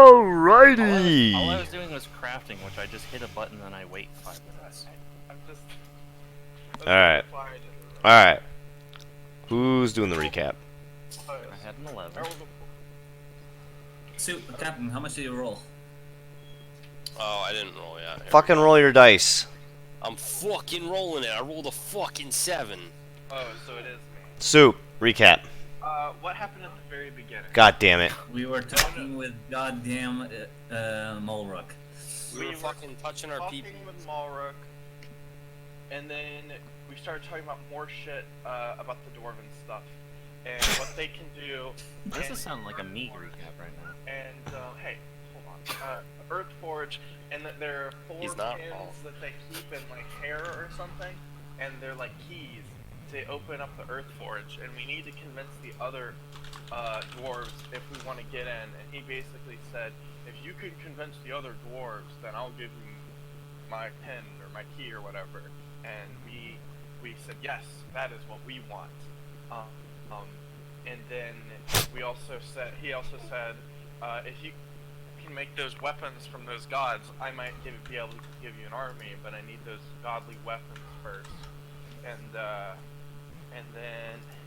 Alrighty! All I was doing was crafting, which I just hit a button and I wait 5 minutes. I'm just. Alright. Alright. Who's doing the recap? I had an 11. So, Captain, how much did you roll? Oh, I didn't roll yet. Here Fucking roll your dice. I'm fucking rolling it. I rolled a fucking 7. Oh, so it is me. Soup, recap. What happened at the very beginning? God damn it. We were talking with goddamn Mulrook. We were fucking touching our talking people. with Malrook, and then we started talking about more shit about the dwarven stuff and what they can do. This and is sounding like a meat recap right now. And hey, hold on. Earthforge, and that there are 4 He's not pins Paul. that they keep in like hair or something, and they're like keys to open up the Earthforge, and we need to convince the other dwarves if we want to get in. And he basically said, if you can convince the other dwarves, then I'll give you my pin or my key or whatever. And we said yes, that is what we want. And then he also said if you can make those weapons from those gods, I might be able to give you an army, but I need those godly weapons first. And then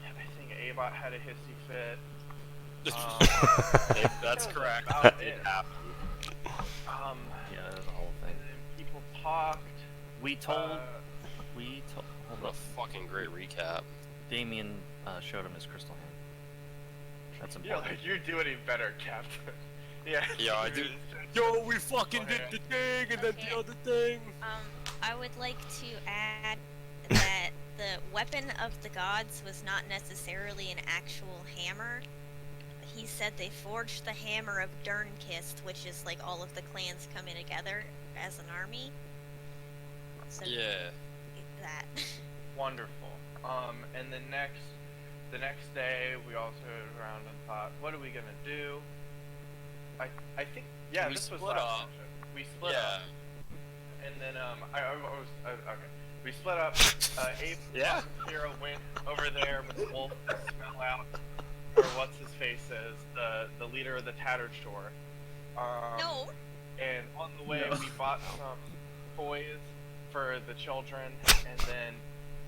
I think Abot had a hissy fit. That's correct. About It it. happened. Yeah, that was the whole thing. And then people talked. We told uh, hold What up. a fucking great recap. Damien showed him his crystal hand. That's Yeah, important. like you're doing it better, Captain. Yeah. Yeah, I do. Yo, Yo, we fucking did the thing and then Okay. the other thing. I would like to add that the weapon of the gods was not necessarily an actual hammer. He said they forged the hammer of Dernkist, which is like all of the clans coming together as an army. So Yeah. that. Wonderful. And the next day, we all stood around and thought, what are we gonna do? I think, yeah, We this was split last up. session. We split Yeah. up. And then, okay. We split up, Abe Yeah. and Kira went over there with the wolf to smell out, or what's his face is, the leader of the Tattered Shore. No. And on the way, No. we bought some toys for the children, and then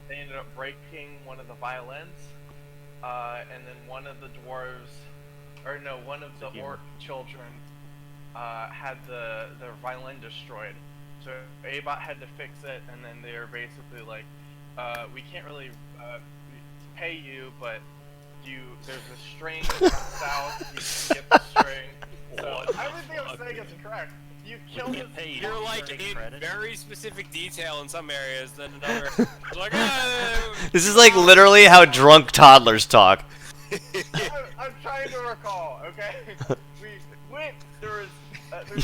they ended up breaking one of the violins, and then one of the orc children had their violin destroyed. So Abot had to fix it, and then they were basically like, we can't really pay you, but there's a string south, you can get the string. So everything I'm saying is correct. You killed get his paid. You're like Take in credit. very specific detail in some areas, then another. It's like, This is like literally how drunk toddlers talk. I'm trying to recall, okay? We went, there's string in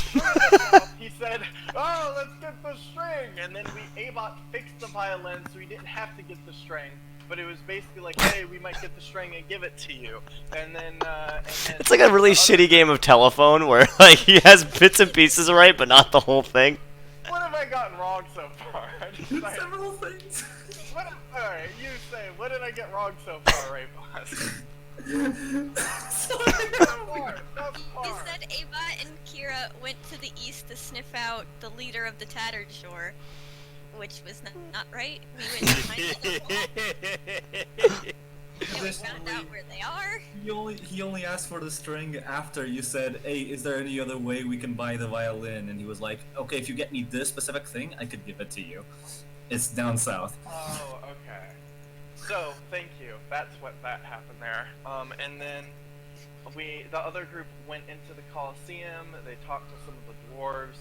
the south. He said, oh, let's get the string. And then Abot fixed the violin so we didn't have to get the string. But it was basically like, hey, we might get the string and give it to you. And then, It's like a really shitty game of telephone where like he has bits and pieces right, but not the whole thing. What have I gotten wrong so far? Several things. Alright, you say, what did I get wrong so far, Ray Boss? Thus far. He said Ava and Kira went to the east to sniff out the leader of the Tattered Shore, which was not right. We went behind the wall, and we found out where they are. He only asked for the string after you said, hey, is there any other way we can buy the violin? And he was like, okay, if you get me this specific thing, I could give it to you. It's down south. Oh, okay. So, thank you. That's what that happened there. And then the other group went into the Coliseum. They talked to some of the dwarves,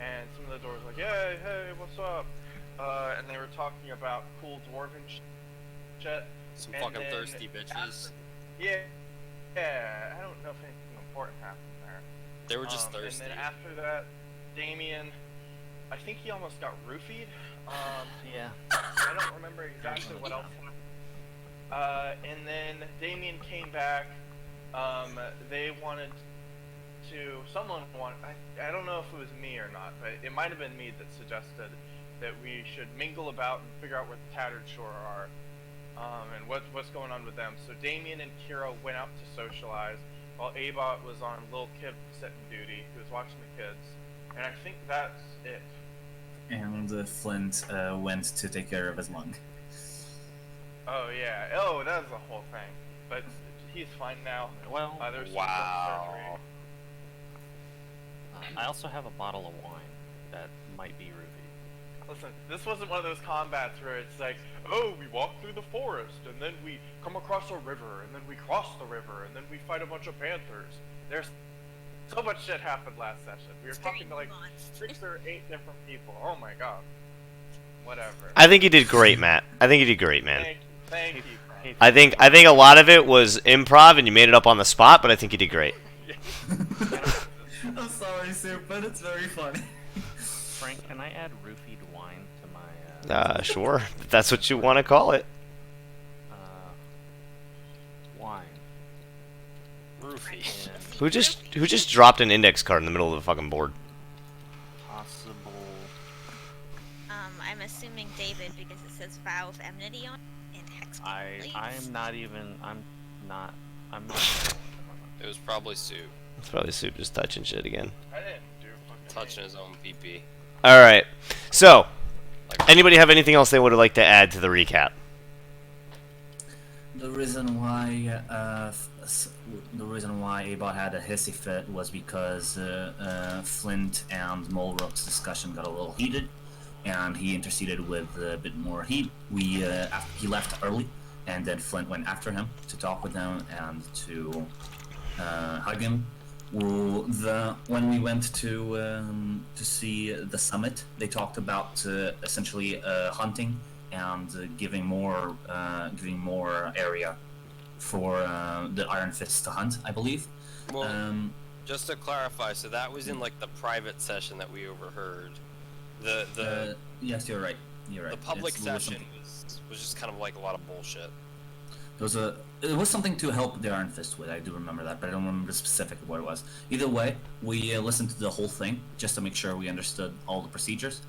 and some of the dwarves were like, hey, what's up? And they were talking about cool dwarven shit. Some And fucking then thirsty bitches. Yeah, I don't know if anything important happened there. They were just thirsty. And then after that, Damien, I think he almost got roofied. Yeah. I don't remember exactly what else happened. And then Damien came back. Someone wanted, I don't know if it was me or not, but it might have been me that suggested that we should mingle about and figure out where the Tattered Shore are, and what's going on with them. So Damien and Kira went out to socialize, while Abot was on little kid sitting duty. He was watching the kids, and I think that's it. And Flint went to take care of his lung. Oh yeah. Oh, that was the whole thing. But he's fine now. Well, There's some Wow. surgery. I also have a bottle of wine that might be ruby. Listen, this wasn't one of those combats where it's like, oh, we walk through the forest, and then we come across a river, and then we cross the river, and then we fight a bunch of panthers. There's so much shit happened last session. We were It's very talking to like nuanced. 6 or 8 different people. Oh my god. Whatever. I think you did great, Matt. I think you did great, man. Thank you. Thank you. Frank. I think a lot of it was improv and you made it up on the spot, but I think you did great. I'm sorry, Soup, but it's very funny. Frank, can I add roofied wine to my Sure. If that's what you want to call it. wine? Roofie. And Who just dropped an index card in the middle of the fucking board? possible. I'm assuming David because it says vow of enmity on it and hex blades. I'm not. It was probably Soup It's probably Soup just touching shit again. I didn't do fucking touching his own pee-pee. All right. So, Like, anybody have anything else they would like to add to the recap? The reason why Abot had a hissy fit was because Flint and Mulrook's discussion got a little heated, and he interceded with a bit more heat. He left early, and then Flint went after him to talk with him and to hug him. When we went to see the summit, they talked about essentially hunting and giving more area for the Iron Fists to hunt, I believe. well, just to clarify, so that was in like the private session that we overheard. The Yes, you're right. You're right. the public It was session something- was just kind of like a lot of bullshit. It was something to help the Iron Fist with. I do remember that, but I don't remember the specific of what it was. Either way, we listened to the whole thing just to make sure we understood all the procedures.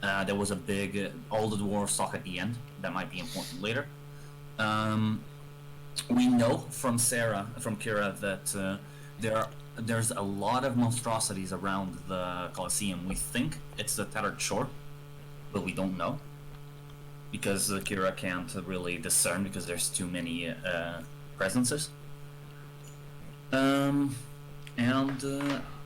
There was a big all the dwarves talk at the end. That might be important later. We know from Kira, that there's a lot of monstrosities around the Colosseum. We think it's the Tattered Shore, but we don't know. Because Kira can't really discern because there's too many presences.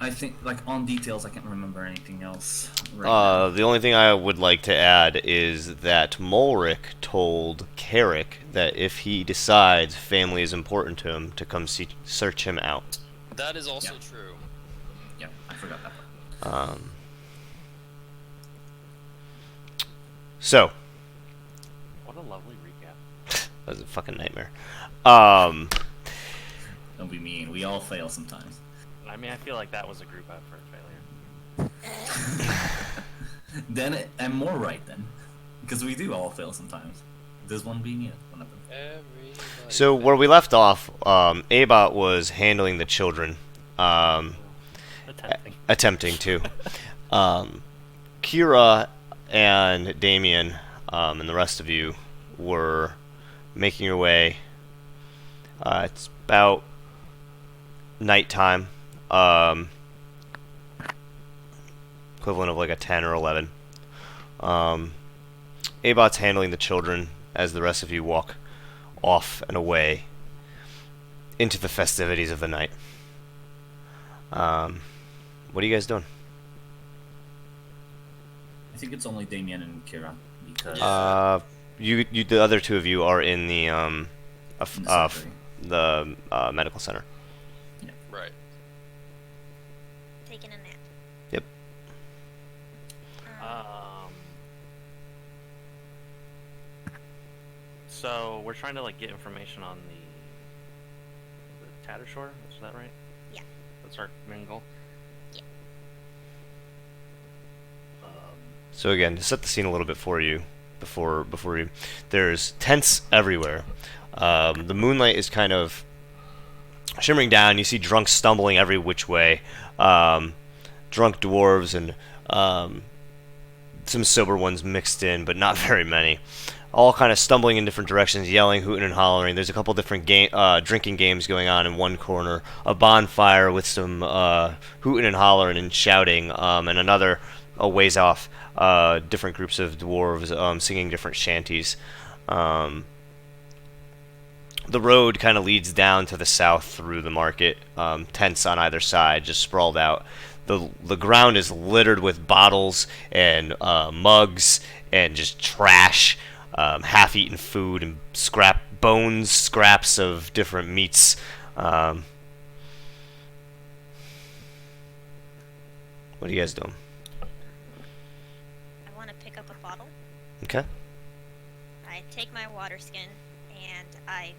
I think, like, on details, I can't remember anything else right now. The only thing I would like to add is that Mulrick told Carrick that if he decides family is important to him, to come search him out. That is also Yeah. true. Yeah, I forgot that part. So, What a lovely recap. that was a fucking nightmare. Don't be mean. We all fail sometimes. I mean, I feel like that was a group effort failure. Then I'm more right then, because we do all fail sometimes. This one being it, one of them. Everybody So where we left off, Abot was handling the children, Attempting. attempting to. Kira and Damien and the rest of you were making your way. It's about nighttime, equivalent of like a 10 or 11. Abot's handling the children as the rest of you walk off and away into the festivities of the night. What are you guys doing? I think it's only Damien and Kira because The other two of you are in the in the cemetery. medical center. Right. Taking a nap. Yep. So we're trying to like get information on the Tattershore. Is that right? Yeah. That's our main goal. Yeah. So again, to set the scene a little bit for you, before you, there's tents everywhere. The moonlight is kind of shimmering down. You see drunks stumbling every which way. Drunk dwarves and some sober ones mixed in, but not very many. all kind of stumbling in different directions, yelling, hooting, and hollering. There's a couple different drinking games going on in one corner, a bonfire with some hooting and hollering and shouting, and another a ways off, different groups of dwarves singing different shanties. The road kind of leads down to the south through the market, tents on either side, just sprawled out. The ground is littered with bottles and mugs and just trash, half-eaten food and scraps of different meats. What are you guys doing? I want to pick up a bottle. Okay. I take my water skin and I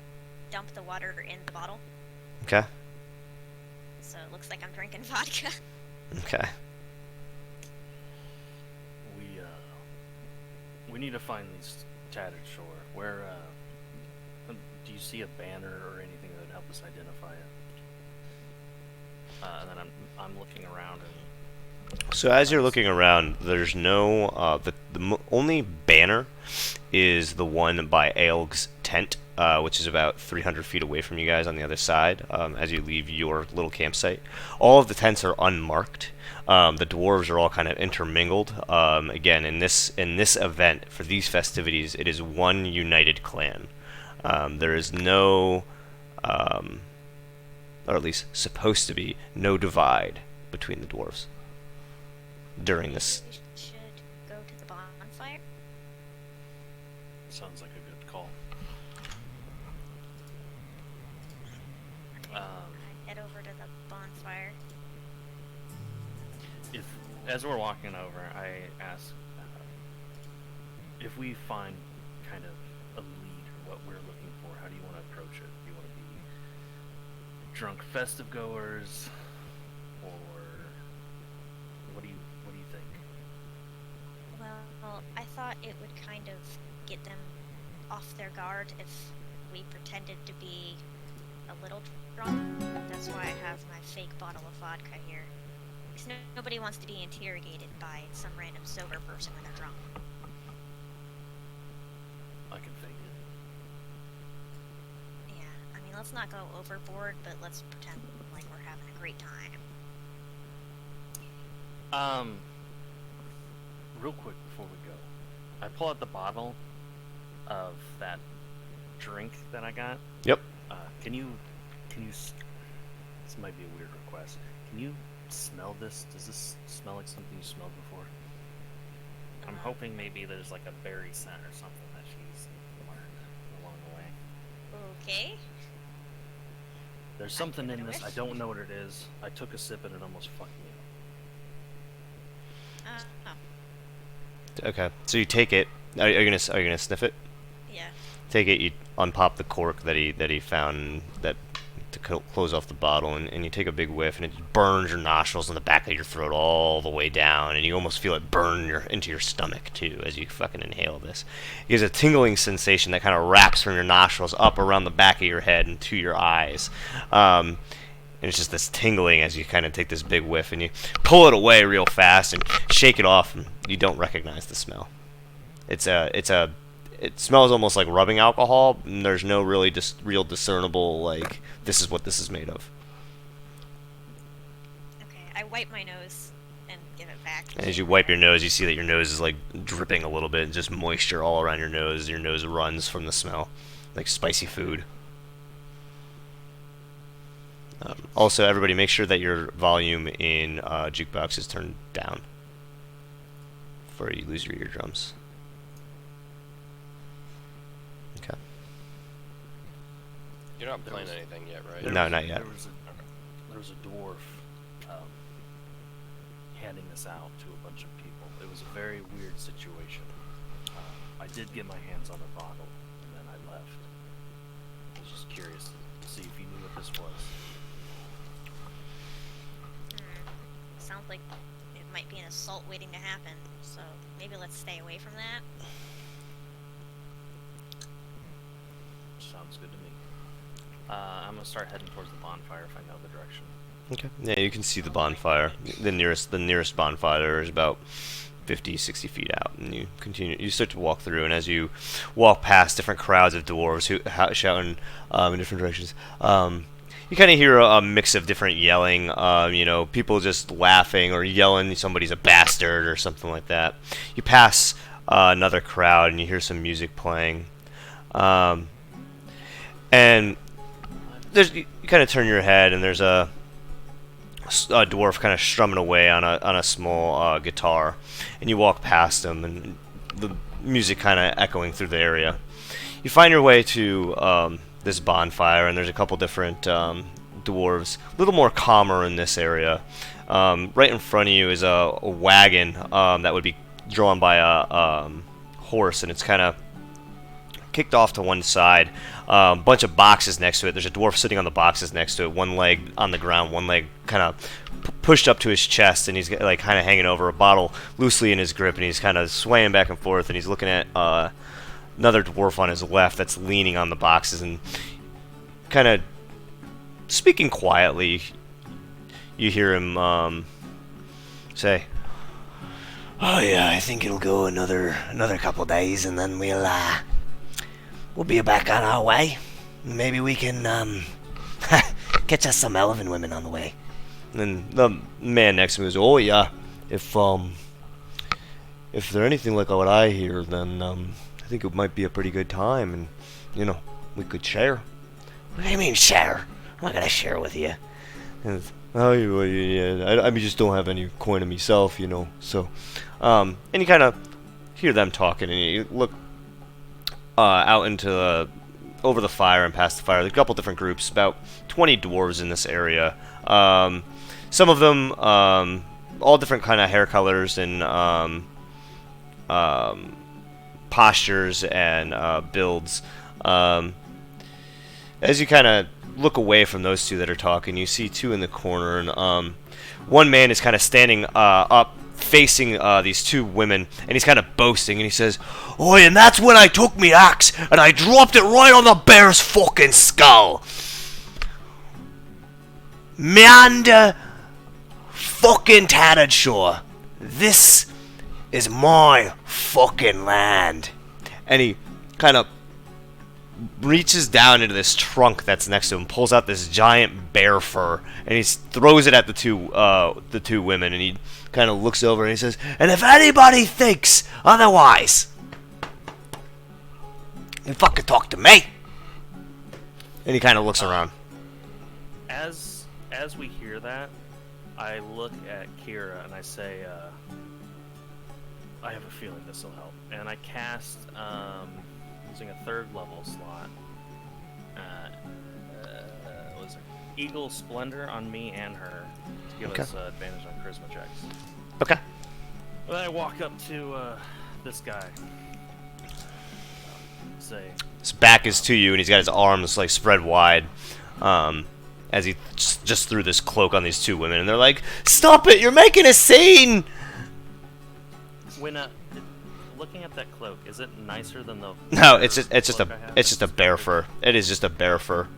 dump the water in the bottle, Okay. so it looks like I'm drinking vodka. Okay. We need to find these tattered shore. Where do you see a banner or anything that would help us identify it? And then I'm looking around and So as you're looking around, there's no the only banner is the one by Aelg's tent, which is about 300 feet away from you guys on the other side. As you leave your little campsite, all of the tents are unmarked. The dwarves are all kind of intermingled. Again, in this event for these festivities, it is one united clan. There is no, or at least supposed to be, no divide between the dwarves during this. We should go to the bonfire. sounds like a good call. I head over to the bonfire. If as we're walking over, I ask if we find kind of a lead what we're looking for. How do you want to approach it? Do you want to be drunk festive goers, or what do you think? Well, I thought it would kind of get them off their guard if we pretended to be a little drunk. That's why I have my fake bottle of vodka here. Because nobody wants to be interrogated by some random sober person when they're drunk. I can fake it. Yeah, I mean, let's not go overboard, but let's pretend like we're having a great time. Real quick before we go, I pull out the bottle of that drink that I got. Yep. Can you this might be a weird request. Can you smell this? Does this smell like something you smelled before? I'm hoping maybe there's like a berry scent or something that she's learned along the way. Okay. There's something in this. I wish. don't know what it is. I took a sip and it almost fucked me up. Oh. Okay. So you take it. Are you gonna sniff it? Yeah. Take it. You unpop the cork that he found that to close off the bottle, and you take a big whiff, and it just burns your nostrils and the back of your throat all the way down, and you almost feel it burn into your stomach too as you fucking inhale this. It gives a tingling sensation that kind of wraps from your nostrils up around the back of your head and to your eyes. And it's just this tingling as you kind of take this big whiff, and you pull it away real fast and shake it off, and you don't recognize the smell. It smells almost like rubbing alcohol, and there's no really real discernible, like, this is what this is made of. Okay, I wipe my nose and give it back. And as you wipe your nose, you see that your nose is, like, dripping a little bit, just moisture all around your nose. Your nose runs from the smell, like spicy food. Also, everybody, make sure that your volume in jukebox is turned down before you lose your eardrums. Okay. You're not playing anything yet, right? No, not yet. There was a dwarf handing this out to a bunch of people. It was a very weird situation. I did get my hands on a bottle, and then I left. I was just curious to see if you knew what this was. Sounds like it might be an assault waiting to happen, so maybe let's stay away from that. Sounds good to me. I'm gonna start heading towards the bonfire if I know the direction. Okay. Yeah, you can see the bonfire. The nearest bonfire is about 50, 60 feet out, and you continue. You start to walk through, and as you walk past different crowds of dwarves who shouting in different directions, you kind of hear a mix of different yelling. People just laughing or yelling somebody's a bastard or something like that. You pass another crowd, and you hear some music playing, and you kind of turn your head, and there's a dwarf kind of strumming away on a small guitar, and you walk past him, and the music kind of echoing through the area. You find your way to this bonfire, and there's a couple different dwarves, a little more calmer in this area. Right in front of you is a wagon that would be drawn by a horse, and it's kind of kicked off to one side. Bunch of boxes next to it. There's a dwarf sitting on the boxes next to it, one leg on the ground, one leg kind of pushed up to his chest, and he's like kind of hanging over a bottle loosely in his grip, and he's kind of swaying back and forth, and he's looking at another dwarf on his left that's leaning on the boxes and kind of speaking quietly. You hear him say, "Oh yeah, I think it'll go another couple days, and then we'll be back on our way. Maybe we can catch us some elven women on the way." And then the man next to me goes, "Oh yeah, if they're anything like what I hear, then I think it might be a pretty good time, and we could share." "What do you mean share? I'm not gonna share with you." And I just don't have any coin of myself, So, and you kind of hear them talking, and you look out into over the fire and past the fire. There's a couple different groups, about 20 dwarves in this area. Some of them, all different kind of hair colors and postures and builds. As you kind of look away from those two that are talking, you see two in the corner, and one man is kind of standing up facing these two women, and he's kind of boasting, and he says, "Oi, and that's when I took me axe and I dropped it right on the bear's fucking skull. Meander fucking tattered shore. This is my fucking land." And he kind of reaches down into this trunk that's next to him, pulls out this giant bear fur, and he throws it at the two women, and he kind of looks over and he says, "And if anybody thinks otherwise, you fucking talk to me." And he kind of looks around. As we hear that, I look at Kira and I say, "I have a feeling this will help." And I cast, using a third level slot, what was it? Eagle Splendor on me and her to give us advantage on charisma checks. Okay. Well, I walk up to this guy. Say, his back is to you, and he's got his arms like spread wide, as he just threw this cloak on these two women, and they're like, "Stop it! You're making a scene!" When looking at that cloak, is it nicer than the? No, it's just a bear fur. It is just a bear fur.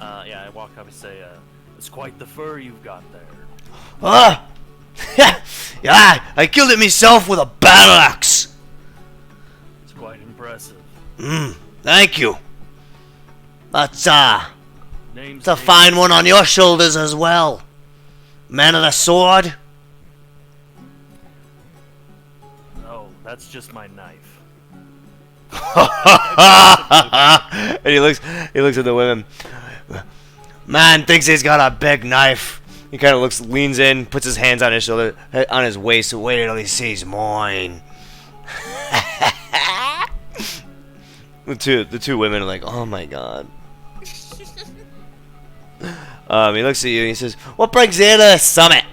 Yeah, I walk up and say, "It's quite the fur you've got there." Ah! Yeah, I killed it myself with a battle axe. It's quite impressive. Thank you. That's Name's it's a fine one on your shoulders as well. Man of the sword. Oh, that's just my knife. And he looks at the women. Man thinks he's got a big knife. He kind of leans in, puts his hands on his shoulder, on his waist, and wait until he sees mine. The two women are like, "Oh my god." He looks at you and he says, "What brings you to the summit?"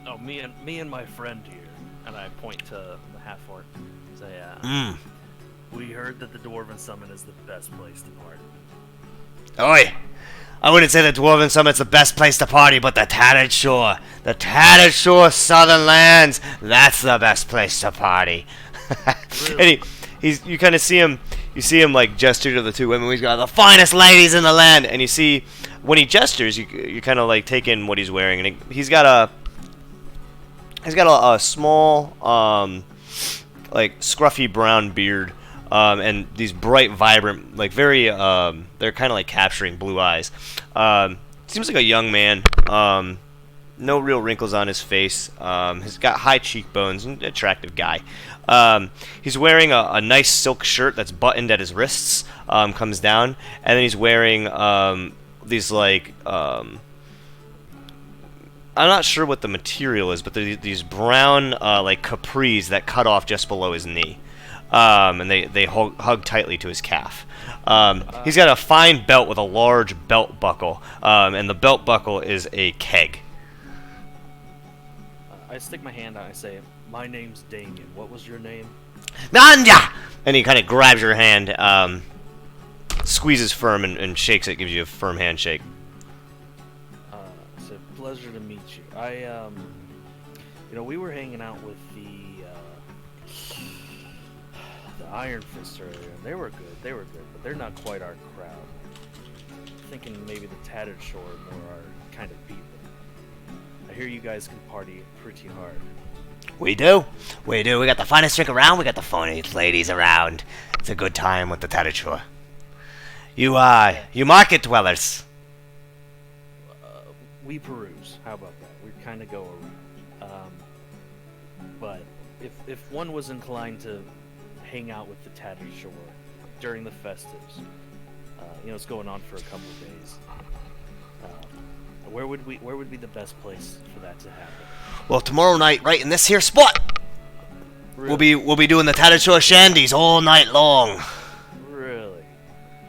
Oh, me and my friend here, and I point to the half orc. Say, we heard that the Dwarven Summit is the best place to party. Oi! I wouldn't say the Dwarven Summit's the best place to party, but the Tattered Shore Southern Lands, that's the best place to party. Really? And you kind of see him, like gesture to the two women. He's got the finest ladies in the land, and you see when he gestures, you kind of like take in what he's wearing, and he's got He's got a small, like scruffy brown beard, and these bright, vibrant, like very, they're kind of like capturing blue eyes. Seems like a young man. No real wrinkles on his face. He's got high cheekbones, an attractive guy. He's wearing a nice silk shirt that's buttoned at his wrists, comes down, and then he's wearing these like I'm not sure what the material is, but these brown like capris that cut off just below his knee, and they hug tightly to his calf. He's got a fine belt with a large belt buckle, and the belt buckle is a keg. I stick my hand out and I say, "My name's Damien. What was your name?" Nanja! And he kind of grabs your hand, squeezes firm and shakes it, gives you a firm handshake. It's a pleasure to meet you. We were hanging out with the Iron Fist earlier, and they were good, but they're not quite our crowd. Thinking maybe the Tattered Shore are more our kind of people. I hear you guys can party pretty hard. We do. We got the finest drink around, we got the funniest ladies around. It's a good time with the Tattered Shore. You market dwellers. We peruse. How about that? We kind of go around. But if one was inclined to hang out with the Tattered Shore during the festives, it's going on for a couple of days. Where would be the best place for that to happen? Well, tomorrow night, right in this here spot, Really? we'll be doing the Tattered Shore shandies all night long. Really?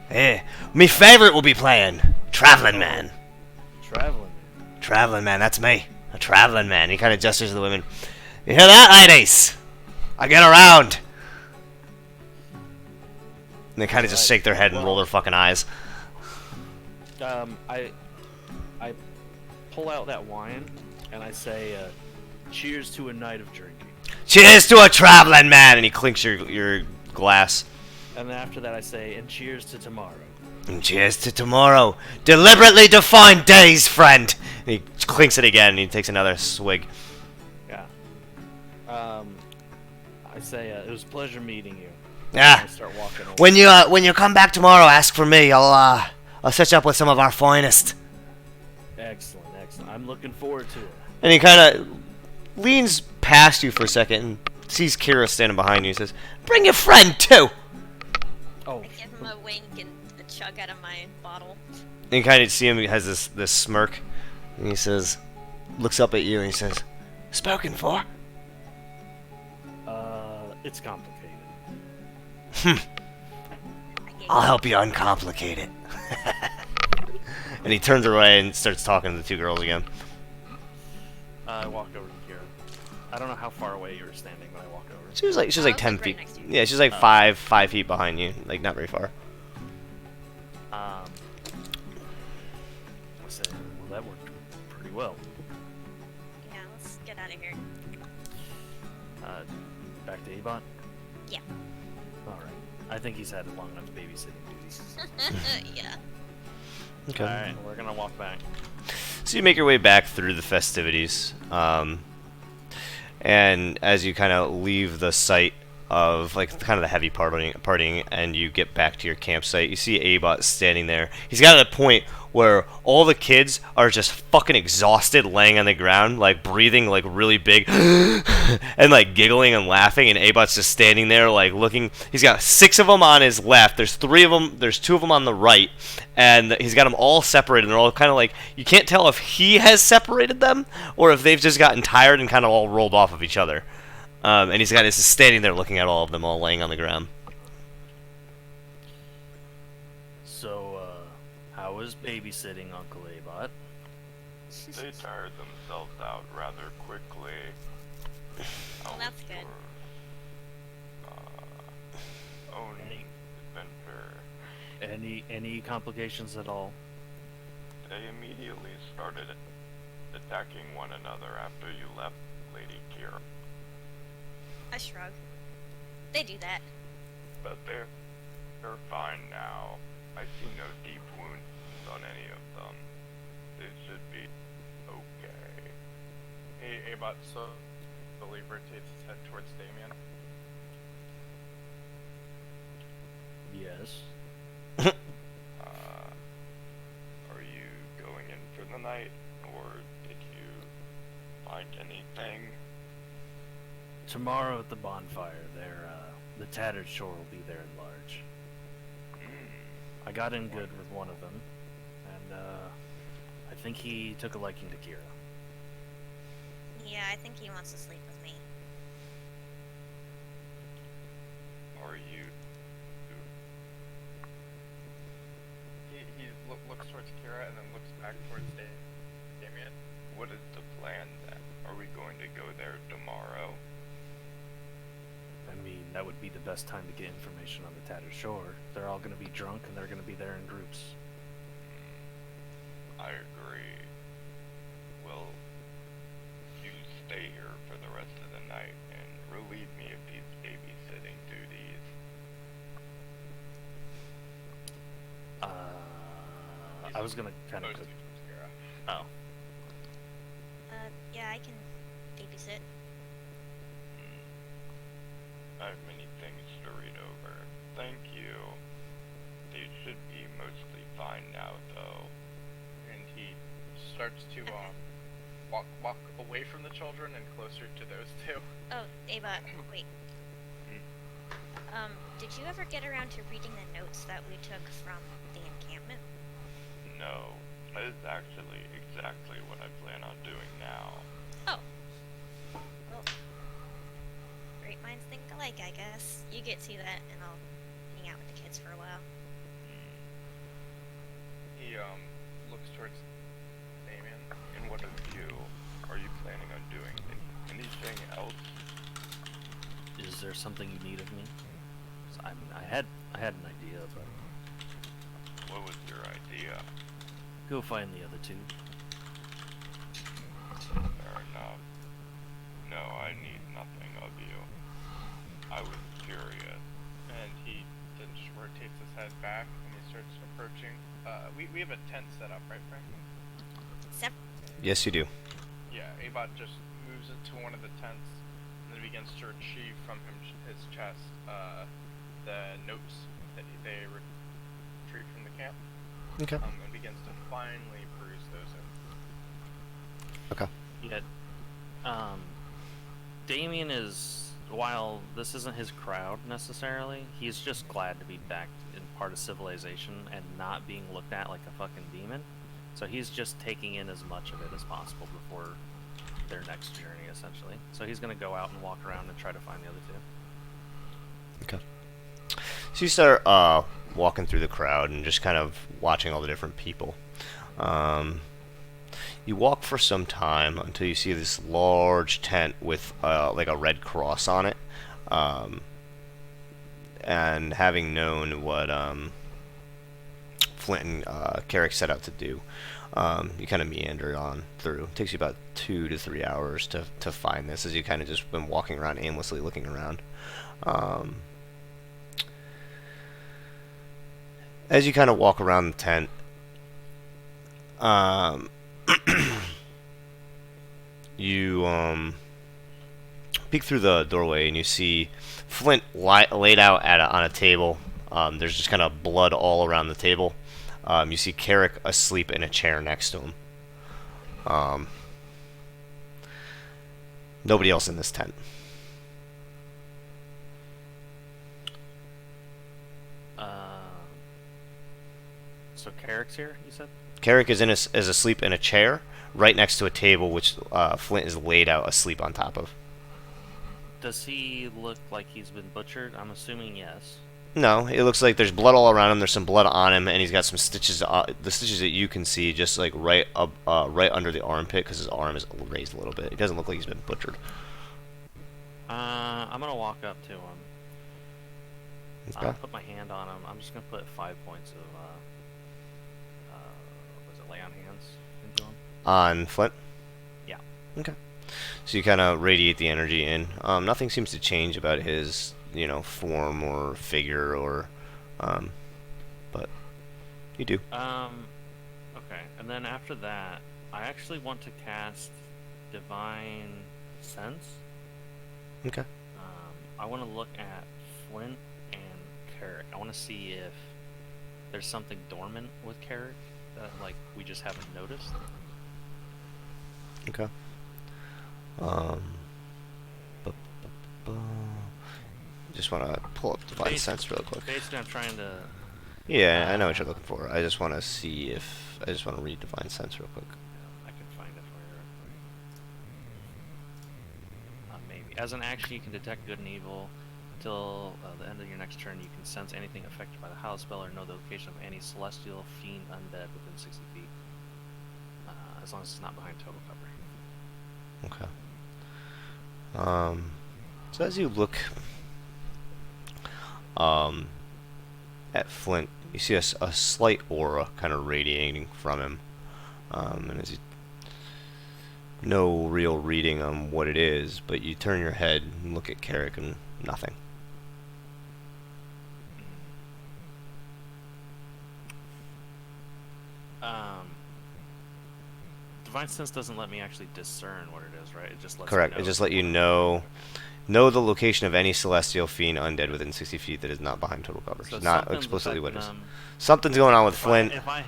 Yeah, me favorite will be playing Traveling Man. Traveling. Traveling Man, that's me. A traveling man. He kind of gestures to the women. You hear that, ladies? I get around. And they kind of just shake their head and roll their fucking eyes. I pull out that wine and I say, "Cheers to a night of drinking." Cheers to a traveling man! And he clinks your glass. And then after that I say, "And cheers to tomorrow." And cheers to tomorrow. Deliberately defined days, friend. And he clinks it again and he takes another swig. Yeah. I say, "It was a pleasure meeting you." Yeah. And I start walking away. When you come back tomorrow, ask for me. I'll set you up with some of our finest. Excellent. I'm looking forward to it. And he kind of leans past you for a second and sees Kira standing behind you and says, "Bring your friend, too." Oh, I give him a wink and a chug out of my bottle. And you kind of see him, he has this smirk. And he says, looks up at you and he says, "Spoken for?" it's complicated. I'll help you uncomplicate it. And he turns away and starts talking to the two girls again. I walk over to Kira. I don't know how far away you were standing, but I walk over. She's like I was 10 right feet. next to you. Yeah, she's like Oh. 5 feet behind you, like not very far. I said, "Well, that worked pretty well." Yeah, let's get out of here. Back to Avon. Yeah. All right. I think he's had long enough babysitting duties. Yeah. Okay. All right, we're gonna walk back. So you make your way back through the festivities, and as you kind of leave the site of like kind of the heavy partying, and you get back to your campsite, you see Abot standing there. He's got at a point where all the kids are just fucking exhausted, laying on the ground, like breathing like really big, and like giggling and laughing. And Abot's just standing there, like looking. He's got 6 of them on his left. There's 3 of them. There's 2 of them on the right, and he's got them all separated. And they're all kind of like, you can't tell if he has separated them or if they've just gotten tired and kind of all rolled off of each other. And he's just standing there looking at all of them all laying on the ground. So, how was babysitting, Uncle Abot? They tired themselves out rather quickly. Well, that's good. Owning adventure. Any complications at all? They immediately started attacking one another after you left, Lady Kira. I shrug. They do that. But they're fine now. I see no deep wounds on any of them. They should be okay. Hey, but so slowly rotates his head towards Damien. Yes. Are you going in for the night, or did you find anything? Tomorrow at the bonfire, the tattered shore will be there at large. I got in good with one of them, and I think he took a liking to Kira. Yeah, I think he wants to sleep with me. Are you? He looks towards Kira and then looks back towards Damien. What is the plan then? Are we going to go there tomorrow? I mean, that would be the best time to get information on the tattered shore. They're all going to be drunk, and they're going to be there in groups. I agree. Will you stay here for the rest of the night and relieve me of these babysitting duties? I was going to kind of... Mostly towards Kira. Oh. Yeah, I can babysit. I have many things to read over. Thank you. They should be mostly fine now, though. And he starts to walk away from the children and closer to those two. Oh, Ava, wait. Did you ever get around to reading the notes that we took from the encampment? No, that is actually exactly what I plan on doing now. Oh. Well, great minds think alike, I guess. You get to that, and I'll hang out with the kids for a while. He looks towards Damien. And what of you? Are you planning on doing anything else? Is there something you need of me? 'Cause I mean, I had an idea, but What was your idea? go find the other two. Fair enough. No, I need nothing of you. I was curious. And he then just rotates his head back and he starts approaching. We have a tent set up, right, Frank? Except, Yes, you do. Yeah, Abot just moves into one of the tents and then begins to retrieve from his chest the notes that they retrieved from the camp. Okay. And begins to finally peruse those over. Okay. Yet, Damien is, while this isn't his crowd necessarily, he's just glad to be back in part of civilization and not being looked at like a fucking demon. So he's just taking in as much of it as possible before their next journey, essentially. So he's gonna go out and walk around and try to find the other two. Okay. So you start walking through the crowd and just kind of watching all the different people. You walk for some time until you see this large tent with like a red cross on it. And having known what Flint and Carrick set out to do, you kind of meander on through. It takes you about 2 to 3 hours to find this, as you kind of just been walking around aimlessly looking around. As you kind of walk around the tent, you peek through the doorway and you see Flint laid out on a table. There's just kind of blood all around the table. You see Carrick asleep in a chair next to him. Nobody else in this tent. So Carrick's here, you said? Carrick is asleep in a chair right next to a table, which Flint is laid out asleep on top of. Does he look like he's been butchered? I'm assuming yes. No, it looks like there's blood all around him. There's some blood on him, and he's got some stitches. The stitches that you can see, just like right up, right under the armpit, because his arm is raised a little bit. It doesn't look like he's been butchered. I'm gonna walk up to him. Okay. I'll put my hand on him. I'm just gonna put 5 points of was it lay on hands into him? On Flint. Yeah. Okay. So you kind of radiate the energy in. Nothing seems to change about his, form or figure or, but you do. Okay. And then after that, I actually want to cast Divine Sense. Okay. I want to look at Flint and Carrick. I want to see if there's something dormant with Carrick that like we just haven't noticed. Okay. Bu- bu- bu- Just want to pull up Divine Sense real quick. Basically, I'm trying to. Yeah, I know what you're looking for. I just want to see if I just want to read Divine Sense real quick. I can find it for you real quick. Maybe. As an action, you can detect good and evil. Until the end of your next turn, you can sense anything affected by the house spell or know the location of any celestial, fiend, undead within 60 feet. As long as it's not behind total cover. Okay. So as you look at Flint, you see a slight aura kind of radiating from him. And as you no real reading on what it is, but you turn your head and look at Carrick and nothing. Divine Sense doesn't let me actually discern what it is, right? It just lets Correct. me know It just let you know the location of any celestial, fiend, undead within 60 feet that is not behind total cover. So Not something's explicitly what it is. affecting them. Something's going on with Flint. If I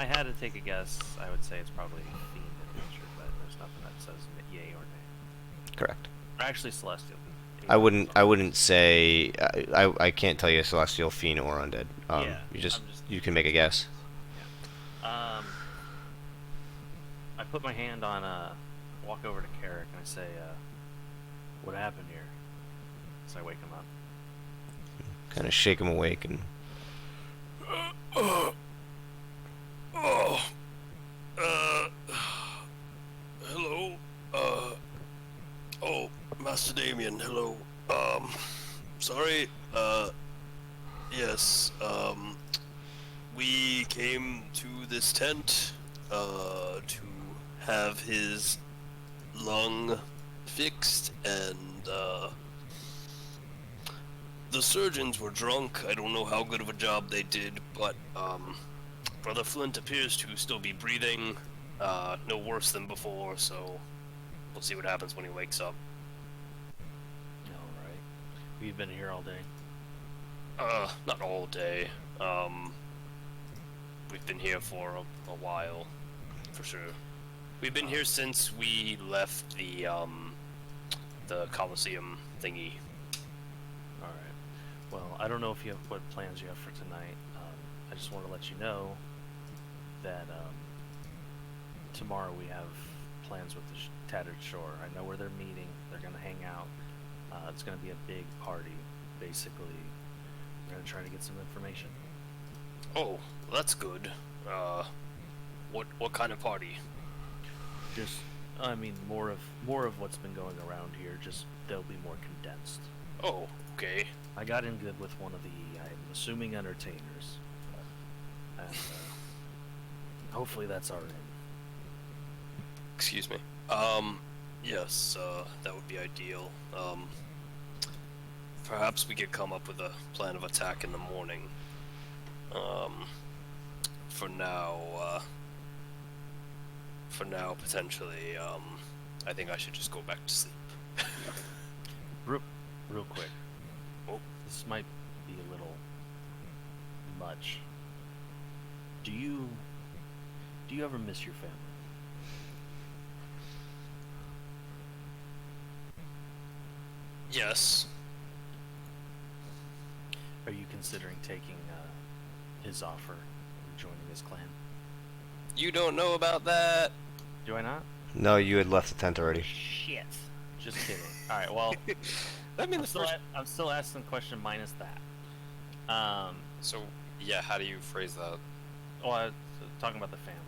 had to take a guess, I would say it's probably fiend in nature, but there's nothing that says yay or nay. Correct. Or actually celestial. I wouldn't say I can't tell you celestial, fiend, or undead. Yeah, You can make a guess. I put my hand on walk over to Carrick and I say, what happened here? So I wake him up. Kind of shake him awake and Hello. Oh, Master Damien. Hello. Sorry. Yes. We came to this tent, to have his lung fixed, and, the surgeons were drunk. I don't know how good of a job they did, but, Brother Flint appears to still be breathing, no worse than before, so we'll see what happens when he wakes up. Alright. We've been here all day. Not all day. We've been here for a while, for sure. We've been here since we left the Coliseum thingy. Alright. Well, I don't know if you have what plans you have for tonight. I just want to let you know that tomorrow we have plans with the Tattered Shore. I know where they're meeting. They're going to hang out. It's going to be a big party. Basically, we're going to try to get some information. Oh, that's good. What kind of party? Just, I mean, more of what's been going around here. Just they'll be more condensed. Oh, okay. I got in good with one of the, I'm assuming, entertainers, and hopefully that's our end. Excuse me. Yes, that would be ideal. Perhaps we could come up with a plan of attack in the morning. For now, potentially, I think I should just go back to sleep. Real quick. Oh. This might be a little much. Do you ever miss your family? Yes. Are you considering taking his offer and joining his clan? You don't know about that? Do I not? no, you had left the tent already. Shit. Just kidding. All right. Well, I mean, I'm still asking the question minus that. So, yeah, how do you phrase that? Well, I was talking about the family.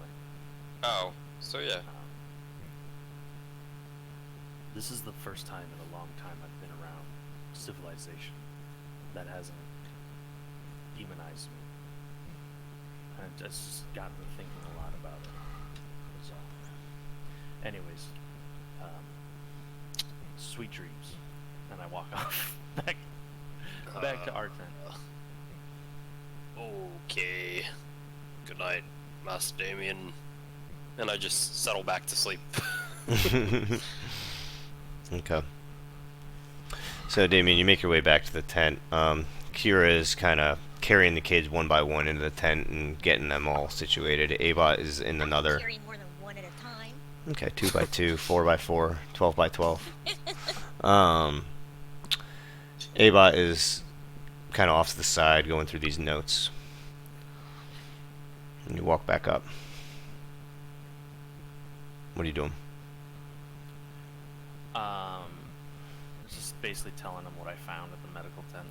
Oh, so yeah. This is the first time in a long time I've been around civilization that hasn't demonized me. And it just got me thinking a lot about it. That's all. Anyways, sweet dreams. And I walk off back to our tent. Okay. Good night, Master Damien. And I just settle back to sleep. Okay. So, Damien, you make your way back to the tent. Kira is kind of carrying the kids one by one into the tent and getting them all situated. Abot is in another. Carry more than one at a time. Okay, 2 by 2, 4 by 4, 12 by 12. Abot is kind of off to the side going through these notes. And you walk back up. What are you doing? Just basically telling him what I found at the medical tent.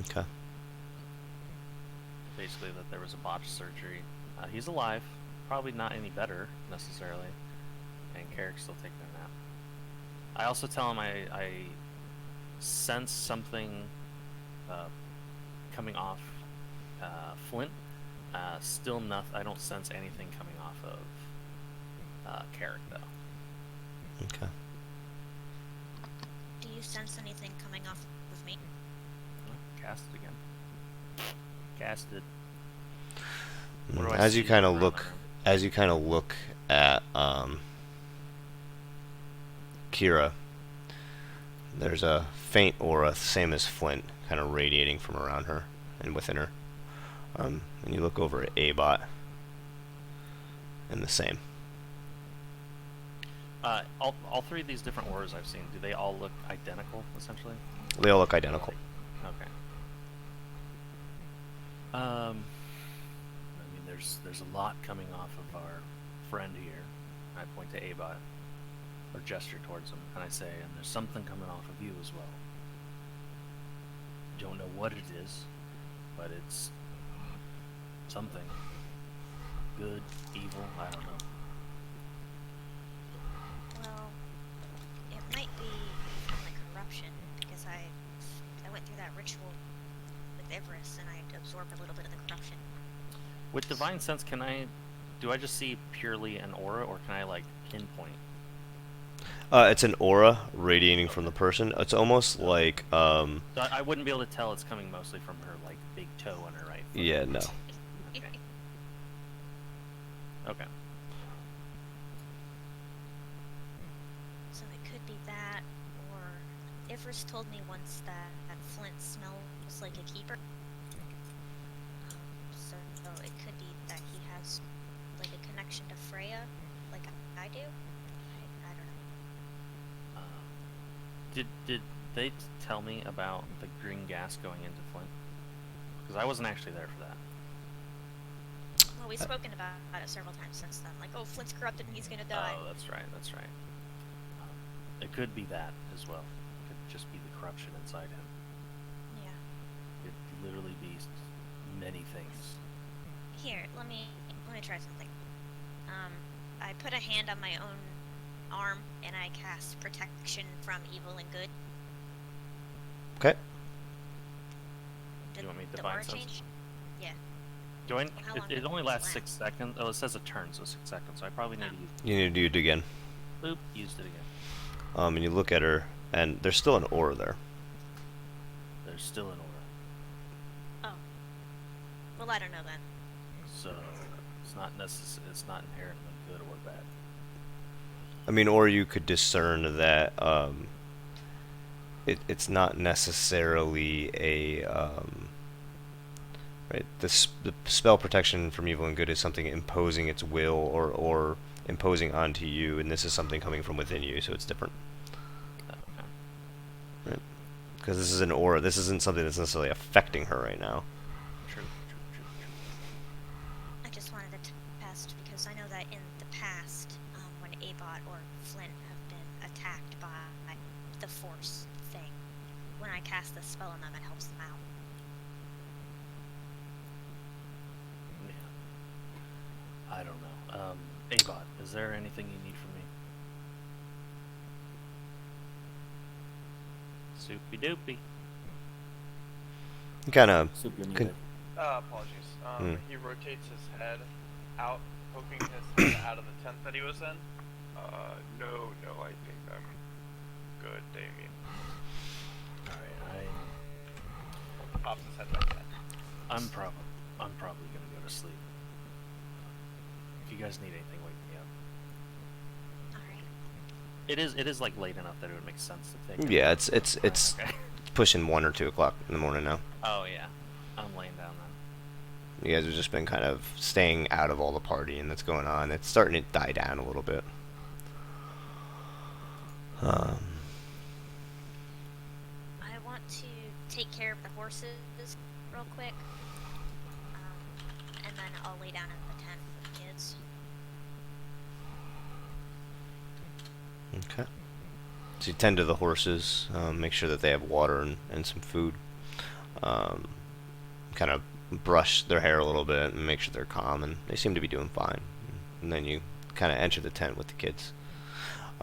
Okay. Basically that there was a botched surgery. He's alive, probably not any better necessarily, and Carrick's still taking a nap. I also tell him I sense something coming off Flint. Still nothing. I don't sense anything coming off of Carrick though. Okay. Do you sense anything coming off of me? Cast it again. Cast it. What do I As you see kind of around look, the room? as you kind of look at Kira, there's a faint aura, same as Flint, kind of radiating from around her and within her. And you look over at Abot, and the same. All three of these different auras I've seen, do they all look identical, essentially? They all look identical. Okay. I mean, there's a lot coming off of our friend here. I point to Abot, or gesture towards him, and I say, and there's something coming off of you as well. Don't know what it is, but it's something. Good, evil, I don't know. Well, it might be from the corruption, because I went through that ritual with Everest and I absorbed a little bit of the corruption. With divine sense, do I just see purely an aura, or can I like pinpoint? It's an aura radiating from the person. It's almost like, So I wouldn't be able to tell it's coming mostly from her like big toe on her right foot. yeah, no. Okay. Okay. So it could be that, or Everest told me once that Flint smells like a keeper. So it could be that he has like a connection to Freya, like I do. I don't know. Did they tell me about the green gas going into Flint? Because I wasn't actually there for that. Well, we've spoken about it several times since then. Like, oh, Flint's corrupted and he's gonna die. Oh, that's right. That's right. It could be that as well. It could just be the corruption inside him. Yeah. It could literally be many things. Here, let me try something. I put a hand on my own arm and I cast protection from evil and good. Okay. Did You want me to the divine aura sense? change? Yeah. Do I, How long it does only it lasts last? 6 seconds. Oh, it says a turn, so 6 seconds. So I probably need to use. You need to do it again. Boop, used it again. And you look at her, and there's still an aura there. There's still an aura. Oh. Well, I don't know then. So it's not it's not inherently good or bad. I mean, or you could discern that it's not necessarily a right. The spell protection from evil and good is something imposing its will or imposing onto you, and this is something coming from within you, so it's different. Okay. Right? Because this is an aura. This isn't something that's necessarily affecting her right now. True. I just wanted to test because I know that in the past, when Abot or Flint have been attacked by the Force thing, when I cast the spell on them, it helps them out. Yeah. I don't know. Abot, is there anything you need from me? Soupy doopy. Kind of. Super Con- needed. Apologies. He rotates his head out, poking his head out of the tent that he was in. No, I think I'm good, Damien. Alright, Pops his head back in. I'm probably gonna go to sleep. If you guys need anything, wake me up. Alright. It is like late enough that it would make sense to take. Yeah, it's Okay. pushing 1 or 2 o'clock in the morning now. Oh yeah, I'm laying down then. You guys have just been kind of staying out of all the partying that's going on. It's starting to die down a little bit. I want to take care of the horses real quick, and then I'll lay down in the tent with the kids. Okay. So you tend to the horses, make sure that they have water and some food. Kind of brush their hair a little bit and make sure they're calm, and they seem to be doing fine. And then you kind of enter the tent with the kids.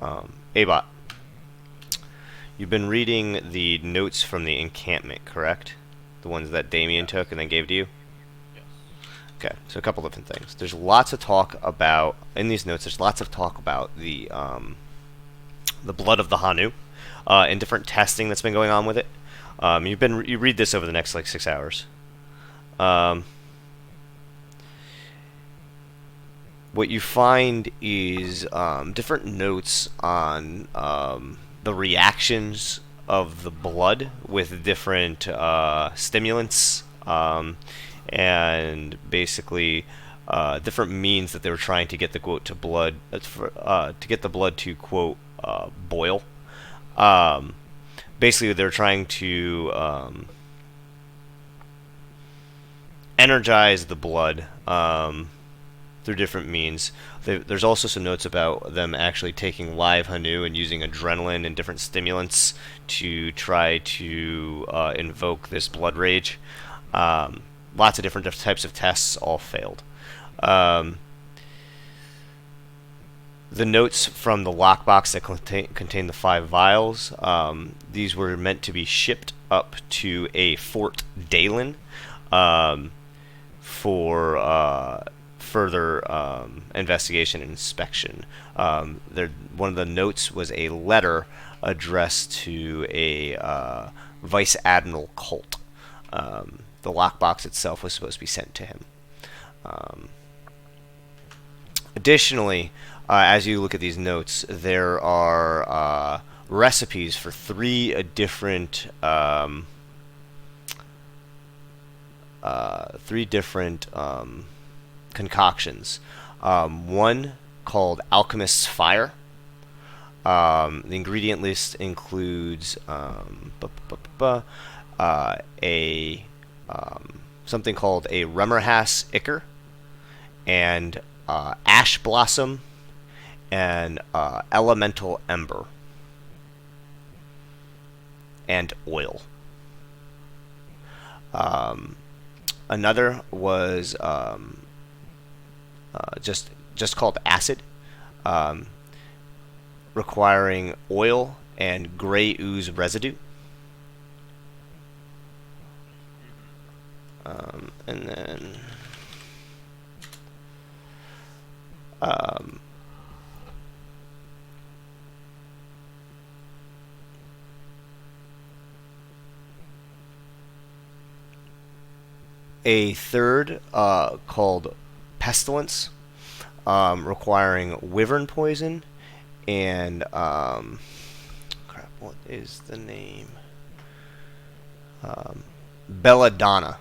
Abot, you've been reading the notes from the encampment, correct? The ones that Damien took and then gave to you? Yes. Okay, so a couple different things. There's lots of talk about, in these notes, there's lots of talk about the blood of the Hanu, and different testing that's been going on with it. You read this over the next like 6 hours. What you find is different notes on the reactions of the blood with different stimulants, and basically different means that they were trying to get the quote to blood to get the blood to quote boil. Basically, they're trying to energize the blood through different means. There's also some notes about them actually taking live Hanu and using adrenaline and different stimulants to try to invoke this blood rage. Lots of different types of tests all failed. The notes from the lockbox that contain the 5 vials, these were meant to be shipped up to a Fort Dalen for further investigation and inspection. One of the notes was a letter addressed to a Vice Admiral Colt. The lockbox itself was supposed to be sent to him. Additionally, as you look at these notes, there are recipes for 3 different concoctions. One called Alchemist's Fire. The ingredient list includes something called a Remmerhass Ichor and Ash Blossom and Elemental Ember and oil. Another was just called acid, requiring oil and gray ooze residue. And then a third called pestilence, requiring wyvern poison and crap, what is the name? Belladonna.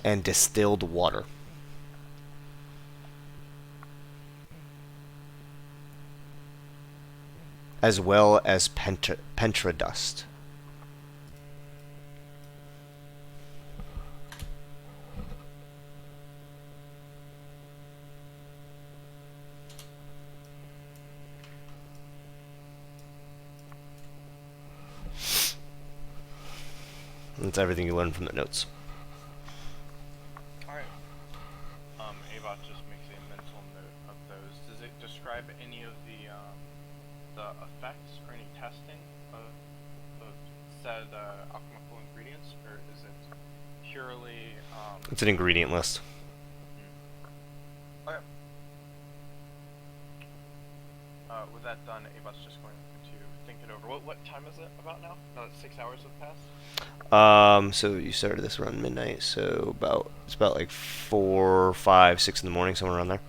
And distilled water. As well as pentra dust. That's everything you learned from the notes. Alright. Avot just makes a mental note of those. Does it describe any of the effects or any testing of said alchemical ingredients, or is it purely It's an ingredient list. Okay. With that done, Avot's just going to think think it over. What time is it about now? No, it's 6 hours have passed. So you started this around midnight, so it's about like 4, 5, 6 in the morning, somewhere around there.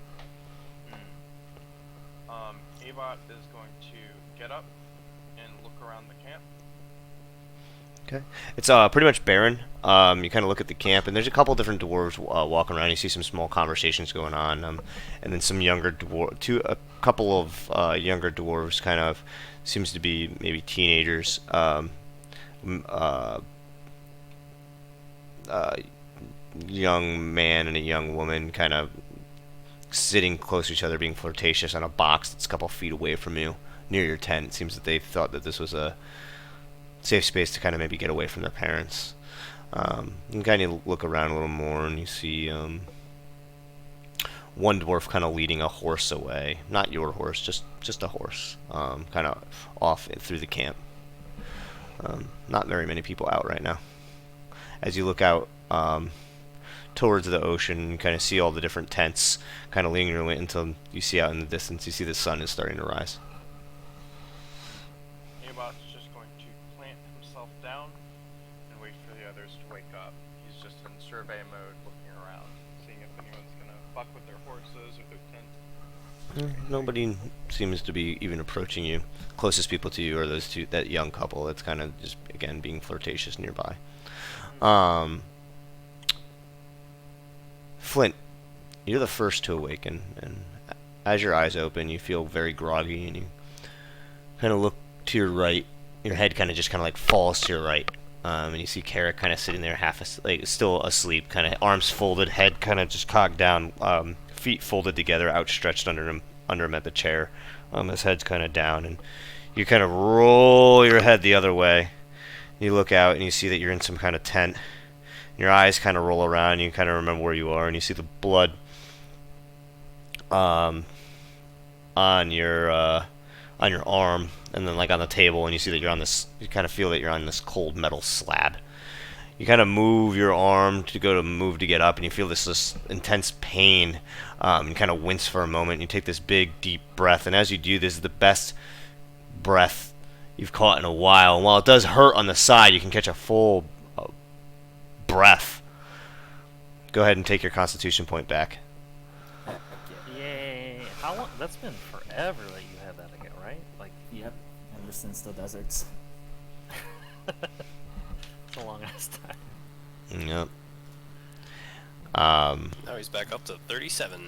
Avot is going to get up and look around the camp. Okay. It's pretty much barren. You kind of look at the camp, and there's a couple different dwarves walking around. You see some small conversations going on, and then some younger a couple of younger dwarves, kind of seems to be maybe teenagers. Young man and a young woman, kind of sitting close to each other, being flirtatious on a box that's a couple feet away from you, near your tent. It seems that they thought that this was a safe space to kind of maybe get away from their parents. You kind of look around a little more, and you see one dwarf kind of leading a horse away. Not your horse, just a horse, kind of off through the camp. Not very many people out right now. As you look out towards the ocean, you kind of see all the different tents kind of lingering until you see out in the distance, you see the sun is starting to rise. Avot's just going to plant himself down and wait for the others to wake up. He's just in survey mode, looking around, seeing if anyone's going to fuck with their horses or their tents. Nobody seems to be even approaching you. Closest people to you are that young couple that's kind of just, again, being flirtatious nearby. Flint, you're the first to awaken, and as your eyes open, you feel very groggy, and you kind of look to your right. Your head kind of like falls to your right, and you see Carrick kind of sitting there, still asleep, kind of arms folded, head kind of just cocked down, feet folded together, outstretched under him at the chair. His head's kind of down, and you kind of roll your head the other way. You look out, and you see that you're in some kind of tent. Your eyes kind of roll around, and you kind of remember where you are, and you see the blood on your arm, and then like on the table, and you see that you're on this. You kind of feel that you're on this cold metal slab. You kind of move your arm to get up, and you feel this intense pain. You kind of wince for a moment, and you take this big, deep breath, and as you do, this is the best breath you've caught in a while. And while it does hurt on the side, you can catch a full breath. Go ahead and take your Constitution point back. Yay! How long? That's been forever that you had that again, right? Like, Yep, ever since the deserts. it's a long ass time. Yep. Now he's back up to 37.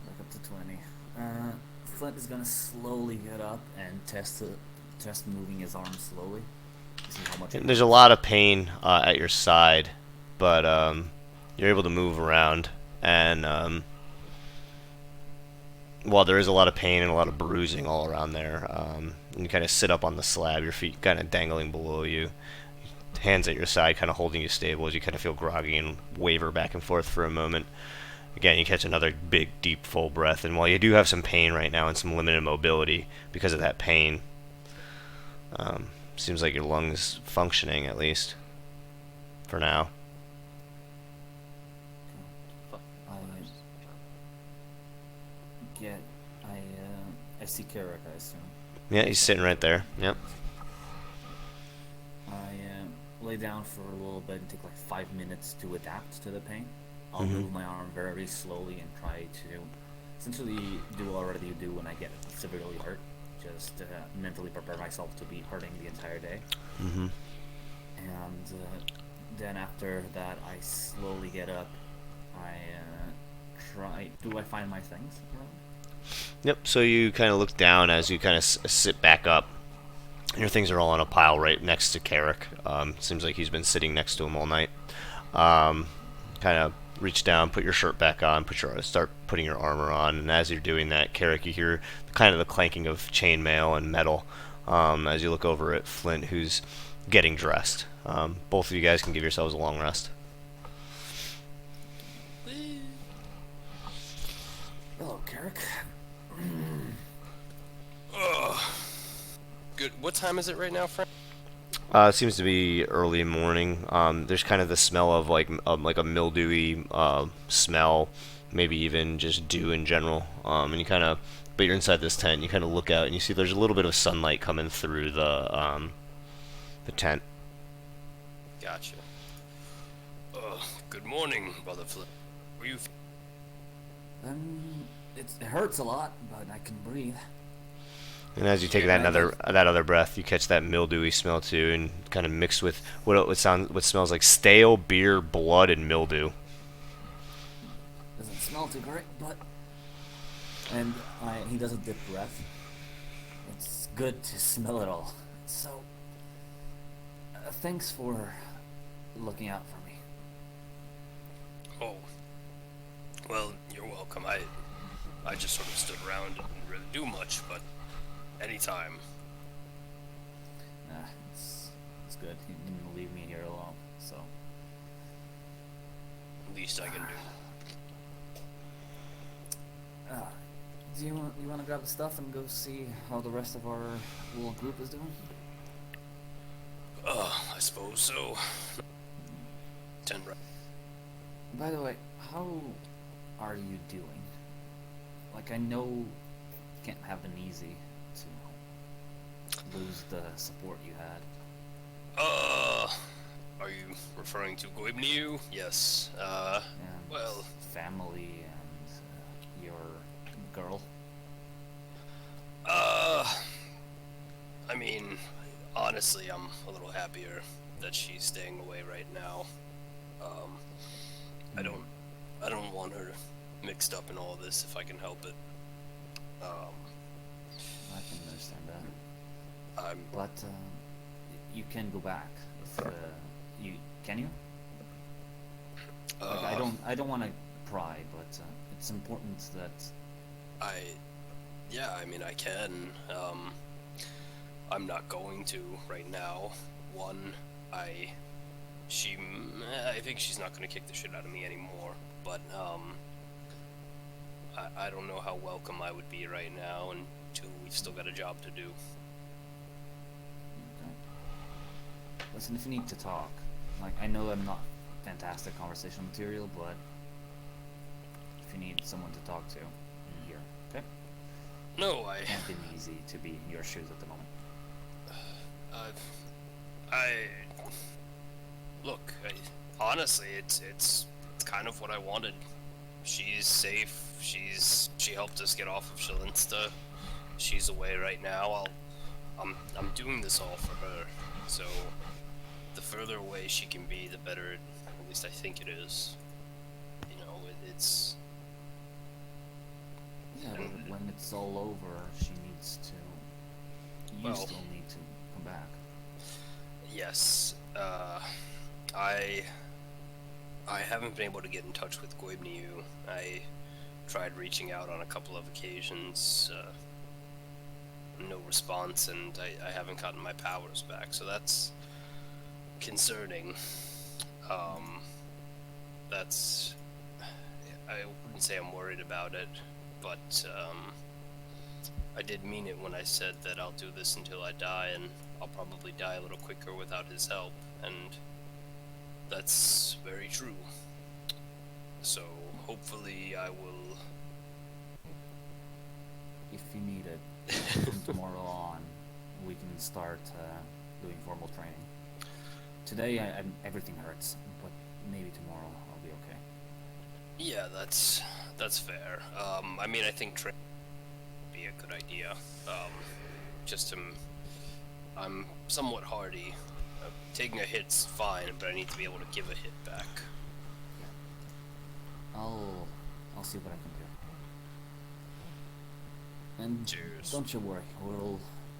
Back up to 20. Flint is gonna slowly get up and test moving his arm slowly. See how much. There's a lot of pain at your side, but you're able to move around, and while there is a lot of pain and a lot of bruising all around there, you kind of sit up on the slab, your feet kind of dangling below you, hands at your side kind of holding you stable as you kind of feel groggy and waver back and forth for a moment. Again, you catch another big, deep, full breath, and while you do have some pain right now and some limited mobility because of that pain, seems like your lungs functioning, at least for now. Fuck. I see Carrick, I assume. Yeah, he's sitting right there. Yep. I lay down for a little bit and take like 5 minutes to adapt to the pain. I'll Mhm. move my arm very slowly and try to essentially do what I already do when I get severely hurt. Just mentally prepare myself to be hurting the entire day. Mm-hmm. And then after that, I slowly get up. I try. Do I find my things? Yep, so you kind of look down as you kind of sit back up. Your things are all on a pile right next to Carrick. Seems like he's been sitting next to him all night. Kind of reach down, put your shirt back on, start putting your armor on, and as you're doing that, Carrick, you hear kind of the clanking of chainmail and metal as you look over at Flint, who's getting dressed. Both of you guys can give yourselves a long rest. Hello, Carrick. Good. What time is it right now, Frank? It seems to be early morning. There's kind of the smell of like a mildewy smell, maybe even just dew in general. And you kind of but you're inside this tent. You kind of look out and you see there's a little bit of sunlight coming through the tent. Gotcha. Good morning, Brother Flint. Were you? It hurts a lot, but I can breathe. And as you take that other breath, you catch that mildewy smell too, and kind of mixed with what smells like stale beer, blood, and mildew. Doesn't smell too great, but he does a deep breath. It's good to smell it all. So, thanks for looking out for me. Oh. Well, you're welcome. I just sort of stood around and didn't really do much, but anytime. It's good. He didn't leave me here alone, so. Least I can do. Do you want to grab the stuff and go see how the rest of our little group is doing? I suppose so. 10 right. By the way, how are you doing? Like, I know it can't have been easy to lose the support you had. Are you referring to Goibniu? Yes. And Well, family and your girl. I mean, honestly, I'm a little happier that she's staying away right now. I don't want her mixed up in all this if I can help it. I can understand that. I'm But you can go back. If, can you? Like, I don't want to pry, but it's important that. Yeah, I mean, I can. I'm not going to right now. One, I think she's not gonna kick the shit out of me anymore. But I don't know how welcome I would be right now. And two, we've still got a job to do. Okay. Listen, if you need to talk, like, I know I'm not fantastic conversational material, but if you need someone to talk to, I'm here. Okay. No, It can't be easy to be in your shoes at the moment. Look, honestly, it's kind of what I wanted. She's safe. She helped us get off of Shalinsta. She's away right now. I'm doing this all for her. So the further away she can be, the better. At least I think it is. You know, it's. Yeah, but when it's all over, she needs to. You Well, still need to come back. Yes. I haven't been able to get in touch with Goibniu. I tried reaching out on a couple of occasions. No response, and I haven't gotten my powers back, so that's concerning. That's. I wouldn't say I'm worried about it, but I did mean it when I said that I'll do this until I die, and I'll probably die a little quicker without his help, and that's very true. So hopefully I will. If you need it, from tomorrow on, we can start doing formal training. Today, everything hurts, but maybe tomorrow I'll be okay. Yeah, that's fair. I mean, I think training would be a good idea. I'm somewhat hardy. Taking a hit's fine, but I need to be able to give a hit back. I'll see what I can do. And Cheers. don't you worry,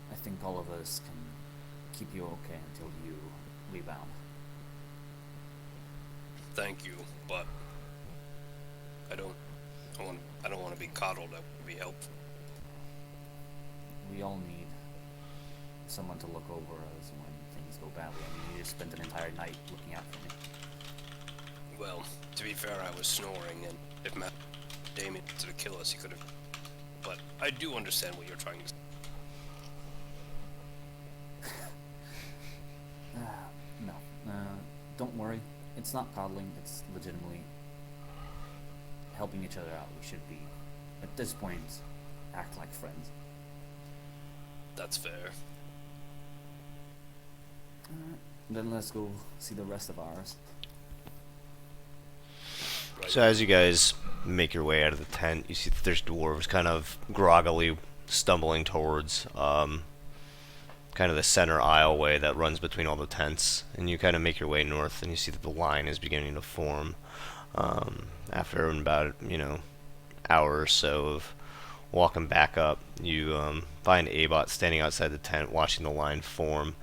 I think all of us can keep you okay until you rebound. Thank you, but I don't want to be coddled. That would be helpful. We all need someone to look over us when things go badly. I mean, you just spent an entire night looking out for me. Well, to be fair, I was snoring, and if Matt Damien wanted to kill us, he could have. But I do understand what you're trying to say. No, don't worry. It's not coddling. It's legitimately helping each other out. We should be, at this point, act like friends. That's fair. Alright, then let's go see the rest of ours. Right. So as you guys make your way out of the tent, you see that there's dwarves kind of groggily stumbling towards kind of the center aisleway that runs between all the tents, and you kind of make your way north, and you see that the line is beginning to form. After about hour or so of walking back up, you find Abot standing outside the tent, watching the line form.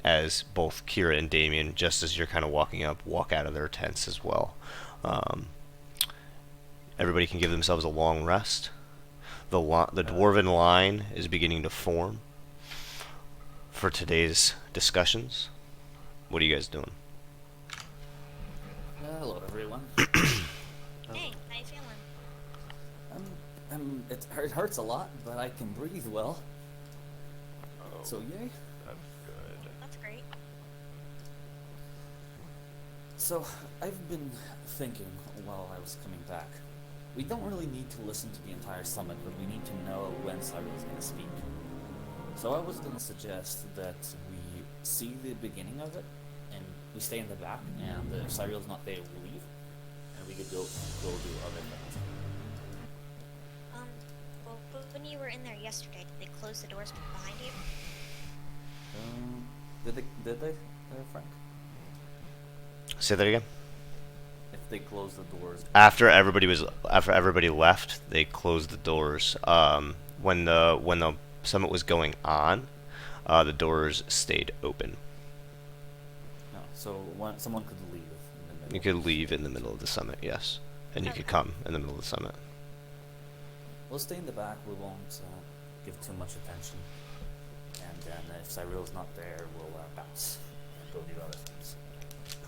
As both Kira and Damien, just as you're kind of walking up, walk out of their tents as well. Everybody can give themselves a long rest. The dwarven line is beginning to form for today's discussions. What are you guys doing? Hello, everyone. Hey, how you feeling? It hurts a lot, but I can breathe well. Oh, So yay. that's good. That's great. So I've been thinking while I was coming back. We don't really need to listen to the entire summit, but we need to know when Cyril is going to speak. So I was going to suggest that we see the beginning of it, and we stay in the back, and if Cyril's not there, we leave, and we could go do other things. Well, when you were in there yesterday, did they close the doors behind you? Did they, Frank? Say that again. If they close the doors. After everybody left, they closed the doors. When the summit was going on, the doors stayed open. No, so someone could leave in the middle. You could leave in the middle of the summit, yes, and you could come in the middle of the summit. We'll stay in the back. We won't give too much attention. And then if Cyril's not there, we'll bounce and go do other things.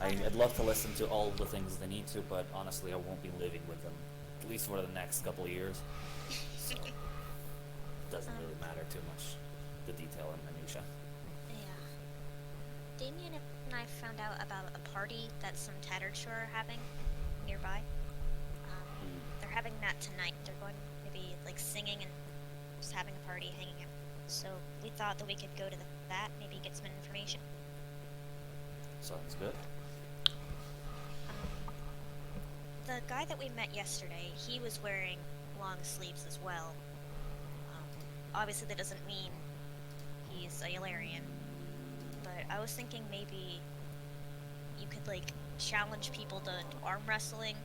I'd love to listen to all the things they need to, but honestly, I won't be living with them, at least for the next couple of years. So, it doesn't really matter too much, the detail and minutia. Yeah. Damien and I found out about a party that some Tattered Shore are having nearby. They're having that tonight. They're going to be like singing and just having a party, hanging out. So we thought that we could go to that, maybe get some information. Sounds good. The guy that we met yesterday, he was wearing long sleeves as well. Obviously that doesn't mean he's a Yularian, but I was thinking maybe you could like challenge people to arm wrestling,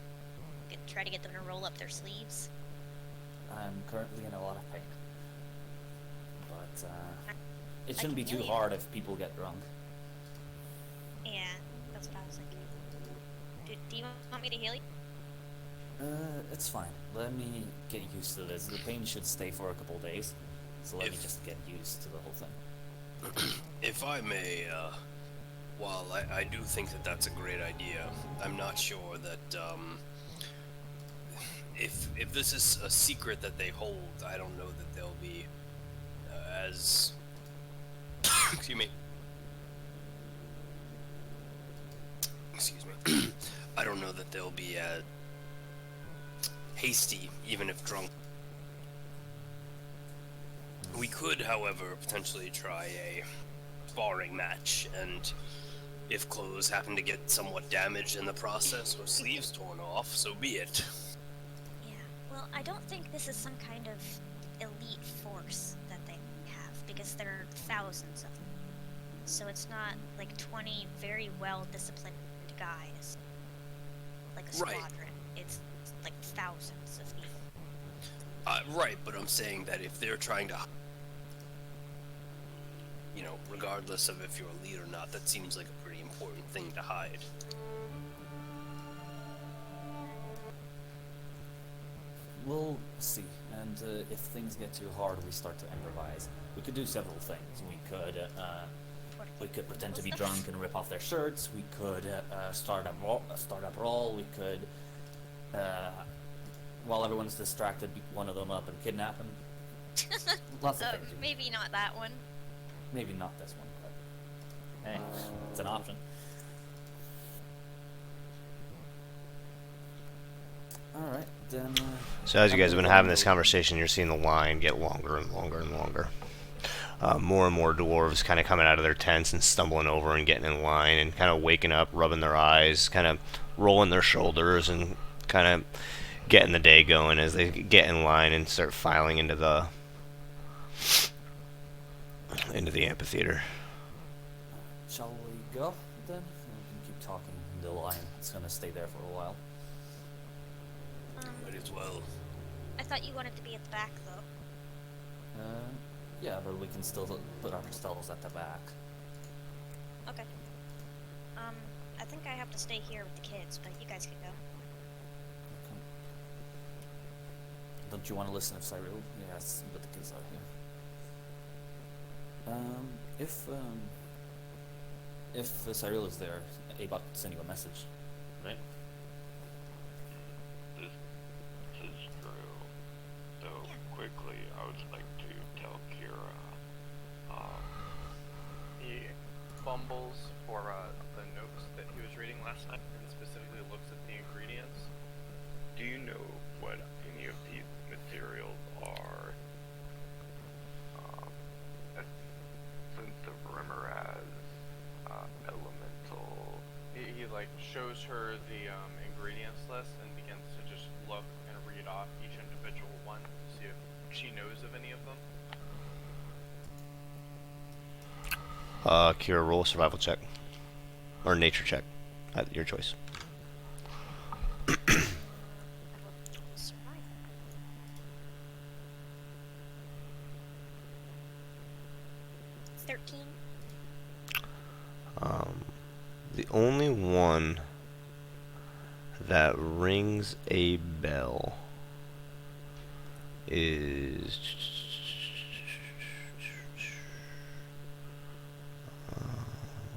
try to get them to roll up their sleeves. I'm currently in a lot of pain. But it I shouldn't be can too heal you. hard if people get drunk. Yeah, that's what I was thinking. Do you want me to heal you? It's fine. Let me get used to this. The pain should stay for a couple days, so let me If- just get used to the whole thing. If I may, while I do think that that's a great idea, I'm not sure that, if this is a secret that they hold, I don't know that they'll be as... Excuse me. Excuse me. I don't know that they'll be hasty, even if drunk. We could, however, potentially try a sparring match, and if clothes happen to get somewhat damaged in the process or sleeves torn off, so be it. Yeah. Well, I don't think this is some kind of elite force that they have, because there are thousands of them. So it's not like 20 very well disciplined guys, like a Right. squadron. It's like thousands of people. Right, but I'm saying that if they're trying to, regardless of if you're a lead or not, that seems like a pretty important thing to hide. We'll see. And if things get too hard, we start to improvise. We could do several things. We could pretend to be drunk and rip off their shirts. We could start a brawl. We could, while everyone's distracted, beat one of them up and kidnap them. Lots of things. we could- Maybe not that one. Maybe not this one, but hey, it's an option. Alright, then. So as you I'm guys have gonna been go having and this go- conversation, you're seeing the line get longer and longer and longer. More and more dwarves kind of coming out of their tents and stumbling over and getting in line and kind of waking up, rubbing their eyes, kind of rolling their shoulders and kind of getting the day going as they get in line and start filing into the amphitheater. Shall we go then? We can keep talking in the line. It's gonna stay there for a while. Might as well. I thought you wanted to be at the back, though. Yeah, but we can still put ourselves at the back. Okay. I think I have to stay here with the kids, but you guys can go. Okay. Don't you want to listen if Cyril? Yes, but the kids are here. If Cyril is there, Abot can send you a message, right? This is true. So Yeah. quickly, I would like to tell Kira. He fumbles for the notes that he was reading last night and specifically looks at the ingredients. Do you know what any of these materials are? Since the rumor has elemental. He like shows her the ingredients list and begins to just look and read off each individual one to see if she knows of any of them. Kira, roll a survival check. Or nature check. At your choice. Survival. The only one that rings a bell is...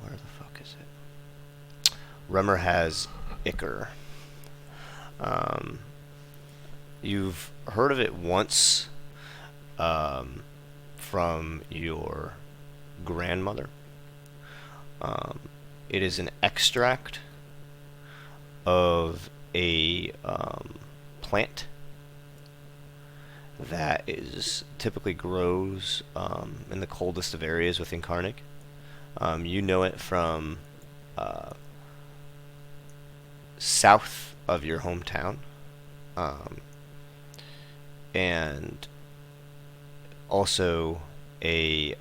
where the fuck is it? Remmer has Ichor. You've heard of it once from your grandmother. It is an extract of a plant that is typically grows in the coldest of areas within Karnak. You know it from south of your hometown, and also a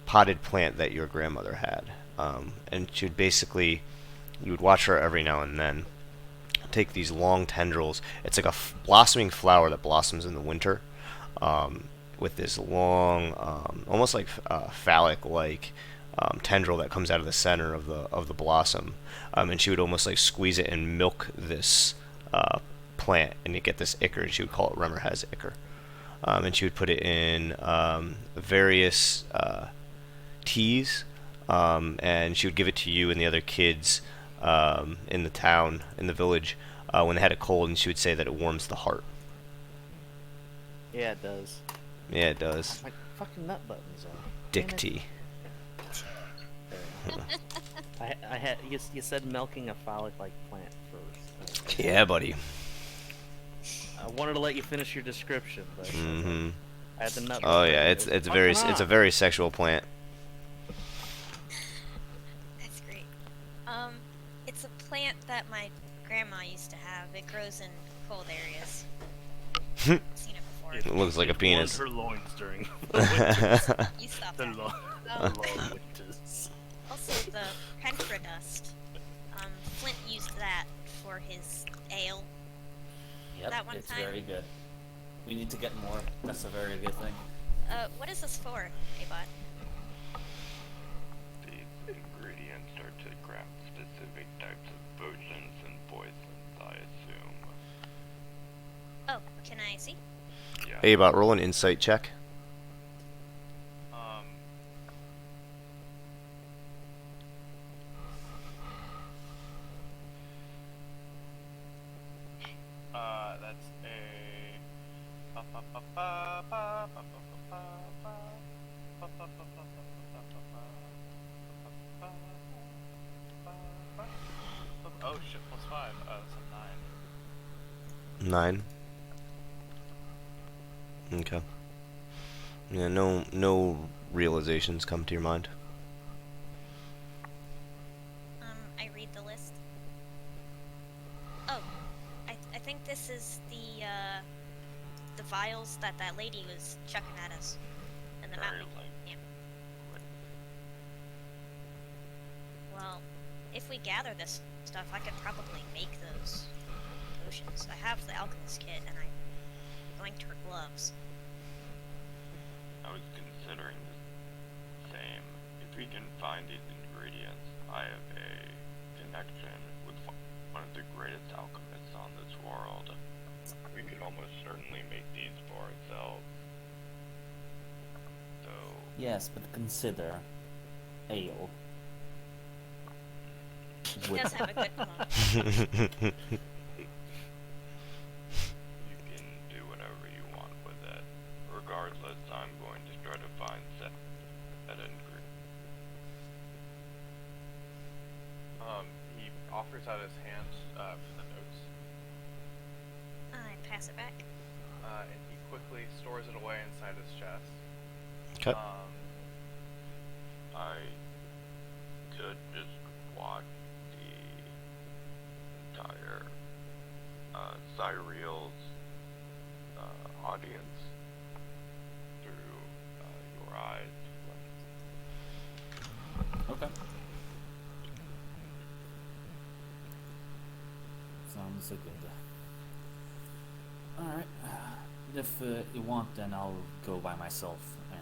potted plant that your grandmother had. And she would basically, you would watch her every now and then take these long tendrils. It's like a blossoming flower that blossoms in the winter, with this long, almost like phallic-like tendril that comes out of the center of the blossom. And she would almost like squeeze it and milk this plant, and you get this ichor. And she would call it Remmer has ichor. And she would put it in various teas, and she would give it to you and the other kids in the town, in the village, when they had a cold, and she would say that it warms the heart. Yeah, it does. Yeah, it does. Like fucking nut buttons, though. Dick Damn it. tea. I had you said milking a phallic-like plant first. Yeah, buddy. I wanted to let you finish your description, but Mm-hmm. I had the nut. Oh button. yeah, It it's was very fucking it's a hot. very sexual plant. That's great. It's a plant that my grandma used to have. It grows in cold areas. I've seen it before. It looks like a penis. Her loins during the winters. You stop the that. long, Um, the long winters. Also, the pentra dust. Flint used that for his ale. Yep, That one it's time? very good. We need to get more. That's a very good thing. What is this for, Abot? These ingredients are to craft specific types of potions and poisons, I assume. Oh, can I see? Yeah. Hey, about roll an insight check. That's oh shit, +5. That's a 9. 9. Okay. Yeah, no realizations come to your mind. I read the list. Oh, I think this is the vials that lady was chucking at us in the Very mountain. like Yeah. Well, if we gather this stuff, I could probably make those potions. I have the alchemist kit, and I blanked her gloves. I was considering the same. If we can find these ingredients, I have a connection with one of the greatest alchemists on this world. We could almost certainly make these for ourselves. So, Yes, but consider ale. He does have a good point. you can do whatever you want with it. Regardless, I'm going to try to find that ingredient. He offers out his hand for the notes, I pass it back. and he quickly stores it away inside his chest. Okay. I could just watch the entire Cyriel's audience through your eyes. Okay. Sounds good. Alright. If you want, then I'll go by myself, and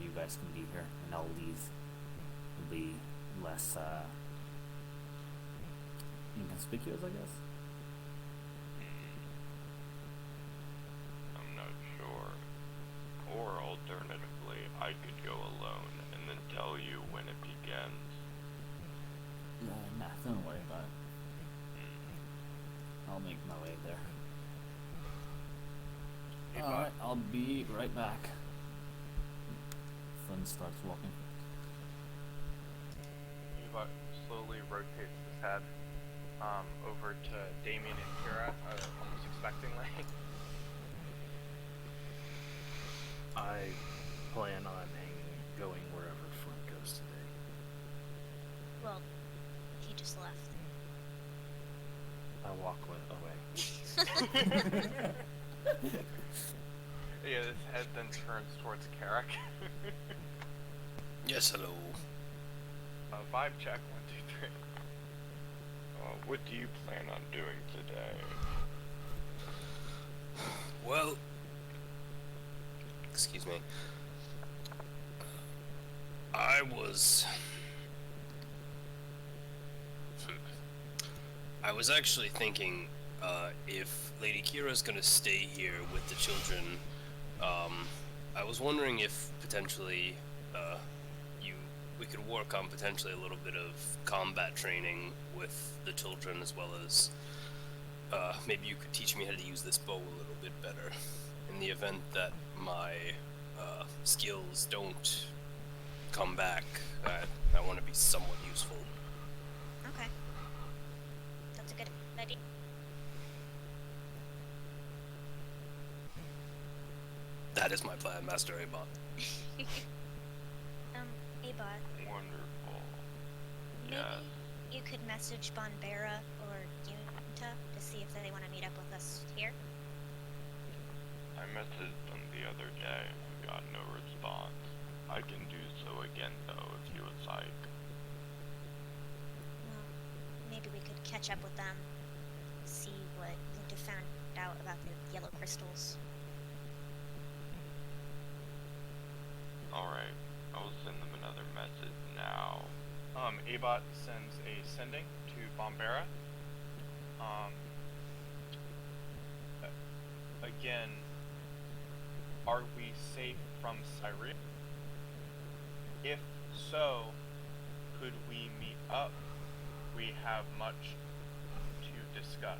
you guys can be here, and I'll leave. It'll be less inconspicuous, I guess. I'm not sure. Or alternatively, I could go alone and then tell you when it begins. Nah, don't worry about it. I'll make my way there. Hey, Alright, I'll be right back. Flynn starts walking. Eva slowly rotates his head over to Damien and Kira, almost expectingly. I plan on going wherever Flint goes today. Well, he just left. I walk away. Yeah, his head then turns towards Carrick. Yes, hello. Vibe check, 1, 2, 3. What do you plan on doing today? Well, excuse me. I was actually thinking, if Lady Kira's gonna stay here with the children, I was wondering if potentially, we could work on potentially a little bit of combat training with the children, as well as, maybe you could teach me how to use this bow a little bit better. In the event that my, skills don't come back, I want to be somewhat useful. Okay. That's a good idea. That is my plan, Master Abot. Abot, Wonderful. maybe Yes. you could message Bonbera or Junta to see if they want to meet up with us here. I messaged them the other day and got no response. I can do so again though if you would like. Well, maybe we could catch up with them, see what Junta found out about the yellow crystals. Alright, I'll send them another message now. Abot sends a sending to Bombera. Again, are we safe from Cyria? If so, could we meet up? We have much to discuss.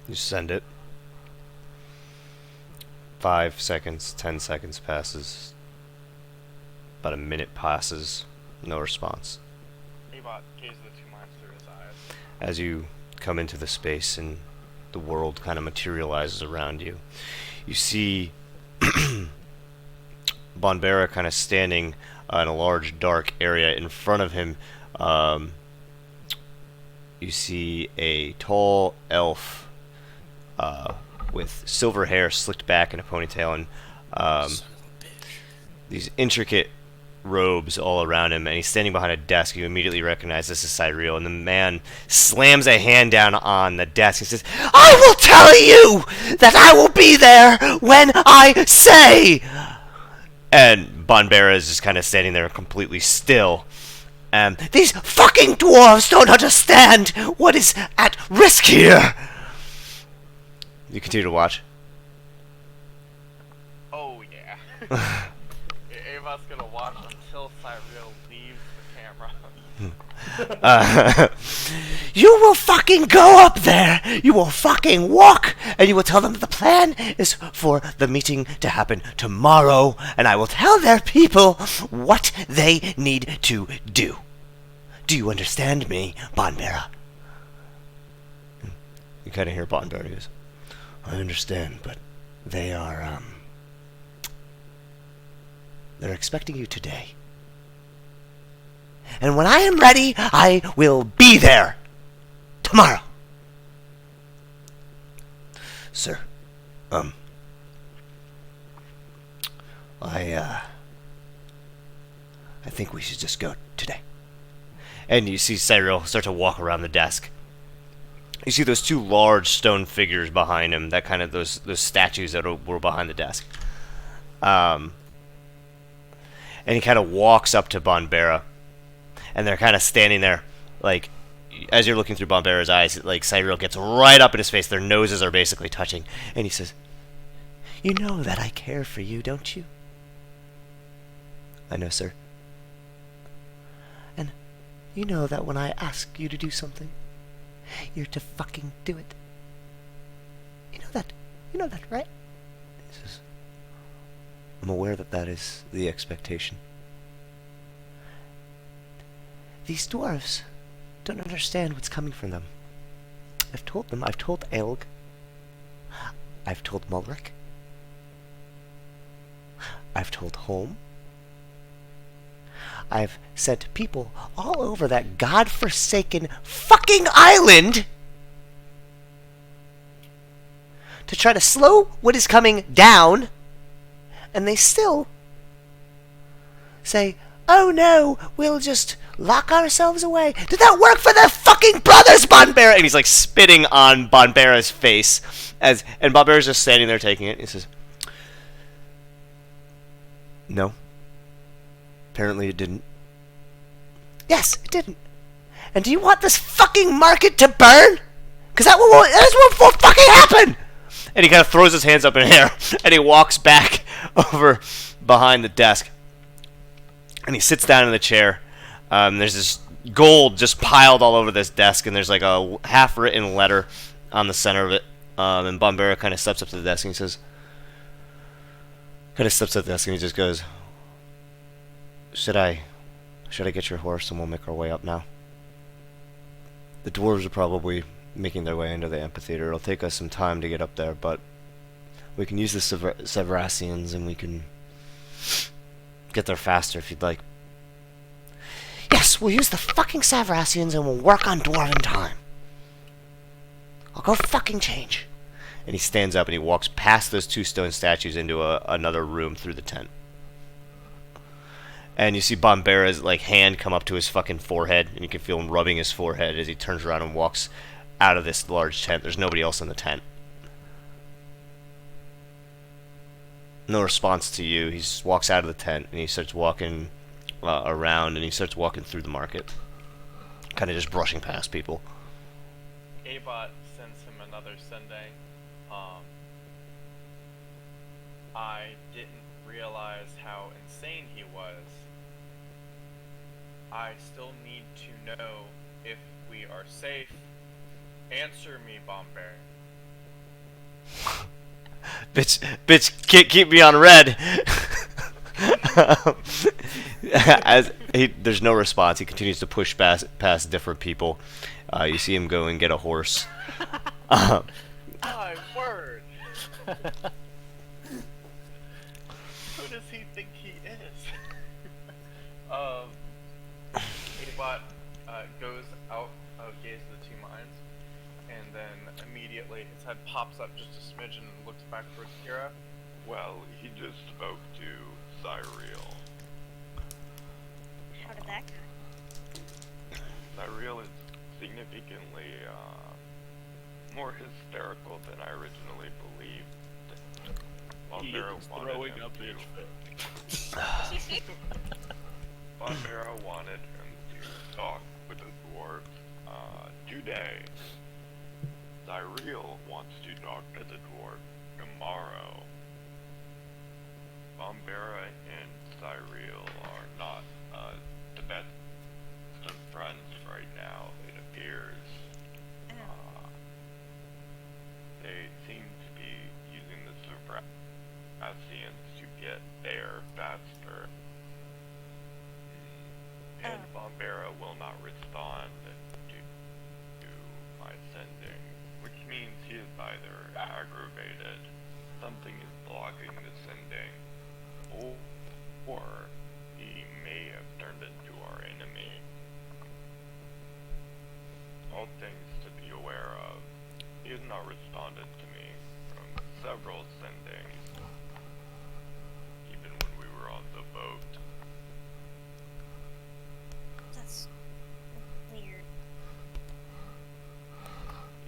You send it. 5 seconds, 10 seconds passes. About a minute passes. No response. Abot gazes the two minds through his eyes. As you come into the space and the world kind of materializes around you, you see Bonbera kind of standing in a large dark area. In front of him, you see a tall elf with silver hair slicked back in a ponytail and these intricate robes all around him, and he's standing behind a desk. You immediately recognize this is Cyril, and the man slams a hand down on the desk and says, "I will tell you that I will be there when I say." And Bonbera is just kind of standing there completely still. These fucking dwarves don't understand what is at risk here. You continue to watch. Oh yeah. Ava's gonna watch until Cyril leaves the camera. You will fucking go up there. You will fucking walk, and you will tell them that the plan is for the meeting to happen tomorrow, and I will tell their people what they need to do. Do you understand me, Bonbera? You kind of hear Bonbera goes, "I understand, but they are, they're expecting you today. And when I am ready, I will be there tomorrow." Sir, I think we should just go today. And you see Cyril start to walk around the desk. You see those two large stone figures behind him, that kind of those statues that were behind the desk. And he kind of walks up to Bonbera, and they're kind of standing there, like, as you're looking through Bonbera's eyes, like, Cyril gets right up in his face. Their noses are basically touching, and he says, "You know that I care for you, don't you?" "I know, sir." "And you know that when I ask you to do something, you're to fucking do it. You know that. You know that, right?" He says, "I'm aware that that is the expectation. These dwarves don't understand what's coming from them. I've told them. I've told Elg. I've told Mulric. I've told Holm. I've sent people all over that godforsaken fucking island to try to slow what is coming down, and they still say, "Oh no, we'll just lock ourselves away." Did that work for their fucking brothers, Bonbera? And he's like spitting on Bonbera's face, and Bonbera's just standing there taking it. And he says, "No. Apparently it didn't." "Yes, it didn't. And do you want this fucking market to burn? Because that is what will fucking happen!" And he kind of throws his hands up in the air, and he walks back over behind the desk. And he sits down in the chair. There's this gold just piled all over this desk, and there's like a half-written letter on the center of it. And Bonbera kind of steps up to the desk, and he says, he just goes, Should I get your horse and we'll make our way up now? The dwarves are probably making their way into the amphitheater. It'll take us some time to get up there, but we can use the Severassians and we can get there faster if you'd like." "Yes, we'll use the fucking Severassians and we'll work on dwarven time. I'll go fucking change." And he stands up and he walks past those two stone statues into another room through the tent. And you see Bonbera's like hand come up to his fucking forehead, and you can feel him rubbing his forehead as he turns around and walks out of this large tent. There's nobody else in the tent. No response to you. He just walks out of the tent and he starts walking around, and he starts walking through the market, kind of just brushing past people. Abot sends him another sending. I didn't realize how insane he was. I still need to know if we are safe. Answer me, Bomber. bitch, keep me on red. As there's no response. He continues to push past different people. You see him go and get a horse. My word! Who does he think he is? Abot goes out of Gaze of the Two Minds, and then immediately his head pops up just a smidgen and looks back towards Kira. Well, he just spoke to Cyril. How did that go? Cyril is significantly more hysterical than I originally believed. Bombera wanted him Bombera wanted him to talk with the dwarves today. Cyril wants to talk to the dwarves tomorrow. Bombera and Cyril are not the best of friends right now, it appears. They seem to be using the Subrassians to get there faster. And Bombera will not respond to my sending, which means he is either aggravated, something is blocking the sending, or he may have turned into our enemy. All things to be aware of. He has not responded to me from several sendings, even when we were on the boat. That's weird.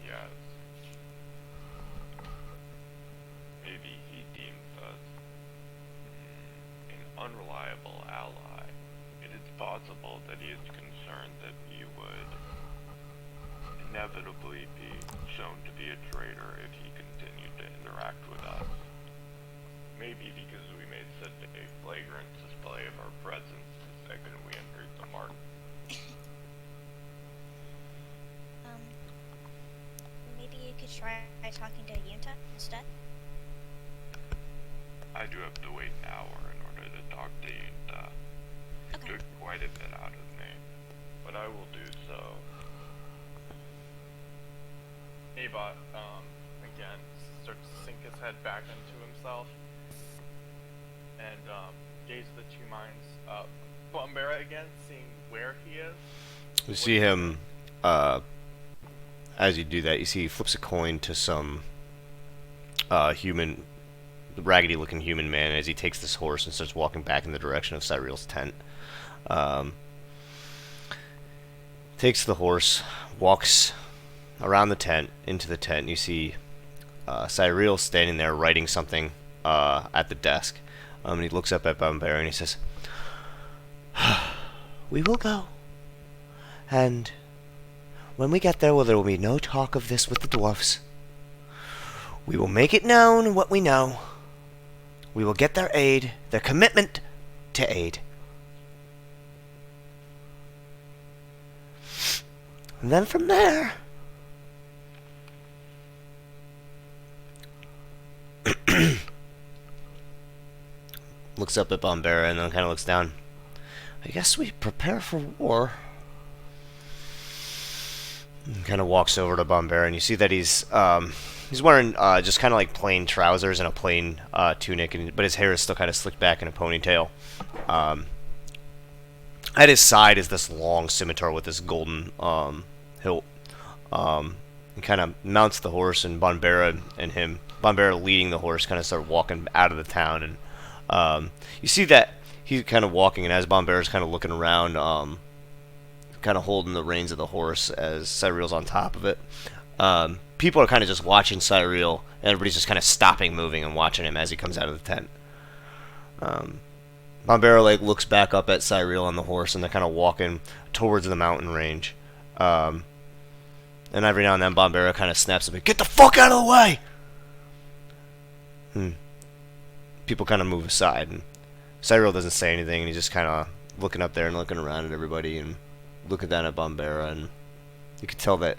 Yes. Maybe he deems us an unreliable ally. It is possible that he is concerned that we would inevitably be shown to be a traitor if he continued to interact with us. Maybe because we made such a flagrant display of our presence the second we entered the market. Maybe you could try talking to Yunta instead. I do have to wait an hour in order to talk to Yunta. Okay. Took quite a bit out of me, but I will do so. Abot, again, starts to sink his head back into himself, and Gaze of the Two Minds, Bombera again, seeing where he is. You see him, as you do that, you see he flips a coin to some raggedy-looking human man as he takes this horse and starts walking back in the direction of Cyril's tent. Takes the horse, walks around the tent, into the tent. You see Cyril standing there writing something at the desk. And he looks up at Bombera and he says, "We will go. And when we get there, well, there will be no talk of this with the dwarfs. We will make it known what we know. We will get their aid, their commitment to aid. And then from there..." Looks up at Bombera and then kind of looks down. "I guess we prepare for war." And kind of walks over to Bombera and you see that he's wearing just kind of like plain trousers and a plain tunic, but his hair is still kind of slicked back in a ponytail. At his side is this long scimitar with this golden hilt. He kind of mounts the horse, and Bombera leading the horse, kind of start walking out of the town. And you see that he's kind of walking, and as Bombera's kind of looking around, kind of holding the reins of the horse as Cyril's on top of it. People are kind of just watching Cyril, and everybody's just kind of stopping moving and watching him as he comes out of the tent. Bombera looks back up at Cyril on the horse, and they're kind of walking towards the mountain range. And every now and then Bombera kind of snaps a bit, "Get the fuck out of the way!" People kind of move aside, and Cyril doesn't say anything, and he's just kind of looking up there and looking around at everybody and looking down at Bombera, and you can tell that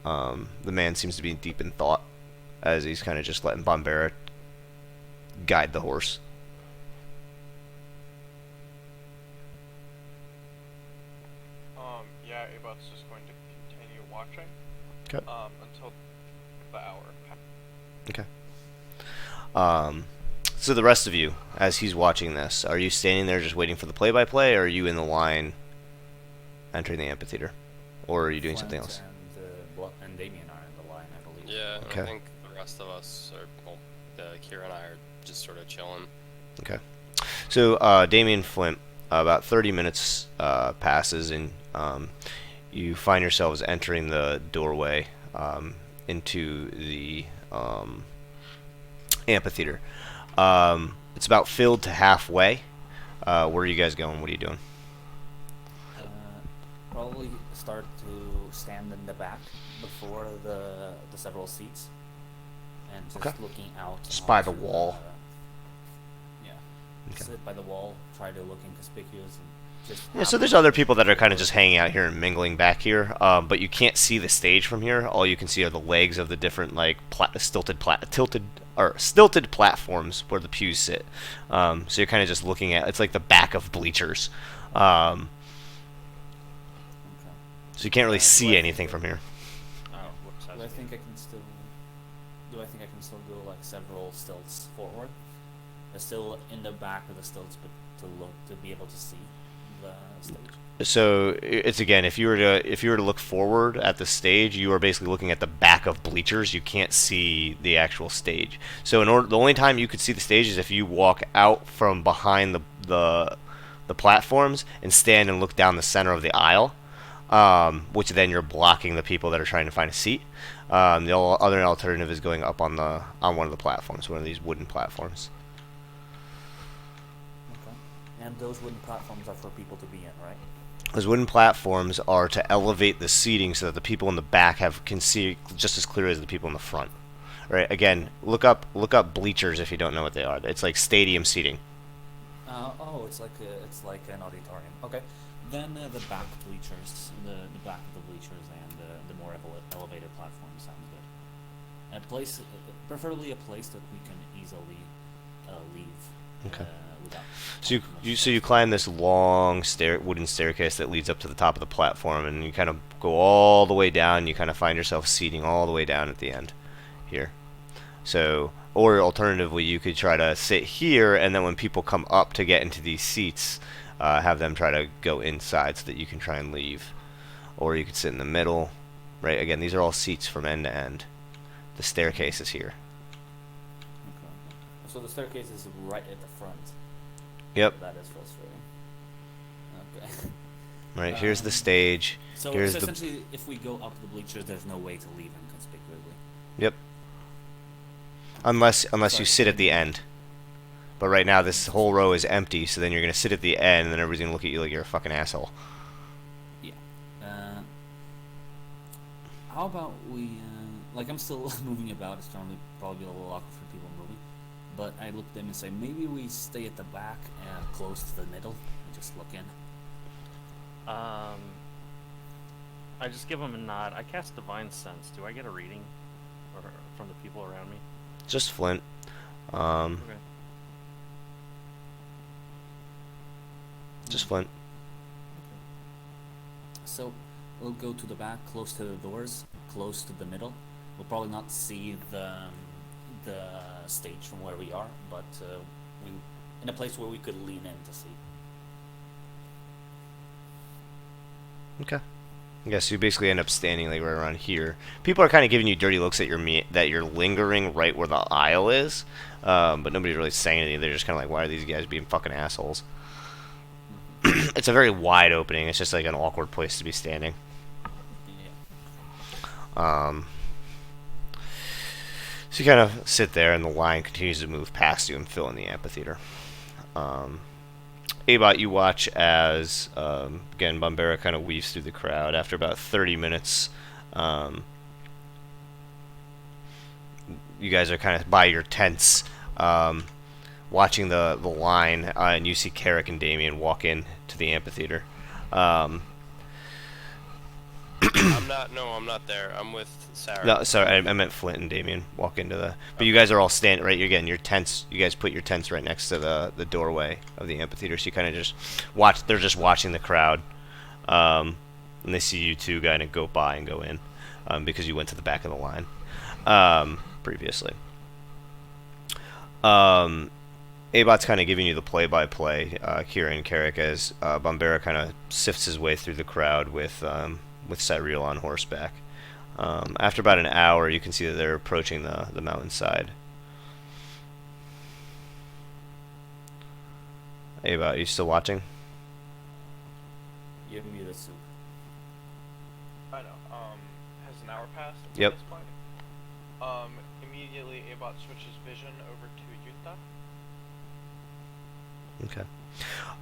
the man seems to be deep in thought as he's kind of just letting Bombera guide the horse. Yeah, Abot's just going to continue watching. Okay. Until the hour. Okay. So the rest of you, as he's watching this, are you standing there just waiting for the play-by-play, or are you in the line entering the amphitheater? Or are you doing something else? And Damien are in the line, I believe. Yeah, Okay. I think the rest of us are, well, Kira and I are just sort of chilling. Okay. So, Damien Flint, about 30 minutes passes, and you find yourselves entering the doorway into the amphitheater. It's about filled to halfway. Where are you guys going? What are you doing? Probably start to stand in the back before the several seats, and just Okay. looking out. Just by the onto, wall. Yeah. Okay. Sit by the wall, try to look inconspicuous, and just. Yeah, so there's other people that are kind of just hanging out here and mingling back here, but you can't see the stage from here. All you can see are the legs of the different like stilted platforms where the pews sit. So you're kind of just looking at it's like the back of bleachers. Okay. So you can't really Do see I anything think- from here. Oh, whoops. Do I think I can still? Do I think I can still go like several stilts forward? They're still in the back of the stilts, but to be able to see the stage. So it's again, if you were to look forward at the stage, you are basically looking at the back of bleachers. You can't see the actual stage. So the only time you could see the stage is if you walk out from behind the platforms and stand and look down the center of the aisle, which then you're blocking the people that are trying to find a seat. The other alternative is going up on one of the platforms, one of these wooden platforms. Okay. And those wooden platforms are for people to be in, right? Those wooden platforms are to elevate the seating so that the people in the back can see just as clear as the people in the front. Right? Again, look up bleachers if you don't know what they are. It's like stadium seating. Oh, it's like an auditorium. Okay. Then the back bleachers, the back of the bleachers, and the more elevated platform sounds good. A place, preferably a place that we can easily leave. Okay. Without So too much you climb this long wooden staircase that leads up to the top of the platform, and you kind of go all the way down. And you kind of find yourself seating all the way down at the end, here. So, or alternatively, you could try to sit here, and then when people come up to get into these seats, have them try to go inside so that you can try and leave. Or you could sit in the middle. Right. Again, these are all seats from end to end. The staircase is here. Okay. So the staircase is right at the front. Yep. That is frustrating. Okay. Right. Here's the Um, stage. So Here's the essentially, if we go up the bleachers, there's no way to leave inconspicuously. Yep. Unless you Sorry. sit at the end. But right now this whole row is empty, so then you're gonna sit at the end, and then everybody's gonna look at you like you're a fucking asshole. Yeah. How about we? Like, I'm still moving about. It's probably a little awkward for people moving. But I look at them and say, maybe we stay at the back and close to the middle and just look in. I just give him a nod. I cast Divine Sense. Do I get a reading or from the people around me? Just Flint. Okay. Just Flint. So we'll go to the back, close to the doors, close to the middle. We'll probably not see the stage from where we are, but we in a place where we could lean in to see. Okay. Yeah, so you basically end up standing like right around here. People are kind of giving you dirty looks that you're lingering right where the aisle is, but nobody's really saying anything. They're just kind of like, why are these guys being fucking assholes? It's a very wide opening. It's just like an awkward place to be standing. Yeah. So you kind of sit there, and the line continues to move past you and fill in the amphitheater. Abot, you watch as, again, Bombera kind of weaves through the crowd. After about 30 minutes, you guys are kind of by your tents, watching the line, and you see Carrick and Damien walk in to the amphitheater. I'm not there. I'm with Sarah. No, sorry, I meant Flint and Damien walk into the. But you guys are all standing right. Again, your tents. You guys put your tents right next to the doorway of the amphitheater, so you kind of just watch. They're just watching the crowd. and they see you two kind of go by and go in, because you went to the back of the line previously. Abot's kind of giving you the play-by-play, Kira and Carrick, as Bombera kind of sifts his way through the crowd with Cyril on horseback. After about an hour, you can see that they're approaching the mountainside. Abot, are you still watching? You're muted, Soup. I know. Has an hour passed? At Yep. this point? Immediately, Abot switches vision over to Yunta. Okay.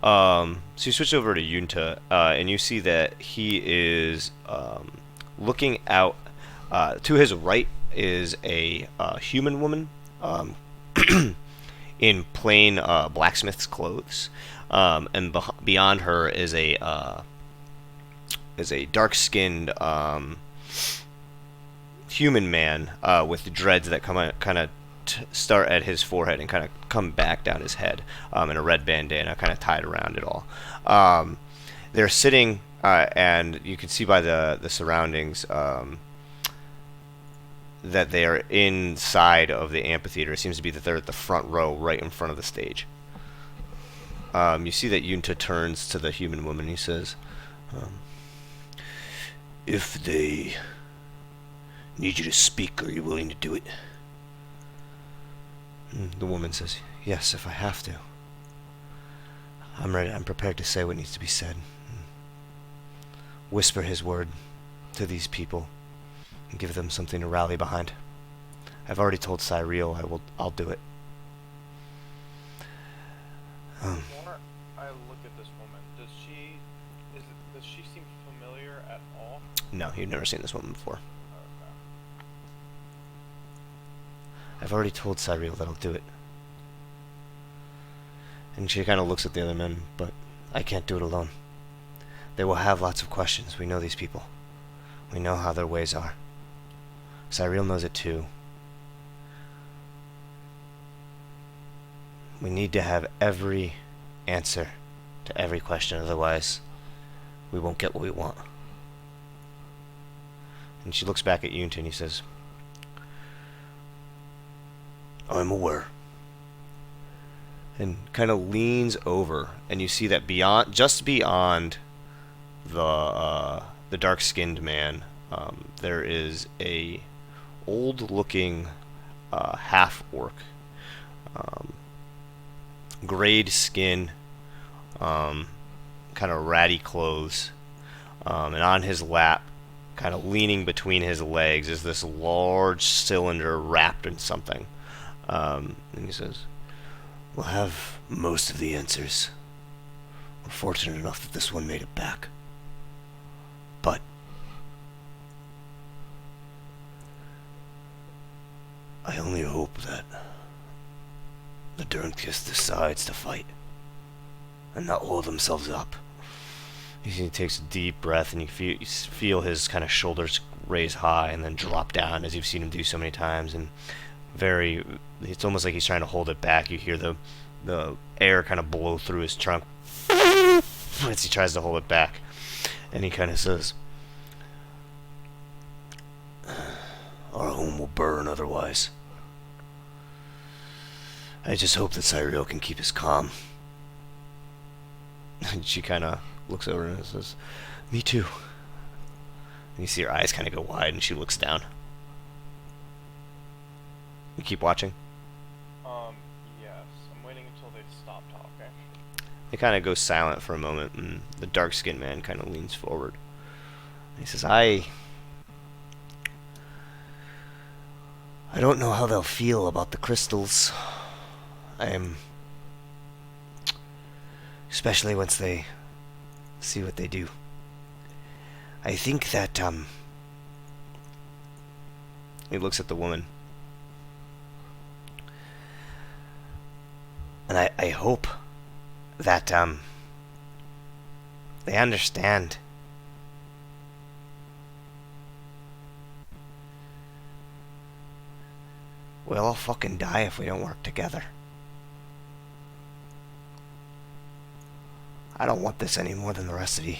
So you switch over to Yunta, and you see that he is looking out. To his right is a human woman in plain blacksmith's clothes, and beyond her is a dark-skinned human man with dreads that kind of start at his forehead and kind of come back down his head, and a red bandana kind of tied around it all. They're sitting, and you can see by the surroundings that they are inside of the amphitheater. It seems to be that they're at the front row, right in front of the stage. You see that Yunta turns to the human woman. He says, "If they need you to speak, are you willing to do it?" The woman says, "Yes, if I have to. I'm ready. I'm prepared to say what needs to be said. Whisper his word to these people and give them something to rally behind. I've already told Cyril I'll do it." The more I look at this woman, does she seem familiar at all? No, you've never seen this woman before. Okay. I've already told Cyril that I'll do it. And she kind of looks at the other men, but I can't do it alone. They will have lots of questions. We know these people. We know how their ways are. Cyril knows it too. We need to have every answer to every question, otherwise we won't get what we want. And she looks back at Yunta and he says, "I'm aware." And kind of leans over, and you see that just beyond the dark-skinned man, there is a old-looking half-orc, grayed skin, kind of ratty clothes, and on his lap, kind of leaning between his legs, is this large cylinder wrapped in something. And he says, "We'll have most of the answers. We're fortunate enough that this one made it back. But I only hope that the Dernkis decides to fight and not hold themselves up." He takes a deep breath, and you feel his kind of shoulders raise high and then drop down, as you've seen him do so many times, and it's almost like he's trying to hold it back. You hear the air kind of blow through his trunk as he tries to hold it back, and he kind of says, "Our home will burn otherwise. I just hope that Cyril can keep his calm." And she kind of looks over and says, "Me too." And you see her eyes kind of go wide, and she looks down. You keep watching. Yes. I'm waiting until they stop talking. They kind of go silent for a moment, and the dark-skinned man kind of leans forward. And he says, I don't know how they'll feel about the crystals. Especially once they see what they do. I think that, He looks at the woman. And I hope that, they understand. We'll all fucking die if we don't work together. I don't want this any more than the rest of you.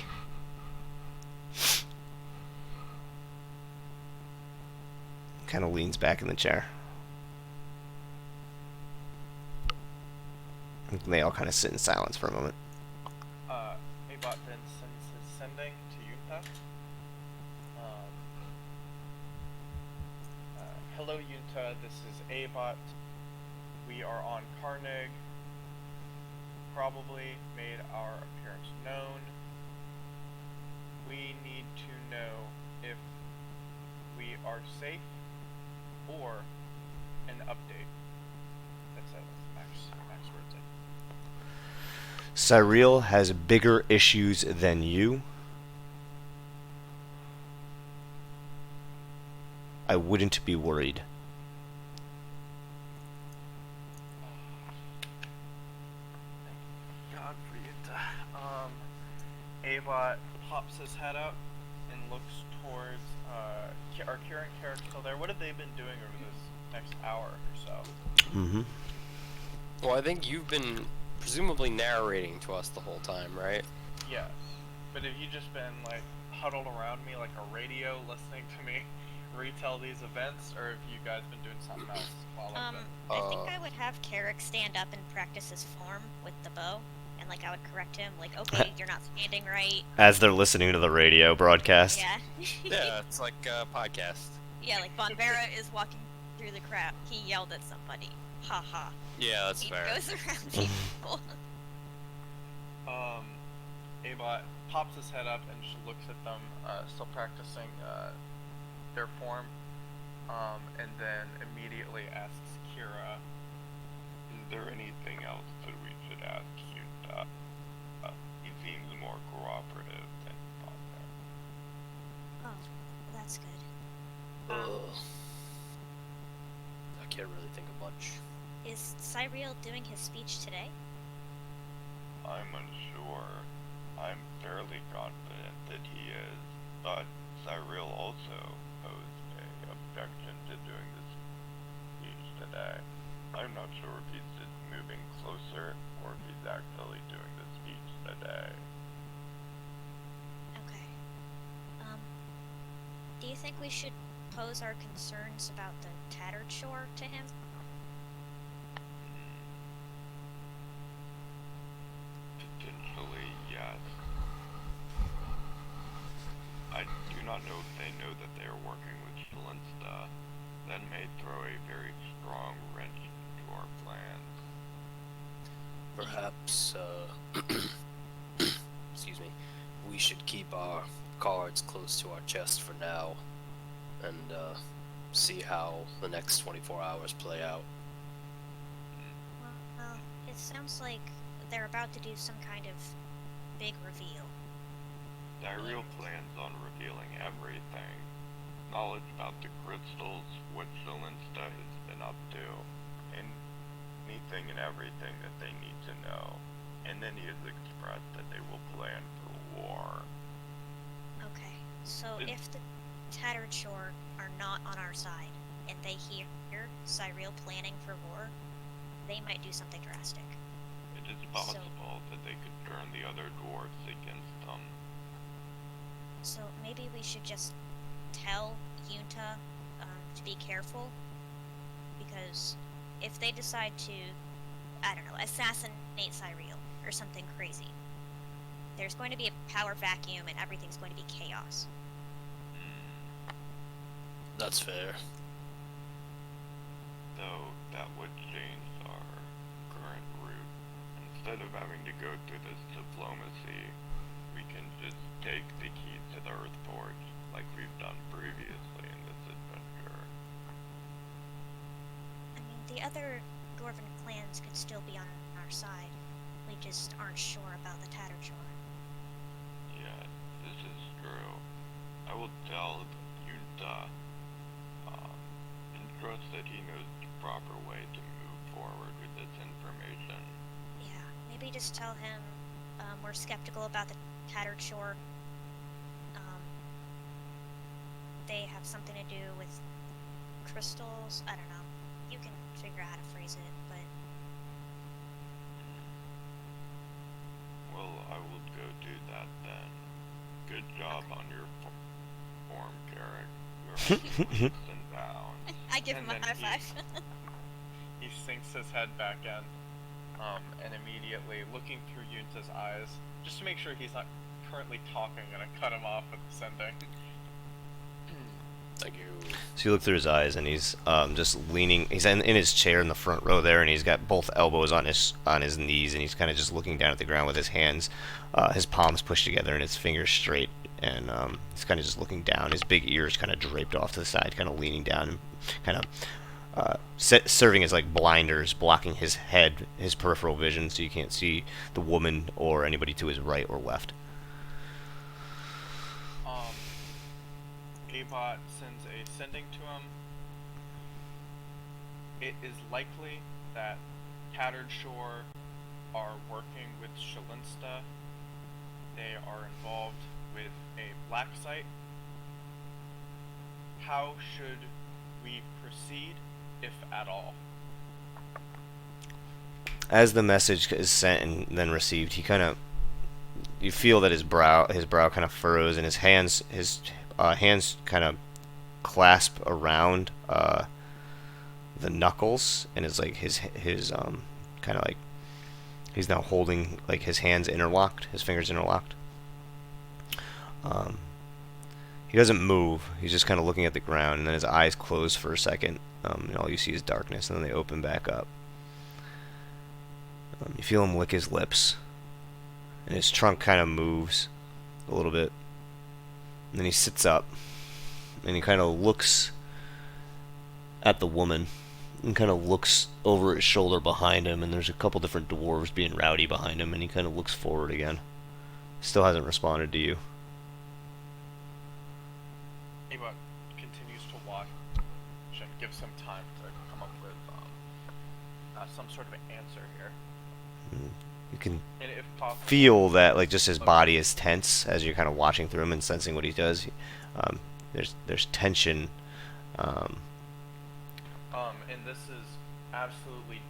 kind of leans back in the chair. And they all kind of sit in silence for a moment. Abot then sends his sending to Yunta. Hello Yunta, this is Abot. We are on Carnig. Probably made our appearance known. We need to know if we are safe or an update. That's it. Max words in. Cyril has bigger issues than you. I wouldn't be worried. God for Yunta. Abot pops his head up and looks towards are Kira and Carrick still there? What have they been doing over this next hour or so? Mm-hmm. Well, I think you've been presumably narrating to us the whole time, right? Yes. But have you just been like huddled around me like a radio listening to me retell these events, or have you guys been doing something else while I've been? I think I would have Carrick stand up and practice his form with the bow, and like I would correct him, like, okay, you're not standing right. As they're listening to the radio broadcast. Yeah. Yeah, it's like a podcast. Yeah, like Bonbera is walking through the crowd. He yelled at somebody. Ha ha. Yeah, that's He fair. goes around people. Abot pops his head up and just looks at them, still practicing their form, and then immediately asks Kira, Is there anything else that we should ask Yunta? He seems more cooperative than Father. Oh, that's good. Ugh. I can't really think of much. Is Cyril doing his speech today? I'm unsure. I'm fairly confident that he is, but Cyril also posed a objection to doing this speech today. I'm not sure if he's just moving closer or if he's actually doing the speech today. Okay. Do you think we should pose our concerns about the tattered shore to him? Potentially, yes. I do not know if they know that they are working with Shalinsta. That may throw a very strong wrench into our plans. Perhaps, excuse me, we should keep our cards close to our chest for now, and, see how the next 24 hours play out. Well, it sounds like they're about to do some kind of big reveal. Cyril plans on revealing everything. Knowledge about the crystals, what Shalinsta has been up to, and anything and everything that they need to know. And then he has expressed that they will plan for war. Okay, so It- if the tattered shore are not on our side, and they hear Cyril planning for war, they might do something drastic. It is possible that they could turn the other dwarves against them. So maybe we should just tell Yunta to be careful, because if they decide to, I don't know, assassinate Cyril or something crazy, there's going to be a power vacuum and everything's going to be chaos. That's fair. Though that would change our current route. Instead of having to go through this diplomacy, we can just take the keys to the Earthforge like we've done previously in this adventure. I mean, the other dwarven clans could still be on our side. We just aren't sure about the tattered shore. Yes, this is true. I will tell Yunta, and trust that he knows the proper way to move forward with this information. Yeah, maybe just tell him we're skeptical about the tattered shore. They have something to do with crystals. I don't know. You can figure out how to phrase it, but Well, I will go do that then. Good job on your form, Carrick. You're leaps and bounds. Give And him a then high five. he sinks his head back in, and immediately looking through Yunta's eyes, just to make sure he's not currently talking, and I cut him off with the sending. Thank you. So you look through his eyes, and he's just leaning. He's in his chair in the front row there, and he's got both elbows on his knees, and he's kind of just looking down at the ground with his hands, his palms pushed together, and his fingers straight, and he's kind of just looking down. His big ears kind of draped off to the side, kind of leaning down, and kind of serving as like blinders, blocking his head, his peripheral vision, so you can't see the woman or anybody to his right or left. Abot sends a sending to him. It is likely that Tattered Shore are working with Shalinsta. They are involved with a black site. How should we proceed, if at all? As the message is sent and then received, he kind of, you feel that his brow kind of furrows, and his hands kind of clasp around the knuckles, and it's like his kind of like he's now holding like his hands interlocked, his fingers interlocked. He doesn't move. He's just kind of looking at the ground, and then his eyes close for a second, and all you see is darkness, and then they open back up. You feel him lick his lips, and his trunk kind of moves a little bit. And then he sits up, and he kind of looks at the woman, and kind of looks over his shoulder behind him, and there's a couple different dwarves being rowdy behind him, and he kind of looks forward again. Still hasn't responded to you. Abot continues to watch and gives him time to come up with some sort of an answer here. You can And if possible, feel that like just his body is tense as you're kind of watching through him and sensing what he does. There's tension. And this is absolutely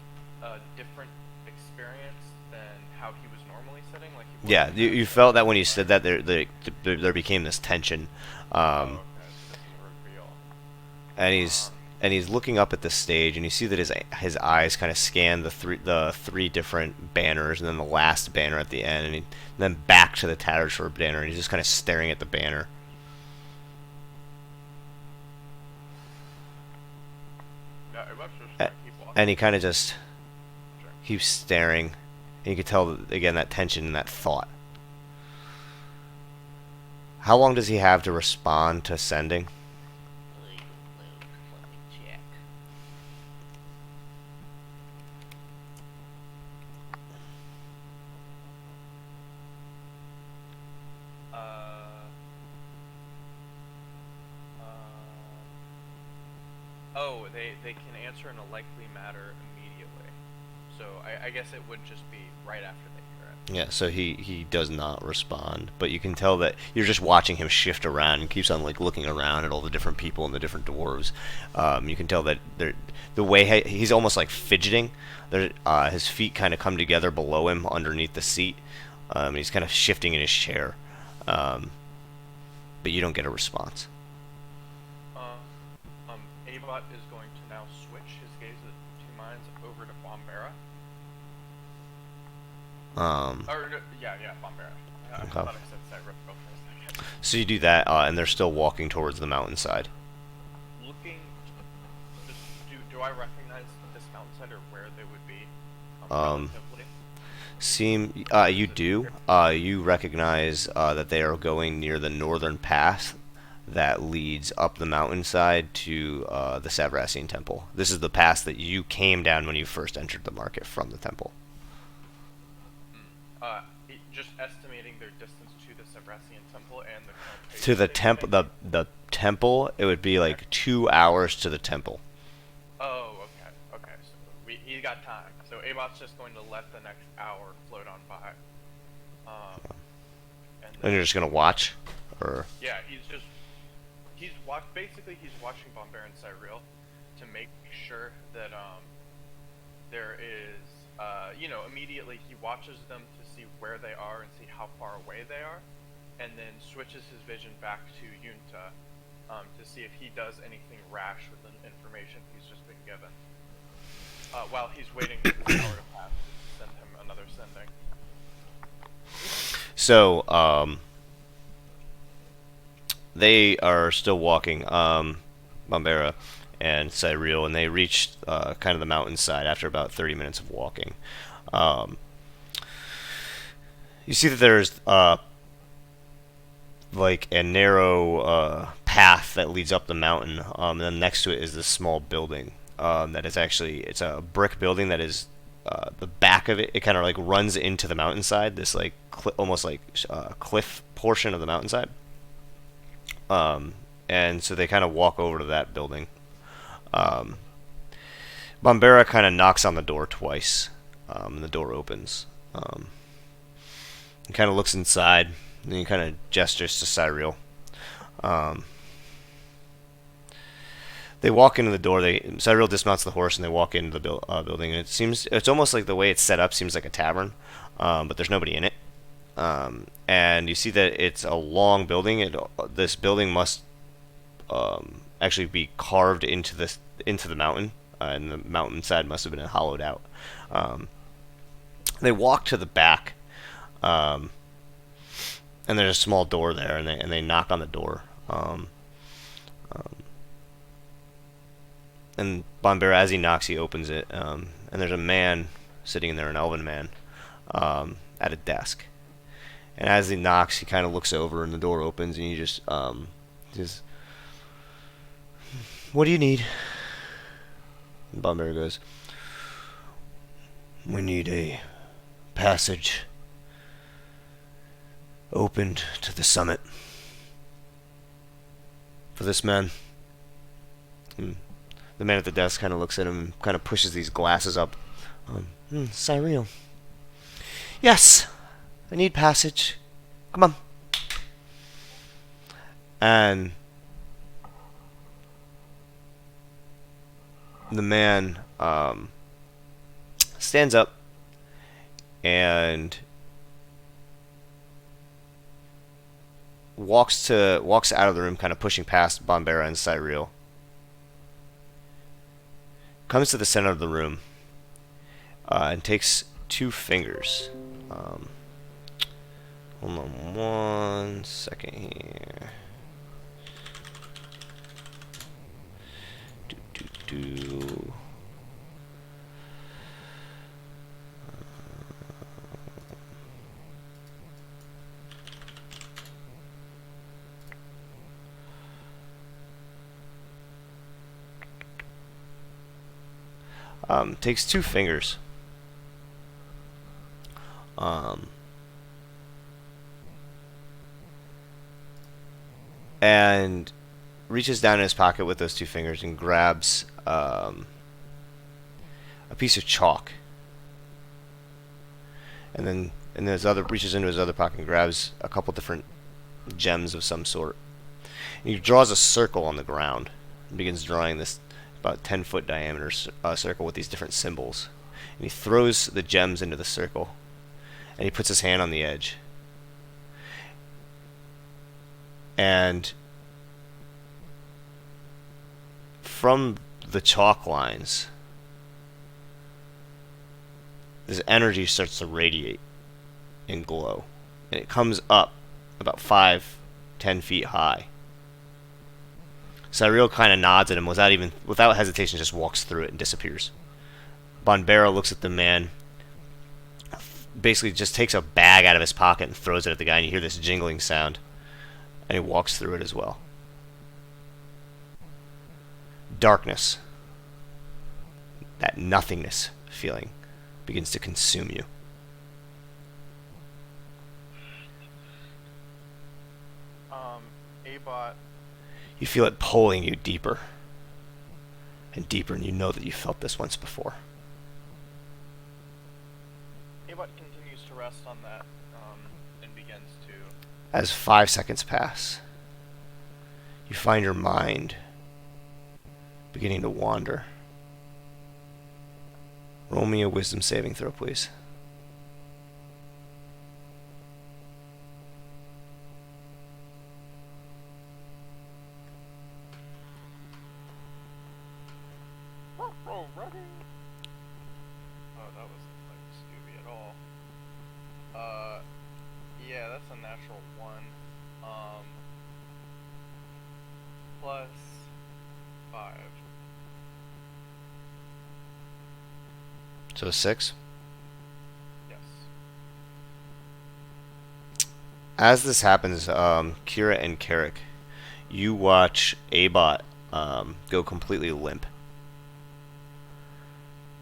a different experience than how he was normally sitting. Like he Yeah, wasn't you as- felt that when you said that there became this tension, okay, so this is a reveal. and he's looking up at the stage, and you see that his eyes kind of scan the three different banners, and then the last banner at the end, and then back to the Tattered Shore banner, and he's just kind of staring at the banner. Yeah, Abot's just Uh, gonna keep walking. And he kind of just Sure. keeps staring, and you can tell again that tension and that thought. How long does he have to respond to sending? Let me check. Oh, they can answer in a likely matter immediately. So I guess it would just be right after they hear it. Yeah, so he does not respond, but you can tell that you're just watching him shift around and keeps on like looking around at all the different people and the different dwarves. You can tell that the way he's almost like fidgeting. His feet kind of come together below him underneath the seat. And he's kind of shifting in his chair, but you don't get a response. Abot is going to now switch his gaze of two minds over to Bombera. Bombera. I Okay. thought I said Cyber for a second. So you do that, and they're still walking towards the mountainside. Looking, just do I recognize this mountainside or where they would be? Relatively? You do. You recognize that they are going near the northern path that leads up the mountainside to the Savrassian Temple. This is the path that you came down when you first entered the market from the temple. Just estimating their distance to the Savrassian Temple and the current pace To the they temple, make. the temple, it would be like 2 hours to the temple. Oh, okay. So he got time. So Abot's just going to let the next hour float on by. And you're just gonna watch, or Yeah, basically he's watching Bomber and Cyril to make sure that there is immediately he watches them to see where they are and see how far away they are, and then switches his vision back to Yunta to see if he does anything rash with the information he's just been given. While he's waiting for the hour to pass to send him another sending. So, they are still walking, Bombera and Cyril, and they reach kind of the mountainside after about 30 minutes of walking. You see that there's like a narrow path that leads up the mountain, and then next to it is this small building that is actually, it's a brick building that is the back of it. It kind of like runs into the mountainside, this like almost like cliff portion of the mountainside. And so they kind of walk over to that building. Bombera kind of knocks on the door twice, and the door opens. He kind of looks inside, and he kind of gestures to Cyril. They walk into the door. Cyril dismounts the horse, and they walk into the building. And it's almost like the way it's set up seems like a tavern, but there's nobody in it. And you see that it's a long building. This building must actually be carved into the mountain, and the mountainside must have been hollowed out. They walk to the back, and there's a small door there, and they knock on the door. And Bombera, as he knocks, he opens it, and there's a man sitting in there, an elven man, at a desk. And as he knocks, he kind of looks over, and the door opens, and he just, "What do you need?" And Bombera goes, "We need a passage opened to the summit for this man." And the man at the desk kind of looks at him and kind of pushes these glasses up. Cyril. "Yes, I need passage. Come on." And the man stands up and walks out of the room, kind of pushing past Bombera and Cyril. Comes to the center of the room and takes two fingers. Hold on 1 second here. Do. Takes two fingers. And reaches down in his pocket with those two fingers and grabs a piece of chalk. And then reaches into his other pocket and grabs a couple different gems of some sort. And he draws a circle on the ground and begins drawing this about 10-foot diameter circle with these different symbols. And he throws the gems into the circle, and he puts his hand on the edge. And from the chalk lines, this energy starts to radiate and glow. And it comes up about 5-10 feet high. Cyril kind of nods at him without hesitation, just walks through it and disappears. Bombera looks at the man, basically just takes a bag out of his pocket and throws it at the guy, and you hear this jingling sound, and he walks through it as well. Darkness, that nothingness feeling, begins to consume you. Abot. You feel it pulling you deeper and deeper, and you know that you felt this once before. Abot continues to rest on that, and begins to... As 5 seconds pass, you find your mind beginning to wander. Roll me a wisdom saving throw, please. Bro, ready? Oh, that wasn't like Scooby at all. Yeah, that's a natural 1. Plus 5. So a 6. Yes. As this happens, Kira and Carrick, you watch Abot go completely limp.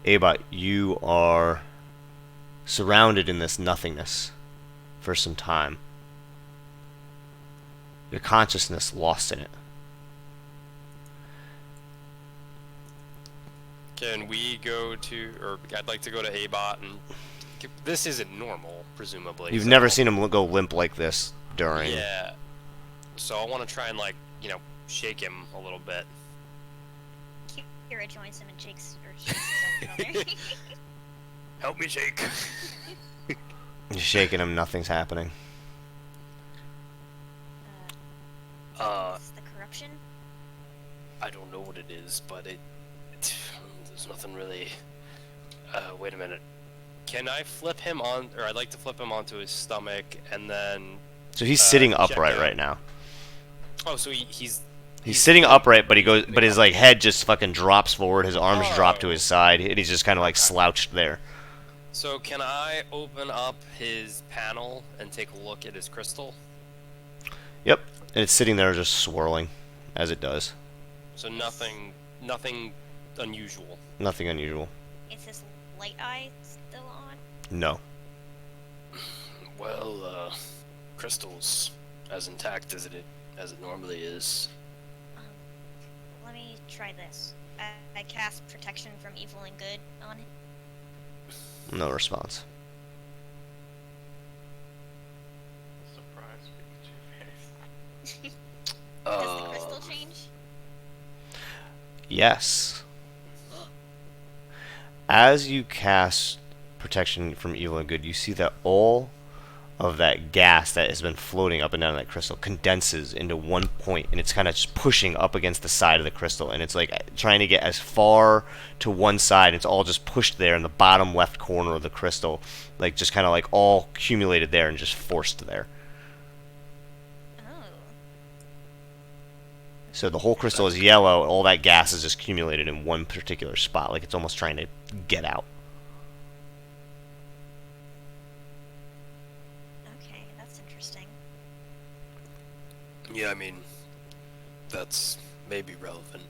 Abot, you are surrounded in this nothingness for some time. Your consciousness lost in it. Can we go to, or I'd like to go to Abot, and this isn't normal, presumably. You've so- never seen him go limp like this during. Yeah. So I want to try and, like, shake him a little bit. Kira joins him and shakes his own brother. Help me shake. You're shaking him, nothing's happening. Is the corruption? I don't know what it is, but there's nothing really. Wait a minute. Can I flip him on, or I'd like to flip him onto his stomach, and then. So he's sitting check upright out- right now. Oh, so he's He's sitting upright, but his like head just fucking drops forward. His arms drop to Oh. his side, and he's just kind of like slouched there. So can I open up his panel and take a look at his crystal? Yep, and it's sitting there just swirling, as it does. So nothing unusual. Nothing unusual. Is his light eye still on? No. Well, crystal's as intact as it normally is. Let me try this. I cast protection from evil and good on him. No response. Surprise, Pikachu face. Does the crystal change? Yes. As you cast protection from evil and good, you see that all of that gas that has been floating up and down that crystal condenses into one point, and it's kind of just pushing up against the side of the crystal, and it's like trying to get as far to one side. It's all just pushed there in the bottom left corner of the crystal, like just kind of like all accumulated there and just forced there. Oh. So the whole crystal is yellow, and all that gas is just accumulated in one particular spot, like it's almost trying to get out. Okay, that's interesting. Yeah, I mean, that's maybe relevant.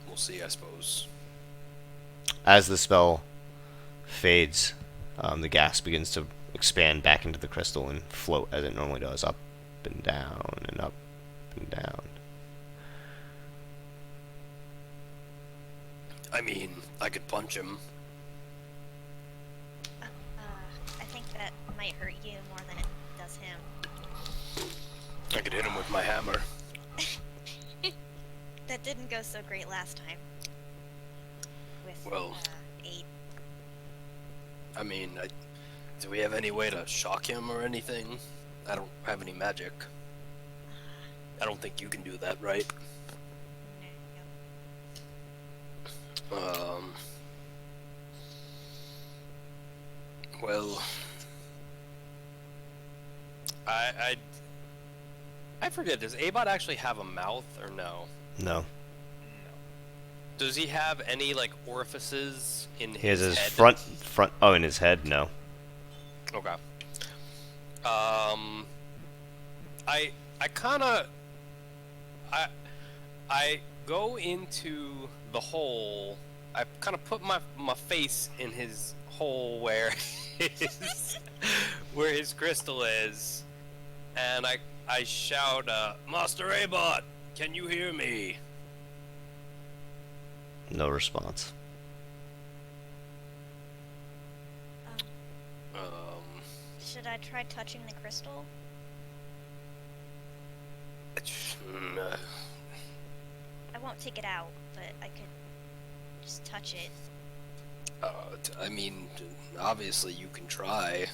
We'll see, I suppose. As the spell fades, the gas begins to expand back into the crystal and float as it normally does, up and down and up and down. I mean, I could punch him. I think that might hurt you more than it does him. I could hit him with my hammer. That didn't go so great last time. With Well. 8. I mean, do we have any way to shock him or anything? I don't have any magic. I don't think you can do that, right? No. Well, I forget. Does Abot actually have a mouth or no? No. Does he have any like orifices in He has his head? front. Oh, in his head, no. Okay. I kind of I go into the hole. I kind of put my face in his hole where where his crystal is, and I shout, "Master Abot, can you hear me?" No response. Should I try touching the crystal? I won't take it out, but I could just touch it. I mean, obviously you can try.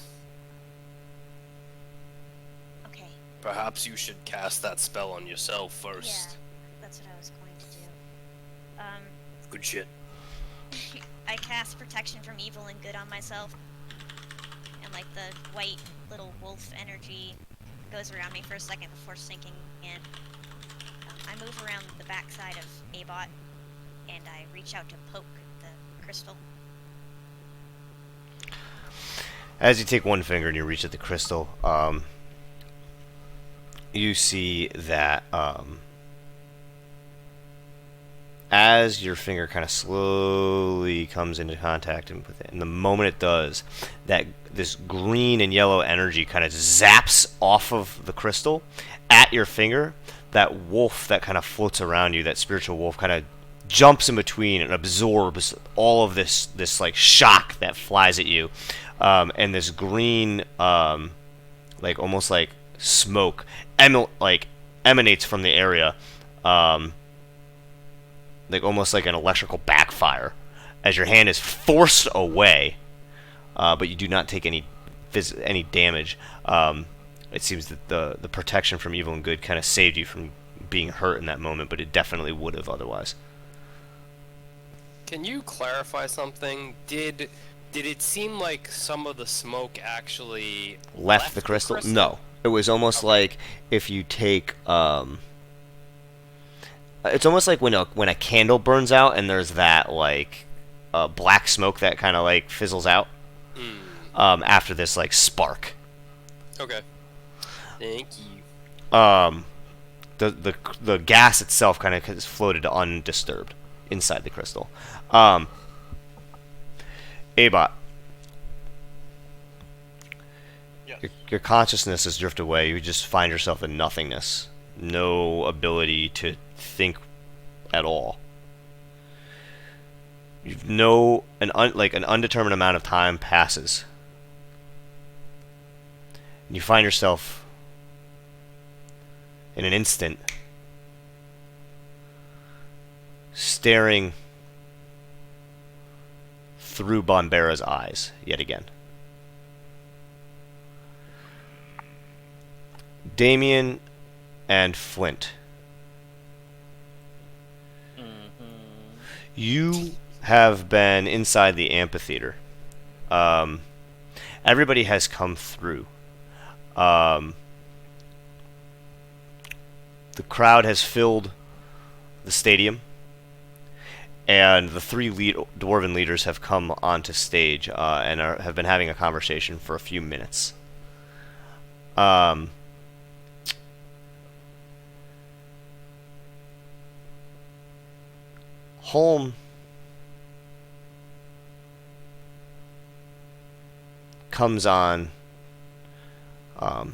Okay. Perhaps you should cast that spell on yourself first. Yeah, that's what I was going to do. Good shit. I cast protection from evil and good on myself, and like the white little wolf energy goes around me for a second before sinking in. I move around the backside of Abot, and I reach out to poke the crystal. As you take one finger and you reach at the crystal, you see that as your finger kind of slowly comes into contact with it, and the moment it does, that this green and yellow energy kind of zaps off of the crystal at your finger. That wolf that kind of floats around you, that spiritual wolf, kind of jumps in between and absorbs all of this like shock that flies at you, and this green, like almost like smoke, emanates from the area. Like almost like an electrical backfire, as your hand is forced away, but you do not take any damage. It seems that the protection from evil and good kind of saved you from being hurt in that moment, but it definitely would have otherwise. Can you clarify something? Did it seem like some of the smoke actually Left the crystal? No. It was almost like if you take it's almost like when a candle burns out and there's that like black smoke that kind of like fizzles out after this like spark. Okay. Thank you. The gas itself kind of floated undisturbed inside the crystal. Abot. Yes. Your consciousness has drifted away. You just find yourself in nothingness. No ability to think at all. You've an undetermined amount of time passes. And you find yourself in an instant staring through Bombera's eyes yet again. Damien and Flint. You have been inside the amphitheater. Everybody has come through. The crowd has filled the stadium, and the three dwarven leaders have come onto stage and have been having a conversation for a few minutes. Holm comes on,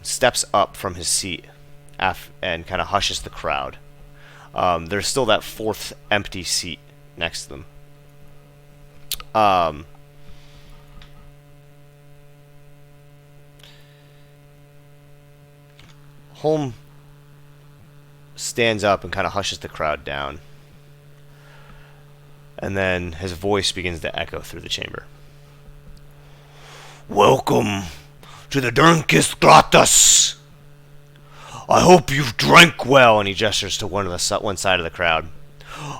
steps up from his seat and kind of hushes the crowd. There's still that fourth empty seat next to them. Holm stands up and kind of hushes the crowd down. And then his voice begins to echo through the chamber. Welcome to the Dernkist Gratis. I hope you've drank well, and he gestures to one side of the crowd.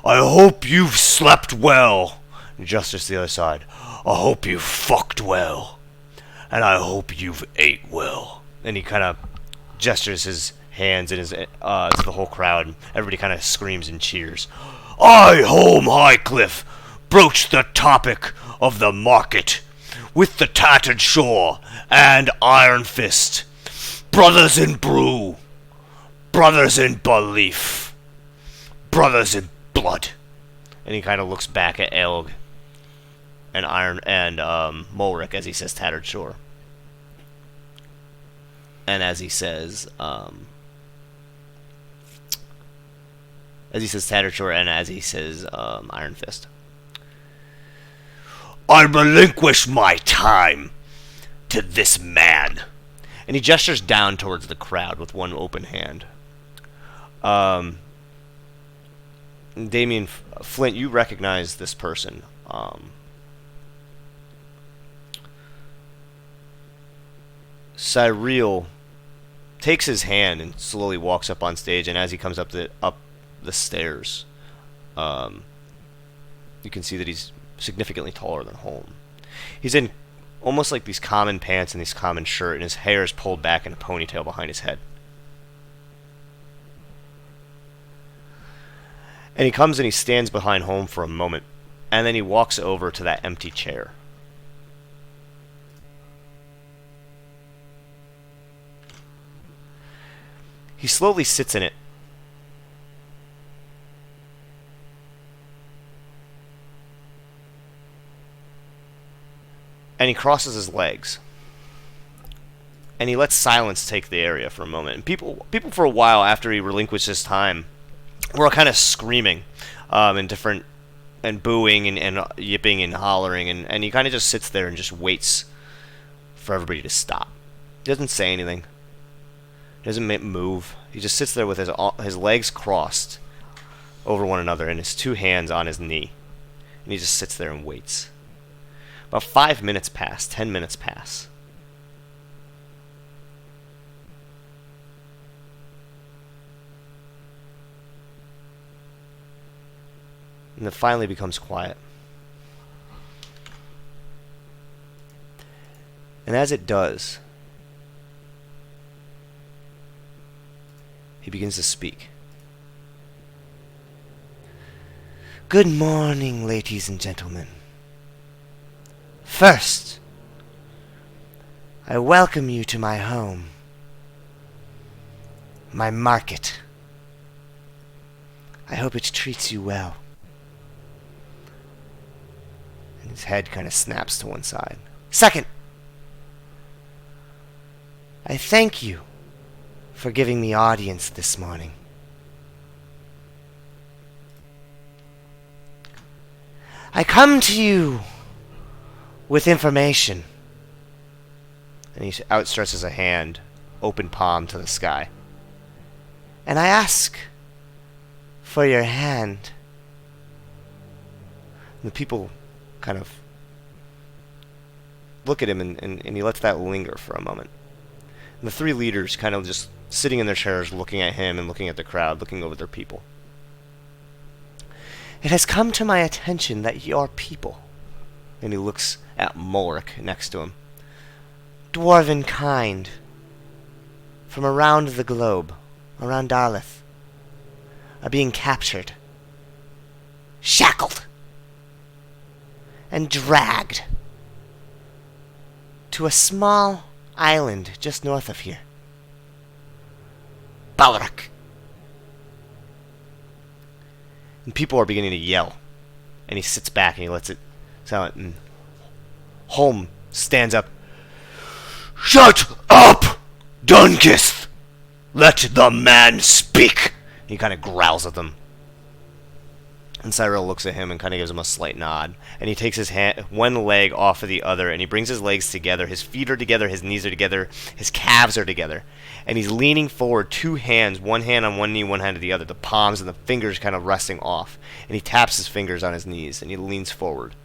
I hope you've slept well, and he gestures to the other side. I hope you've fucked well, and I hope you've ate well. And he kind of gestures his hands and his to the whole crowd. Everybody kind of screams and cheers. I, Holm Highcliffe, broach the topic of the market with the tattered shore and Iron Fist, brothers in brew, brothers in belief, brothers in blood. And he kind of looks back at Elg and Mulric as he says tattered shore. And as he says tattered shore and as he says Iron Fist. I relinquish my time to this man. And he gestures down towards the crowd with one open hand. Damien Flint, you recognize this person. Cyril takes his hand and slowly walks up on stage, and as he comes up the stairs, you can see that he's significantly taller than Holm. He's in almost like these common pants and these common shirt, and his hair is pulled back in a ponytail behind his head. And he comes and he stands behind Holm for a moment, and then he walks over to that empty chair. He slowly sits in it. And he crosses his legs. And he lets silence take the area for a moment. And people for a while after he relinquishes time were kind of screaming and different and booing and yipping and hollering, and he kind of just sits there and just waits for everybody to stop. He doesn't say anything. He doesn't move. He just sits there with his legs crossed over one another and his two hands on his knee. And he just sits there and waits. About 5 minutes pass, 10 minutes pass. And it finally becomes quiet. And as it does, he begins to speak. Good morning, ladies and gentlemen. First, I welcome you to my home, my market. I hope it treats you well. And his head kind of snaps to one side. Second, I thank you for giving me audience this morning. I come to you with information. And he outstretches a hand, open palm to the sky. And I ask for your hand. And the people kind of look at him, and he lets that linger for a moment. And the three leaders kind of just sitting in their chairs, looking at him and looking at the crowd, looking over their people. It has come to my attention that your people, and he looks at Mulric next to him, dwarven kind, from around the globe, around Darlith, are being captured, shackled, and dragged to a small island just north of here. Balrak. And people are beginning to yell. And he sits back and he lets it sound. And Holm stands up. Shut up, Dunkist! Let the man speak! He kind of growls at them. And Cyril looks at him and kind of gives him a slight nod. And he takes his one leg off of the other, and he brings his legs together. His feet are together, his knees are together, his calves are together. And he's leaning forward, two hands, one hand on one knee, one hand to the other, the palms and the fingers kind of resting off. And he taps his fingers on his knees, and he leans forward.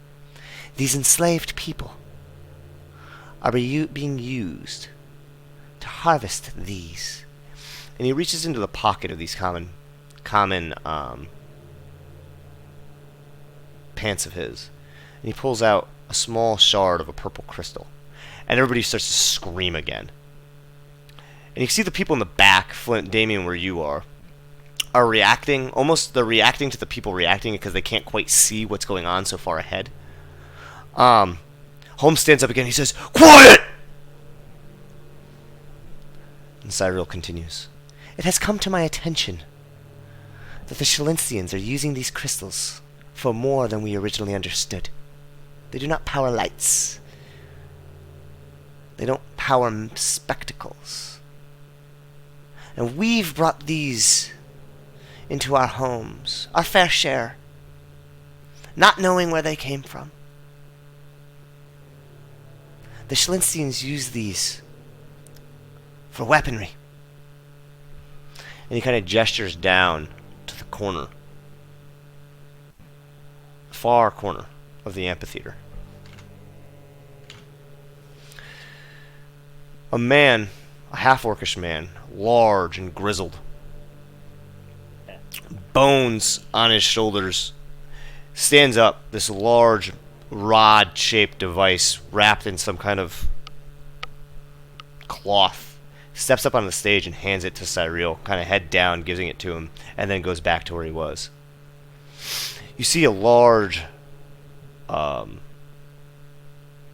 These enslaved people are being used to harvest these. And he reaches into the pocket of these common pants of his, and he pulls out a small shard of a purple crystal, and everybody starts to scream again. And you see the people in the back, Flint, Damien, where you are reacting. They're reacting to the people reacting because they can't quite see what's going on so far ahead. Holmes stands up again. He says, "Quiet!" And Cyril continues. It has come to my attention that the Shalinstians are using these crystals for more than we originally understood. They do not power lights. They don't power spectacles. And we've brought these into our homes, our fair share, not knowing where they came from. The Shalinstians use these for weaponry. And he kind of gestures down to the corner, far corner of the amphitheater. A man, a half-orcish man, large and grizzled, bones on his shoulders, stands up, this large rod-shaped device wrapped in some kind of cloth, steps up on the stage and hands it to Cyril, kind of head down, giving it to him, and then goes back to where he was. You see a large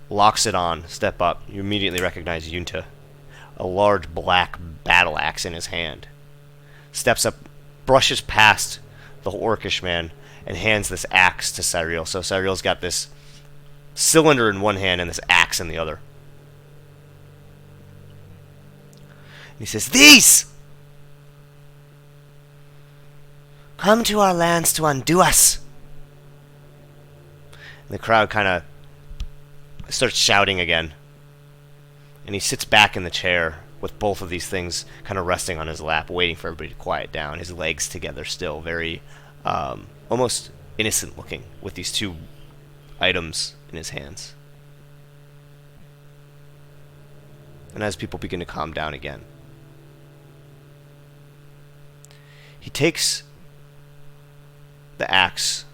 Loxodon step up. You immediately recognize Yunta. A large black battle axe in his hand. Steps up, brushes past the orcish man, and hands this axe to Cyril. So Cyril's got this cylinder in one hand and this axe in the other. And he says, "These come to our lands to undo us." And the crowd kind of starts shouting again. And he sits back in the chair with both of these things kind of resting on his lap, waiting for everybody to quiet down. His legs together still, very almost innocent looking, with these two items in his hands. And as people begin to calm down again, he takes the axe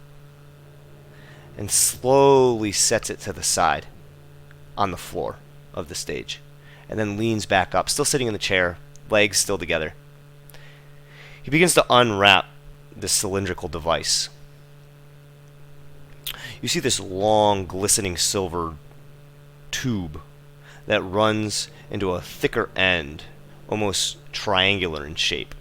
and slowly sets it to the side on the floor of the stage, and then leans back up, still sitting in the chair, legs still together. He begins to unwrap this cylindrical device. You see this long, glistening silver tube that runs into a thicker end, almost triangular in shape.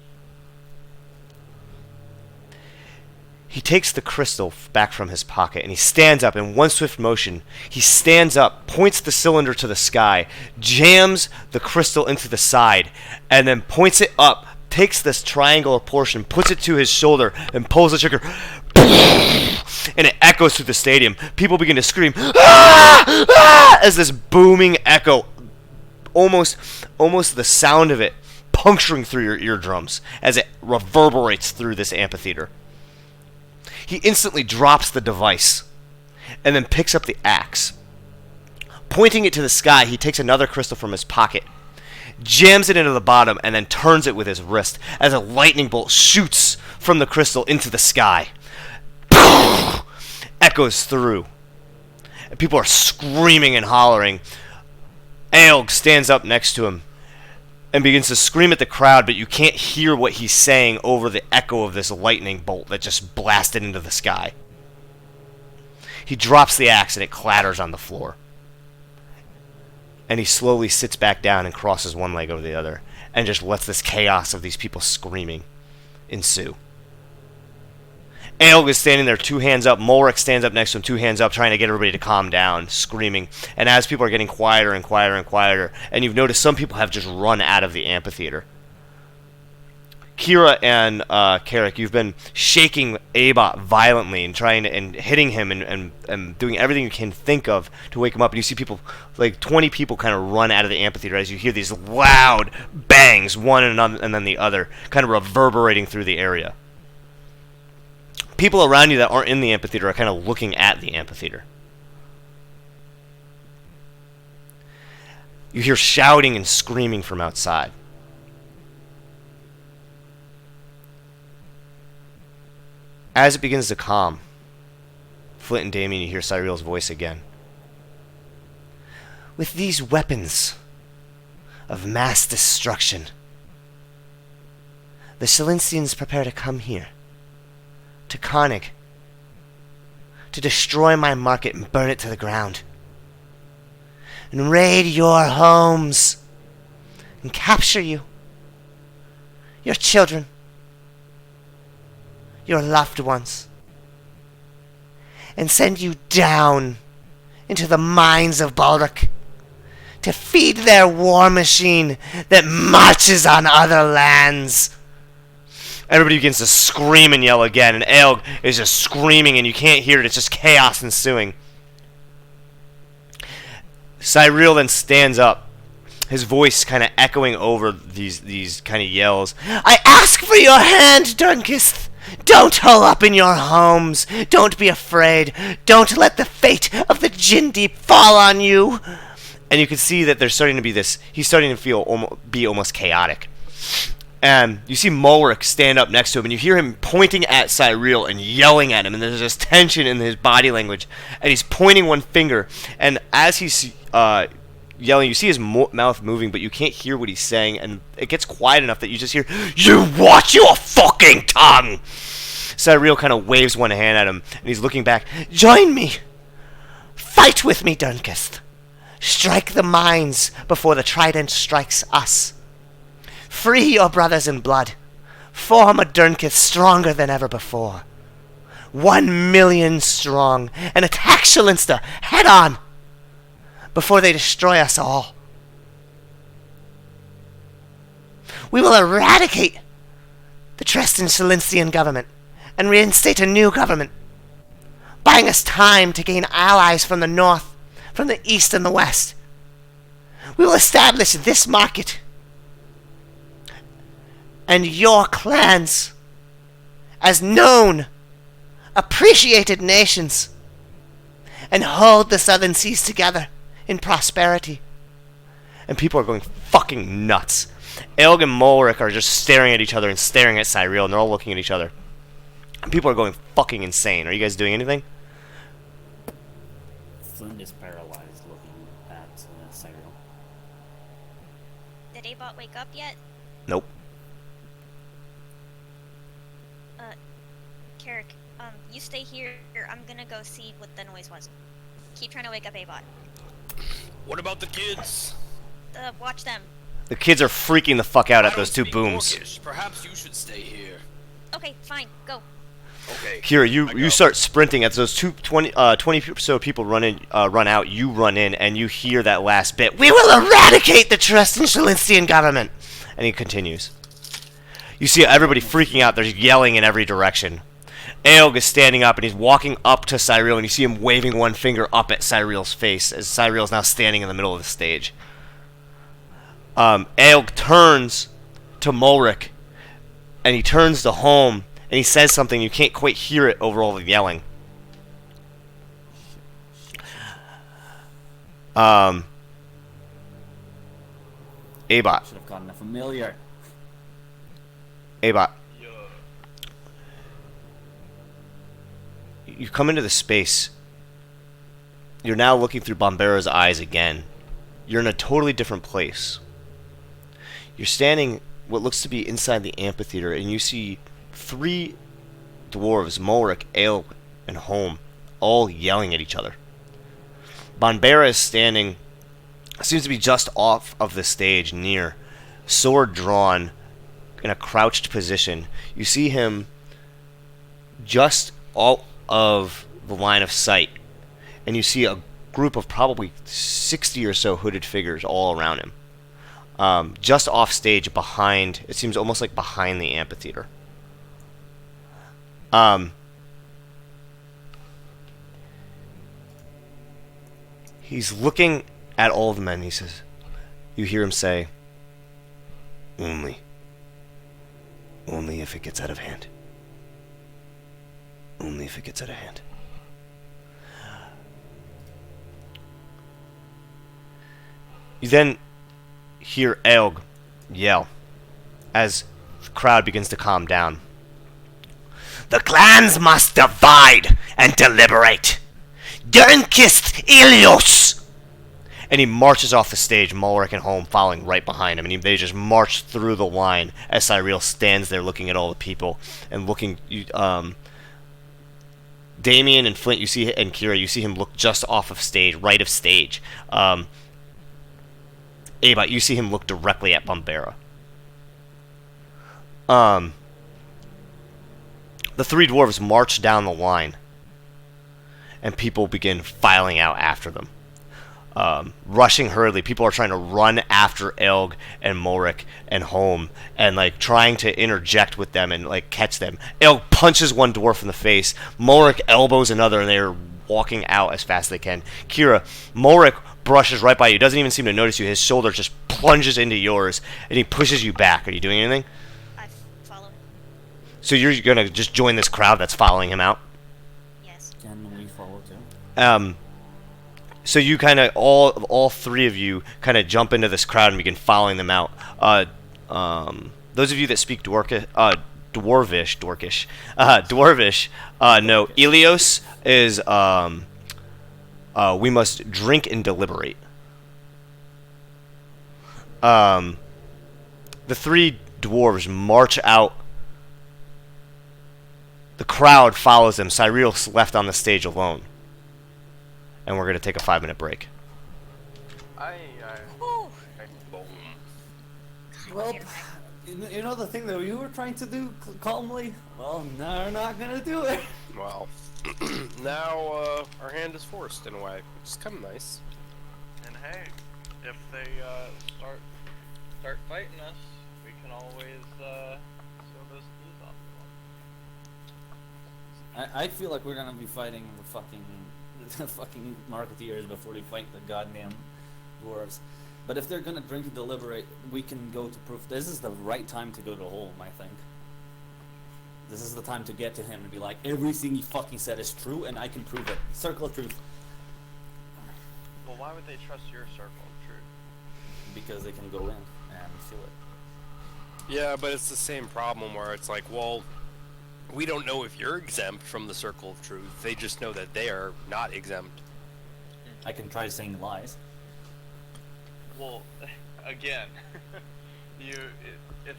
He takes the crystal back from his pocket and he stands up in one swift motion. He stands up, points the cylinder to the sky, jams the crystal into the side, and then points it up, takes this triangular portion, puts it to his shoulder, and pulls the trigger. And it echoes through the stadium. People begin to scream, "Ah! Ah!" as this booming echo, almost the sound of it puncturing through your eardrums as it reverberates through this amphitheater. He instantly drops the device and then picks up the axe. Pointing it to the sky, he takes another crystal from his pocket, jams it into the bottom, and then turns it with his wrist as a lightning bolt shoots from the crystal into the sky. Echoes through. And people are screaming and hollering. Aelg stands up next to him and begins to scream at the crowd, but you can't hear what he's saying over the echo of this lightning bolt that just blasted into the sky. He drops the axe and it clatters on the floor. And he slowly sits back down and crosses one leg over the other and just lets this chaos of these people screaming ensue. Aelg is standing there, two hands up. Mulric stands up next to him, two hands up, trying to get everybody to calm down, screaming. And as people are getting quieter and quieter and quieter, and you've noticed some people have just run out of the amphitheater. Kira and Carrick, you've been shaking Abot violently and trying to, and hitting him and doing everything you can think of to wake him up. And you see people, like 20 people, kind of run out of the amphitheater as you hear these loud bangs, one and then the other, kind of reverberating through the area. People around you that aren't in the amphitheater are kind of looking at the amphitheater. You hear shouting and screaming from outside. As it begins to calm, Flint and Damien, you hear Cyril's voice again. With these weapons of mass destruction, the Silencians prepare to come here, to Karnig, to destroy my market and burn it to the ground, and raid your homes, and capture you, your children, your loved ones, and send you down into the mines of Balric to feed their war machine that marches on other lands. Everybody begins to scream and yell again, and Aelg is just screaming, and you can't hear it. It's just chaos ensuing. Cyril then stands up, his voice kind of echoing over these kind of yells. I ask for your hand, Dunkist. Don't hole up in your homes. Don't be afraid. Don't let the fate of the Jindeep fall on you. And you can see that there's starting to be this. He's starting to be almost chaotic. And you see Mulrick stand up next to him, and you hear him pointing at Cyril and yelling at him, and there's this tension in his body language, and he's pointing one finger, and as he's yelling, you see his mouth moving, but you can't hear what he's saying, and it gets quiet enough that you just hear, "You watch your fucking tongue!" Cyril kind of waves one hand at him, and he's looking back. "Join me! Fight with me, Dernkist! Strike the mines before the trident strikes us! Free your brothers in blood! Form a Dernkist stronger than ever before! 1,000,000 strong, and attack Shalinsta head on! Before they destroy us all! We will eradicate the Treston Shalinstian government and reinstate a new government, buying us time to gain allies from the north, from the east and the west. We will establish this market and your clans as known, appreciated nations, and hold the southern seas together in prosperity." And people are going fucking nuts. Elg and Mulrick are just staring at each other and staring at Cyril, and they're all looking at each other. And people are going fucking insane. Are you guys doing anything? Flint is paralyzed looking at Cyril. Did Abot wake up yet? Nope. Carrick, you stay here. I'm gonna go see what the noise was. Keep trying to wake up Abot. What about the kids? Watch them. The kids are freaking the fuck out I at those don't two speak booms. Orcish. Perhaps you should stay here. Okay, fine, go. Okay. Kira, I you go. start sprinting as those 20 or so people run out. You run in, and you hear that last bit. "We will eradicate the Treston Shalinstian government," and he continues. You see everybody freaking out. They're yelling in every direction. Aelg is standing up, and he's walking up to Cyril, and you see him waving one finger up at Cyril's face as Cyril's now standing in the middle of the stage. Aelg turns to Mulrick, and he turns to Home, and he says something. You can't quite hear it over all the yelling. Abot. Should have gotten a familiar. Abot. You come into the space. You're now looking through Bombera's eyes again. You're in a totally different place. You're standing what looks to be inside the amphitheater, and you see 3 dwarves, Mulrick, Aelg, and Home, all yelling at each other. Bombera is standing, seems to be just off of the stage, near, sword drawn, in a crouched position. You see him just out of the line of sight, and you see a group of probably 60 or so hooded figures all around him. Just off stage, behind, it seems almost like behind the amphitheater. He's looking at all the men. He says, you hear him say, only if it gets out of hand. Only if it gets out of hand. You then hear Aelg yell as the crowd begins to calm down. The clans must divide and deliberate. Dernkist Ilios! And he marches off the stage, Mulrick and Home following right behind him, and they just march through the line as Cyril stands there looking at all the people and looking. Damien and Flint, you see, and Kira, you see him look just off of stage, right of stage. Abot, you see him look directly at Bombera. The 3 dwarves march down the line, and people begin filing out after them. Rushing hurriedly, people are trying to run after Aelg and Mulrick and Home, and like trying to interject with them and like catch them. Aelg punches one dwarf in the face. Mulrick elbows another, and they're walking out as fast as they can. Kira, Mulrick brushes right by you, doesn't even seem to notice you. His shoulder just plunges into yours, and he pushes you back. Are you doing anything? I follow. So you're gonna just join this crowd that's following him out? Yes. Can we follow too? So you kind of, all 3 of you kind of jump into this crowd and begin following them out. those of you that speak Dwarvish, know Elios is we must drink and deliberate. The three dwarves march out. The crowd follows them. Cyriel's left on the stage alone. And we're going to take a 5-minute break. Whew. Well, you know the thing that you were trying to do calmly? Well, now we're not gonna do it. Well, now our hand is forced in a way, which is kind of nice. And hey, if they start fighting us, we can always seal those keys off. I feel like we're gonna be fighting the fucking marketeers before we fight the goddamn dwarves. But if they're gonna drink and deliberate, we can go to proof. This is the right time to go to Holm, I think. This is the time to get to him and be like, everything he fucking said is true, and I can prove it. Circle of truth. Well, why would they trust your circle of truth? Because they can go in and feel it. Yeah, but it's the same problem where it's like, well, we don't know if you're exempt from the circle of truth. They just know that they are not exempt. I can try saying lies. Well, again, it's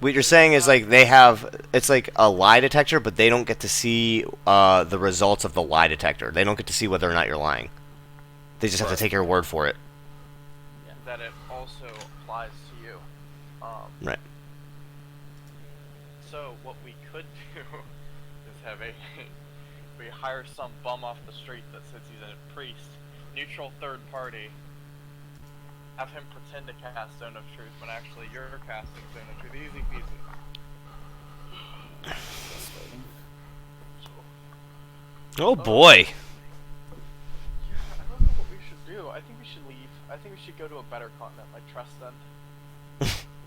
What you're saying is like they have, it's like a lie detector, but they don't get to see the results of the lie detector. They don't get to see whether or not you're lying. They just have to take your word for it. that it also applies to you. Right. So what we could do is have we hire some bum off the street that says he's a priest, neutral third party. Have him pretend to cast Zone of Truth when actually you're casting Zone of Truth. Easy peasy. Oh boy. Yeah, I don't know what we should do. I think we should leave. I think we should go to a better continent like Treston.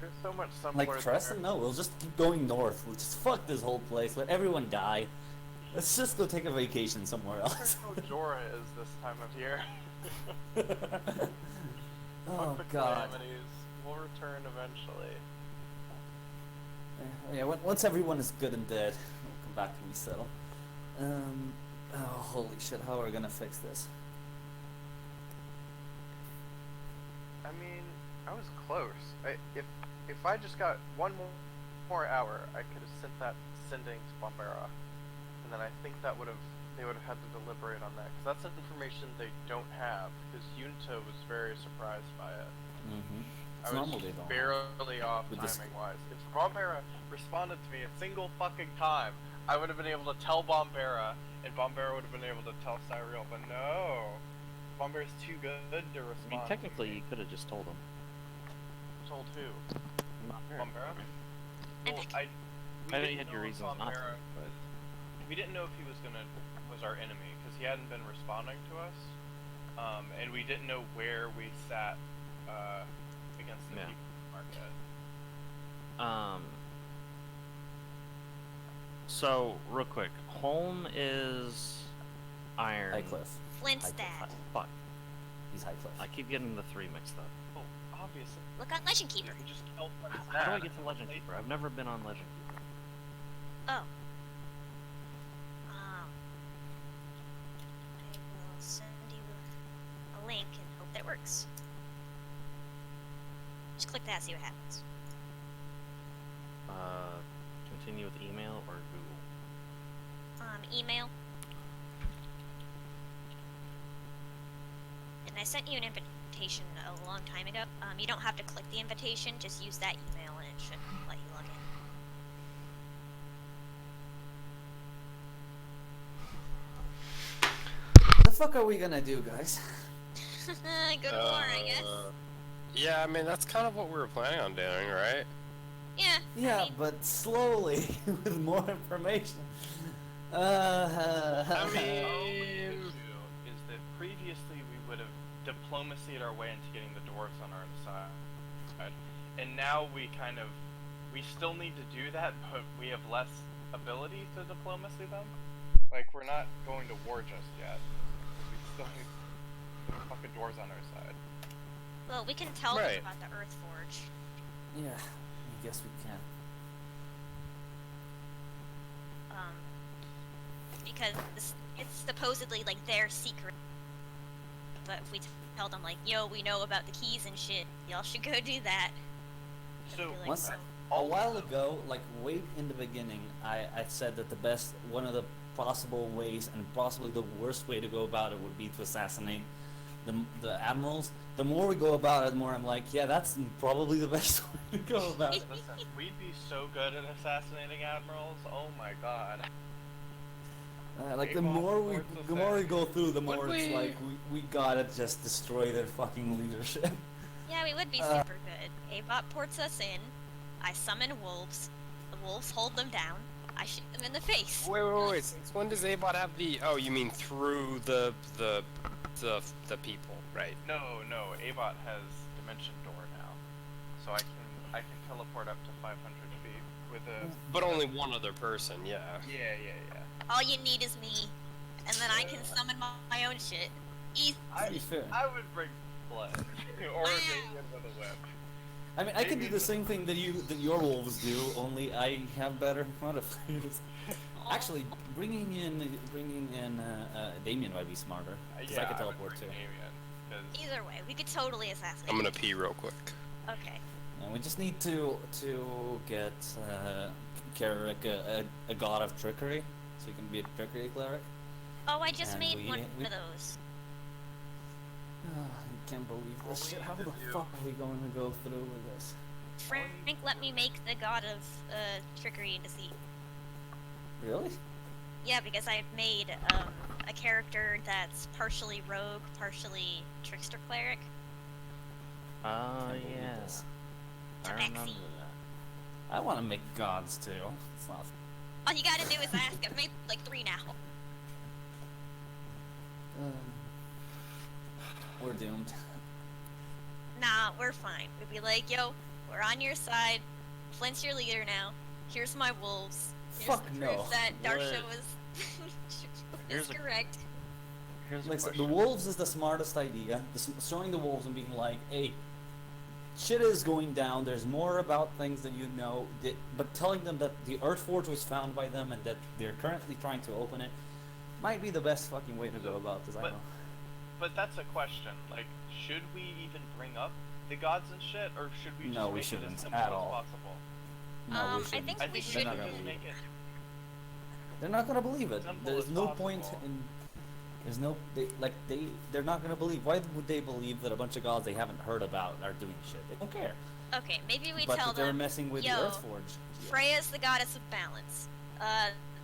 There's so much simpler. Like Treston? No, we'll just keep going north. We'll just fuck this whole place. Let everyone die. Let's just go take a vacation somewhere else. That's how Jorah is this time of year. Oh Fuck the god. calamities. We'll return eventually. Yeah, once everyone is good and dead, we'll come back and resettle. Oh, holy shit, how are we gonna fix this? I mean, I was close. If I just got one more hour, I could have sent that sending to Bombera, and then I think they would have had to deliberate on that, because that's information they don't have. Because Junta was very surprised by it. Mm-hmm. I was They don't. barely off With this- timing wise. If Bombera responded to me a single fucking time, I would have been able to tell Bombera, and Bombera would have been able to tell Cyriel. But no, Bombera's too good to I respond. mean, to technically, me. you could have just told him. Told who? Not her. Bombera? I Well, think- we I know you didn't had your know if reasons not to, Bombera- but We didn't know if he was our enemy because he hadn't been responding to us, and we didn't know where we sat against the Yeah. people market. So real quick, Holm is iron. High Cliff. Flint's High dad. Fuck, He's High Cliff. I keep getting the three mixed up. Oh, obviously. Look on Legend Keeper. You just killed Flint's How do I dad. get to Legend Keeper? I've never been on Legend Keeper. Oh. I will send you a link and hope that works. Just click that, see what happens. Continue with email or Google. Email. And I sent you an invitation a long time ago. You don't have to click the invitation, just use that email and it should let you log in. What the fuck are we gonna do, guys? Go to war, I guess. Yeah, I mean, that's kind of what we were planning on doing, right? Yeah. Yeah, I mean, but slowly, with more information. I All we mean, could do is that previously we would have diplomacied our way into getting the dwarves on our side, and now we still need to do that, but we have less ability to diplomacy them. Like, we're not going to war just yet. We still need the fucking dwarves on our side. well, we can tell Right. them about the Earth Forge. Yeah, guess we can. Because it's supposedly like their secret. But if we tell them like, yo, we know about the keys and shit, y'all should go do that. So, Like, Once, oh. a while ago, like way in the beginning, I said that one of the possible ways and possibly the worst way to go about it would be to assassinate the admirals. The more we go about it, the more I'm like, yeah, that's probably the best way to go about it. listen, we'd be so good at assassinating admirals. Oh my god. Like the Avon more we reports the us more we in. go through, the more Would it's we- like we gotta just destroy their fucking leadership. Yeah, we would be super good. Abot ports us in. I summon wolves. The wolves hold them down. I shoot them in the face. Wait. Since when does Abot have the? Oh, you mean through the people, right? No, Abot has Dimension Door now, so I can teleport up to 500 feet with a. But only one other person, yeah. Yeah. All you need is me, and then I can summon my own shit. Easy. To be fair, I would bring blood or a minion with a whip. I mean I can do the same thing that your wolves do, only I have better modifiers. Actually, bringing in Damien might be smarter, because I could teleport too. Either way, we could totally assassinate. I'm gonna pee real quick. Okay. And we just need to get Carrick a god of trickery, so he can be a trickery cleric. Oh, I just And made we- one we- of those. I can't believe this What shit. we How need the to do- fuck are we going to go through with this? Frank let me make the god of trickery and deceit. Really? Yeah, because I've made a character that's partially rogue, partially trickster cleric. Oh, Can't believe yeah. this. I To remember Maxine. that. I want to make gods too. It's not. All you gotta do is ask. I've made like 3 now. We're doomed. Nah, we're fine. We'd be like, yo, we're on your side. Flint's your leader now. Here's my wolves. Here's Fuck the no. proof that Darsha What? was Here's a- correct. Here's a Like the question. wolves is the smartest idea. Showing the wolves and being like, "Hey, shit is going down. There's more about things than you know." But telling them that the Earthforge was found by them and that they're currently trying to open it might be the best fucking way to go about this. I But- know. But that's a question. Like, should we even bring up the gods and shit, or should we just No, we make it shouldn't as simple at as all. possible? No, I we shouldn't. think I we think should we not should gonna just believe make it. They're not gonna believe it. Simple There's as no point possible. in. There's no. They're not gonna believe. Why would they believe that a bunch of gods they haven't heard about are doing shit? They don't care. Okay, maybe we But tell that they're them, messing with yo, the Earthforge. Freya's the goddess of balance.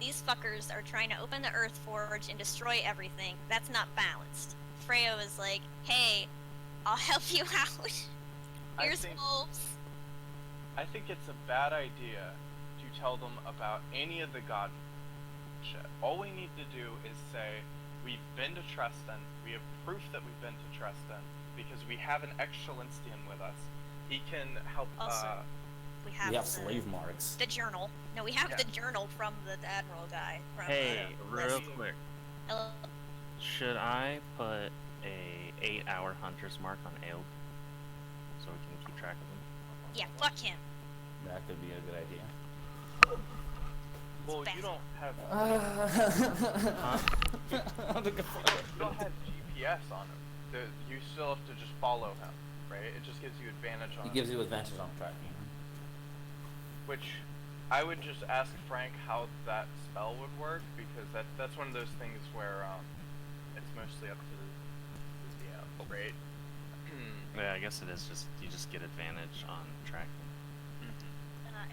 These fuckers are trying to open the Earthforge and destroy everything. That's not balanced. Freya was like, hey, I'll help you out. I Here's think- wolves. I think it's a bad idea to tell them about any of the god shit. All we need to do is say, we've been to Treston, we have proof that we've been to Treston, because we have an Excellenstian with us. He can help, Also, we have, We have the, slave marks. the journal. No, we have Yeah. the journal from the Admiral guy. From, Hey, real Leslie. quick. Hello? Should I put a 8-hour hunter's mark on Ailg so we can keep track of him? Yeah, fuck him. That could be a good idea. well, fast. you don't have, you don't have GPS on him. You still have to just follow him, right? It just gives you advantage on He him. gives you advantage on tracking. Which I would just ask Frank how that spell would work, because that's one of those things where it's mostly up to the DM, right? Yeah, I guess it is just, you just get advantage on tracking.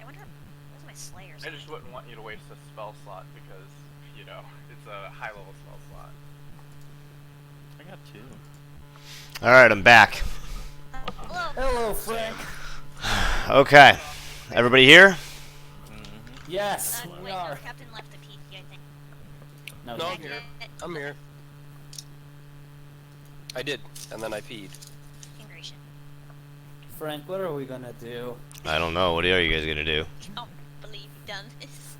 I wonder, where's my Slayers? I just wouldn't want you to waste a spell slot because, you know, it's a high level spell slot. I got 2. Alright, I'm back. Hello. Hello, Frank. Okay. Everybody here? Yes, we Wait, no, are. Captain left the PT, I think. No, No, he's I'm here. here. I'm here. I did, and then I peed. Ingration. Frank, what are we gonna do? I don't know. What are you guys gonna do? Don't believe you've done this.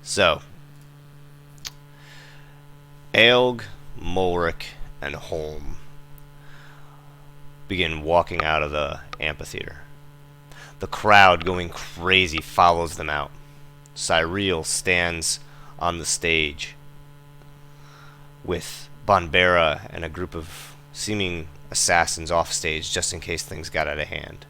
So, Aelg, Mulric, and Holm. begin walking out of the amphitheater. The crowd, going crazy, follows them out. Cyril stands on the stage with Bonbera and a group of seeming assassins off stage just in case things got out of hand.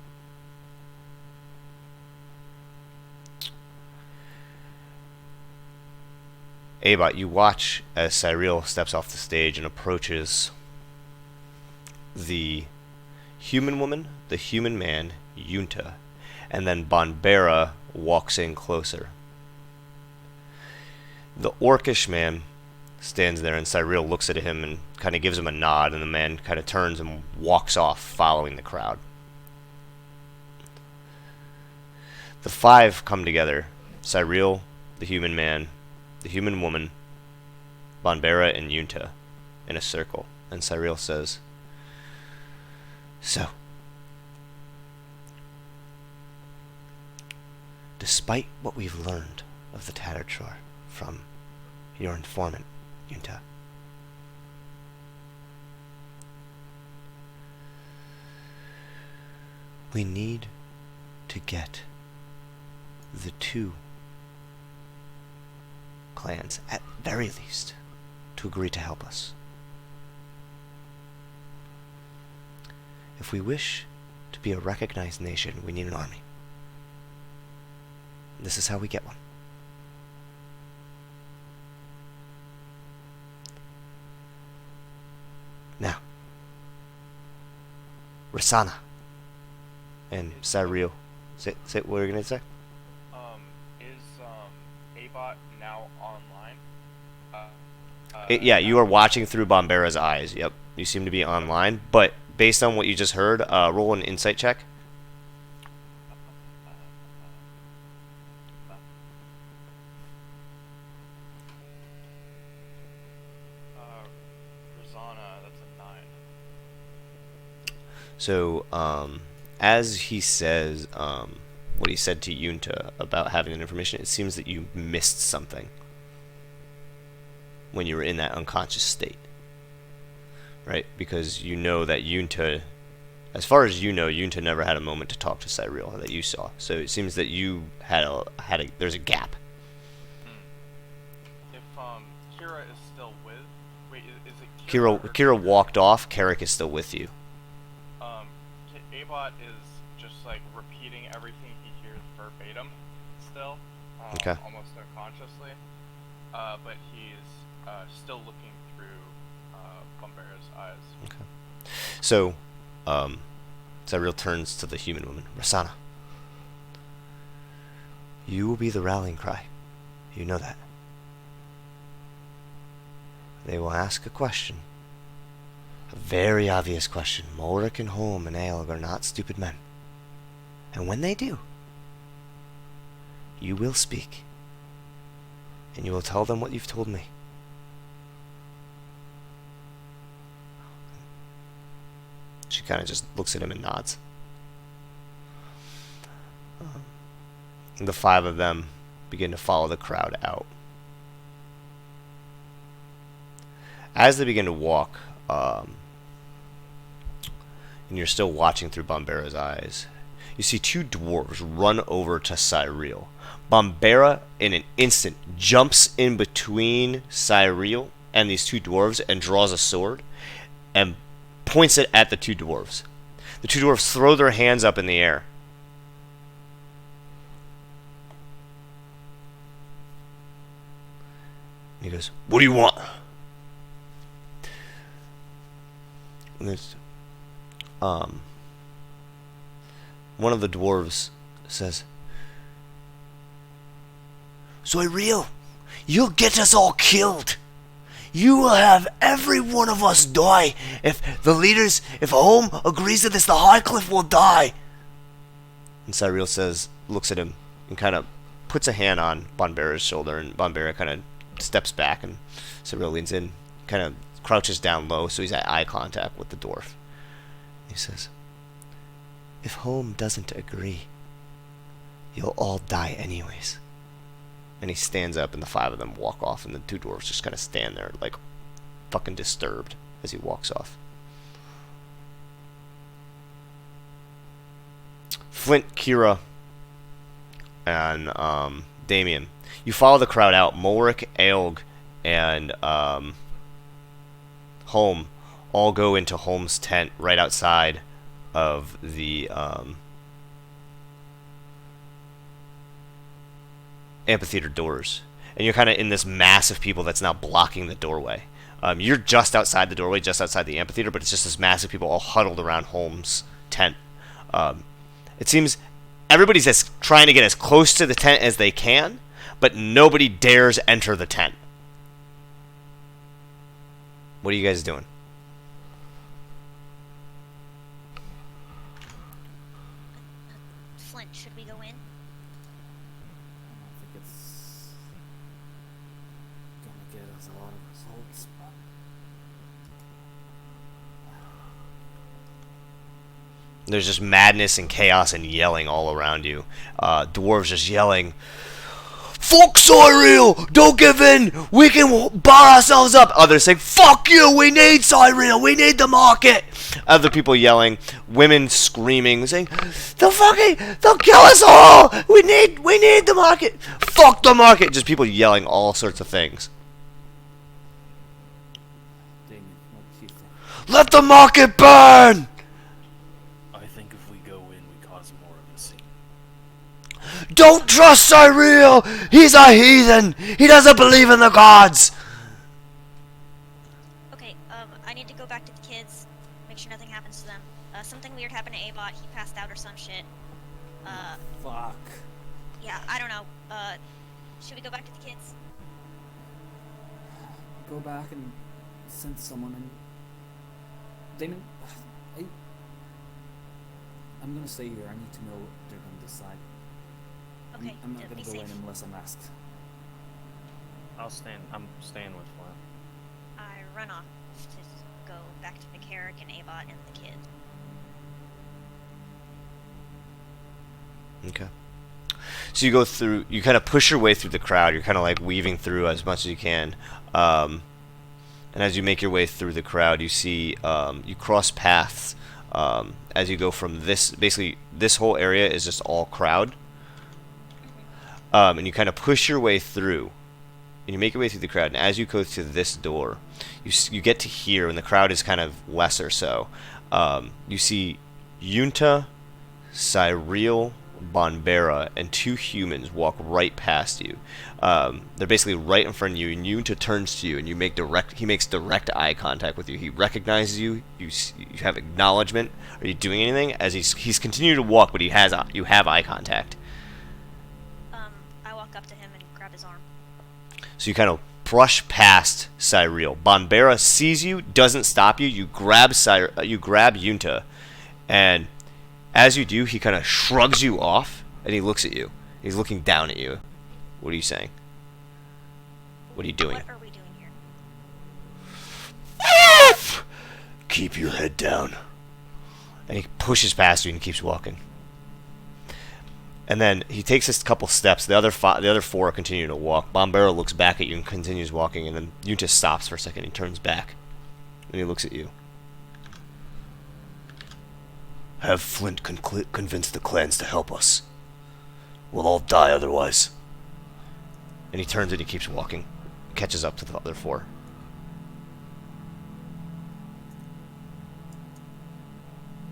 Abot, you watch as Cyril steps off the stage and approaches the human woman, the human man, Yunta, and then Bonbera walks in closer. The orcish man stands there, and Cyril looks at him and kind of gives him a nod, and the man kind of turns and walks off, following the crowd. The five come together. Cyril, the human man, the human woman, Bonbera, and Yunta in a circle. And Cyril says, "So, despite what we've learned of the Tatterchor from your informant, Yunta, we need to get the two clans, at very least, to agree to help us. If we wish to be a recognized nation, we need an army. This is how we get one. Now, Rasana and Cyril, say what you're gonna say. Is Abot now online? Yeah, you are watching through Bonbera's eyes. Yep, you seem to be online. But based on what you just heard, roll an insight check. Rosanna, that's a 9. So, as he says, what he said to Yunta about having that information, it seems that you missed something when you were in that unconscious state, right? Because you know that Yunta, as far as you know, Yunta never had a moment to talk to Cyril that you saw. So it seems that you had a there's a gap. If Kira is still with, wait, is it Kira? Kira walked off. Carrick is still with you. Abot is just like repeating everything he hears verbatim, still, Okay. almost unconsciously, but he's still looking through Bonbera's eyes. So, Cyril turns to the human woman, Rasana. You will be the rallying cry. You know that. They will ask a question. A very obvious question. Mulric and Holm and Aelg are not stupid men. And when they do, you will speak. And you will tell them what you've told me. She kind of just looks at him and nods. The five of them begin to follow the crowd out. As they begin to walk, and you're still watching through Bonbera's eyes, you see two dwarves run over to Cyril. Bonbera, in an instant, jumps in between Cyril and these two dwarves and draws a sword and points it at the two dwarves. The two dwarves throw their hands up in the air. And he goes, "What do you want?" And there's, one of the dwarves says, "Cyril, you'll get us all killed. You will have every one of us die. If Holm agrees to this, the High Cliff will die." And Cyril looks at him and kind of puts a hand on Bonbera's shoulder, and Bonbera kind of steps back, and Cyril leans in, kind of crouches down low, so he's at eye contact with the dwarf. He says, "If Holm doesn't agree, you'll all die anyways." And he stands up, and the five of them walk off, and the two dwarves just kind of stand there, like, fucking disturbed as he walks off. Flint, Kira, and Damien. You follow the crowd out. Mulric, Aelg, and Holm all go into Holm's tent right outside of the amphitheater doors. And you're kind of in this mass of people that's now blocking the doorway. You're just outside the doorway, just outside the amphitheater, but it's just this mass of people all huddled around Holm's tent. It seems everybody's trying to get as close to the tent as they can, but nobody dares enter the tent. What are you guys doing? Flint, should we go in? I think it's gonna get us a lot of results, but There's just madness and chaos and yelling all around you. Dwarves just yelling, "Fuck Cyril! Don't give in! We can bar ourselves up!" Others saying, "Fuck you! We need Cyril! We need the market!" Other people yelling, women screaming, saying, "They'll kill us all! We need the market! Fuck the market!" Just people yelling all sorts of things. Damien, what do you think? Let the market burn! I think if we go in, we cause more of a scene. Don't trust Cyril! He's a heathen! He doesn't believe in the gods! Okay, I need to go back to the kids, make sure nothing happens to them. Something weird happened to Abot, he passed out or some shit. Fuck. Yeah, I don't know. Should we go back to the kids? Go back and send someone in. Damon, I'm gonna stay here. I need to know what they're gonna decide. Okay, I'm not be gonna go safe. in unless I'm asked. I'm staying with Flint. I run off to go back to the Carrick and Abot and the kids. Okay. So you go through, you kind of push your way through the crowd. You're kind of like weaving through as much as you can. And as you make your way through the crowd, you see, you cross paths as you go from this, basically, this whole area is just all crowd. And you kind of push your way through. And you make your way through the crowd. And as you go to this door, you get to here, and the crowd is kind of lesser so. You see Yunta, Cyril, Bonbera, and two humans walk right past you. They're basically right in front of you, and Yunta turns to you, and he makes direct eye contact with you. He recognizes you. You have acknowledgement. Are you doing anything? As he's continued to walk, but you have eye contact. I walk up to him and grab his arm. So you kind of brush past Cyril. Bonbera sees you, doesn't stop you. You grab Yunta, and as you do, he kind of shrugs you off, and he looks at you. He's looking down at you. What are you saying? What are you doing? What are we doing here? Keep your head down. And he pushes past you and keeps walking. And then he takes a couple steps. The other four continue to walk. Bombero looks back at you and continues walking, and then you just stops for a second. He turns back, and he looks at you. Have Flint convince the clans to help us. We'll all die otherwise. And he turns and he keeps walking. Catches up to the other four.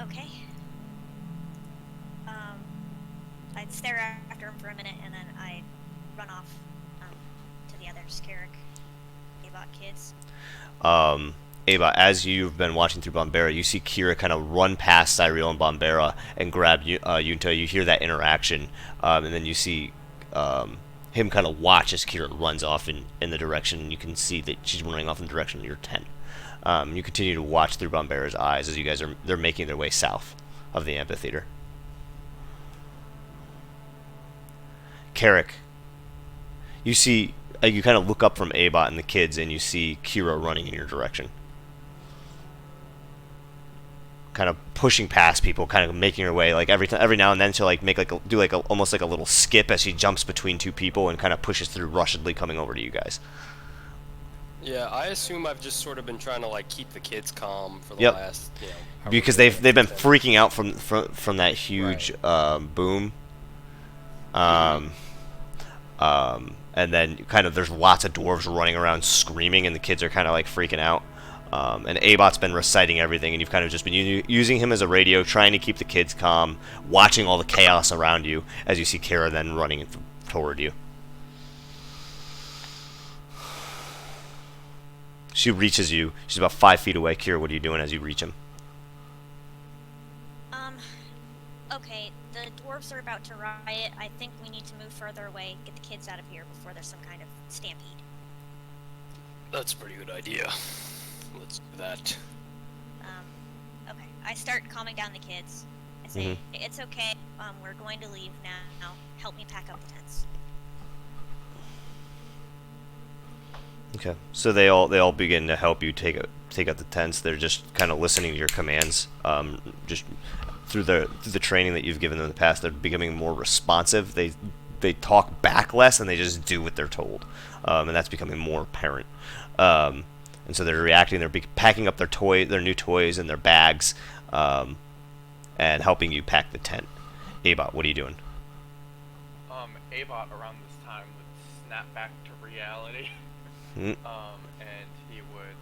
Okay. I'd stare after him for a minute, and then I run off to the other Scarrick Abot kids. Ava, as you've been watching through Bombera, you see Kira kind of run past Cyril and Bombera and grab Yunta. You hear that interaction, and then you see him kind of watch as Kira runs off in the direction, and you can see that she's running off in the direction of your tent. You continue to watch through Bombera's eyes as you guys they're making their way south of the amphitheater. Carrick, you see, you kind of look up from Abot and the kids, and you see Kira running in your direction. Kind of pushing past people, kind of making her way, like every now and then she'll like do almost like a little skip as she jumps between two people and kind of pushes through rushedly coming over to you guys. Yeah, I assume I've just sort of been trying to like keep the kids calm for the Yep. last, however Because many they've been minutes. freaking out from that huge boom. And then kind of there's lots of dwarves running around screaming, and the kids are kind of like freaking out. And Abot's been reciting everything, and you've kind of just been using him as a radio, trying to keep the kids calm, watching all the chaos around you as you see Kara then running toward you. She reaches you. She's about 5 feet away. Kira, what are you doing as you reach him? Okay, the dwarves are about to riot. I think we need to move further away, get the kids out of here before there's some kind of stampede. That's a pretty good idea. Let's do that. Okay. I start calming down the kids. I say, it's okay, we're going to leave now. Help me pack up the tents. Okay. So they all begin to help you take out the tents. They're just kind of listening to your commands. Just through the training that you've given them in the past, they're becoming more responsive. They talk back less, and they just do what they're told, and that's becoming more apparent. And so they're reacting. They're packing up their new toys and their bags, and helping you pack the tent. Abot, what are you doing? Abot around this time would snap back to reality. And he would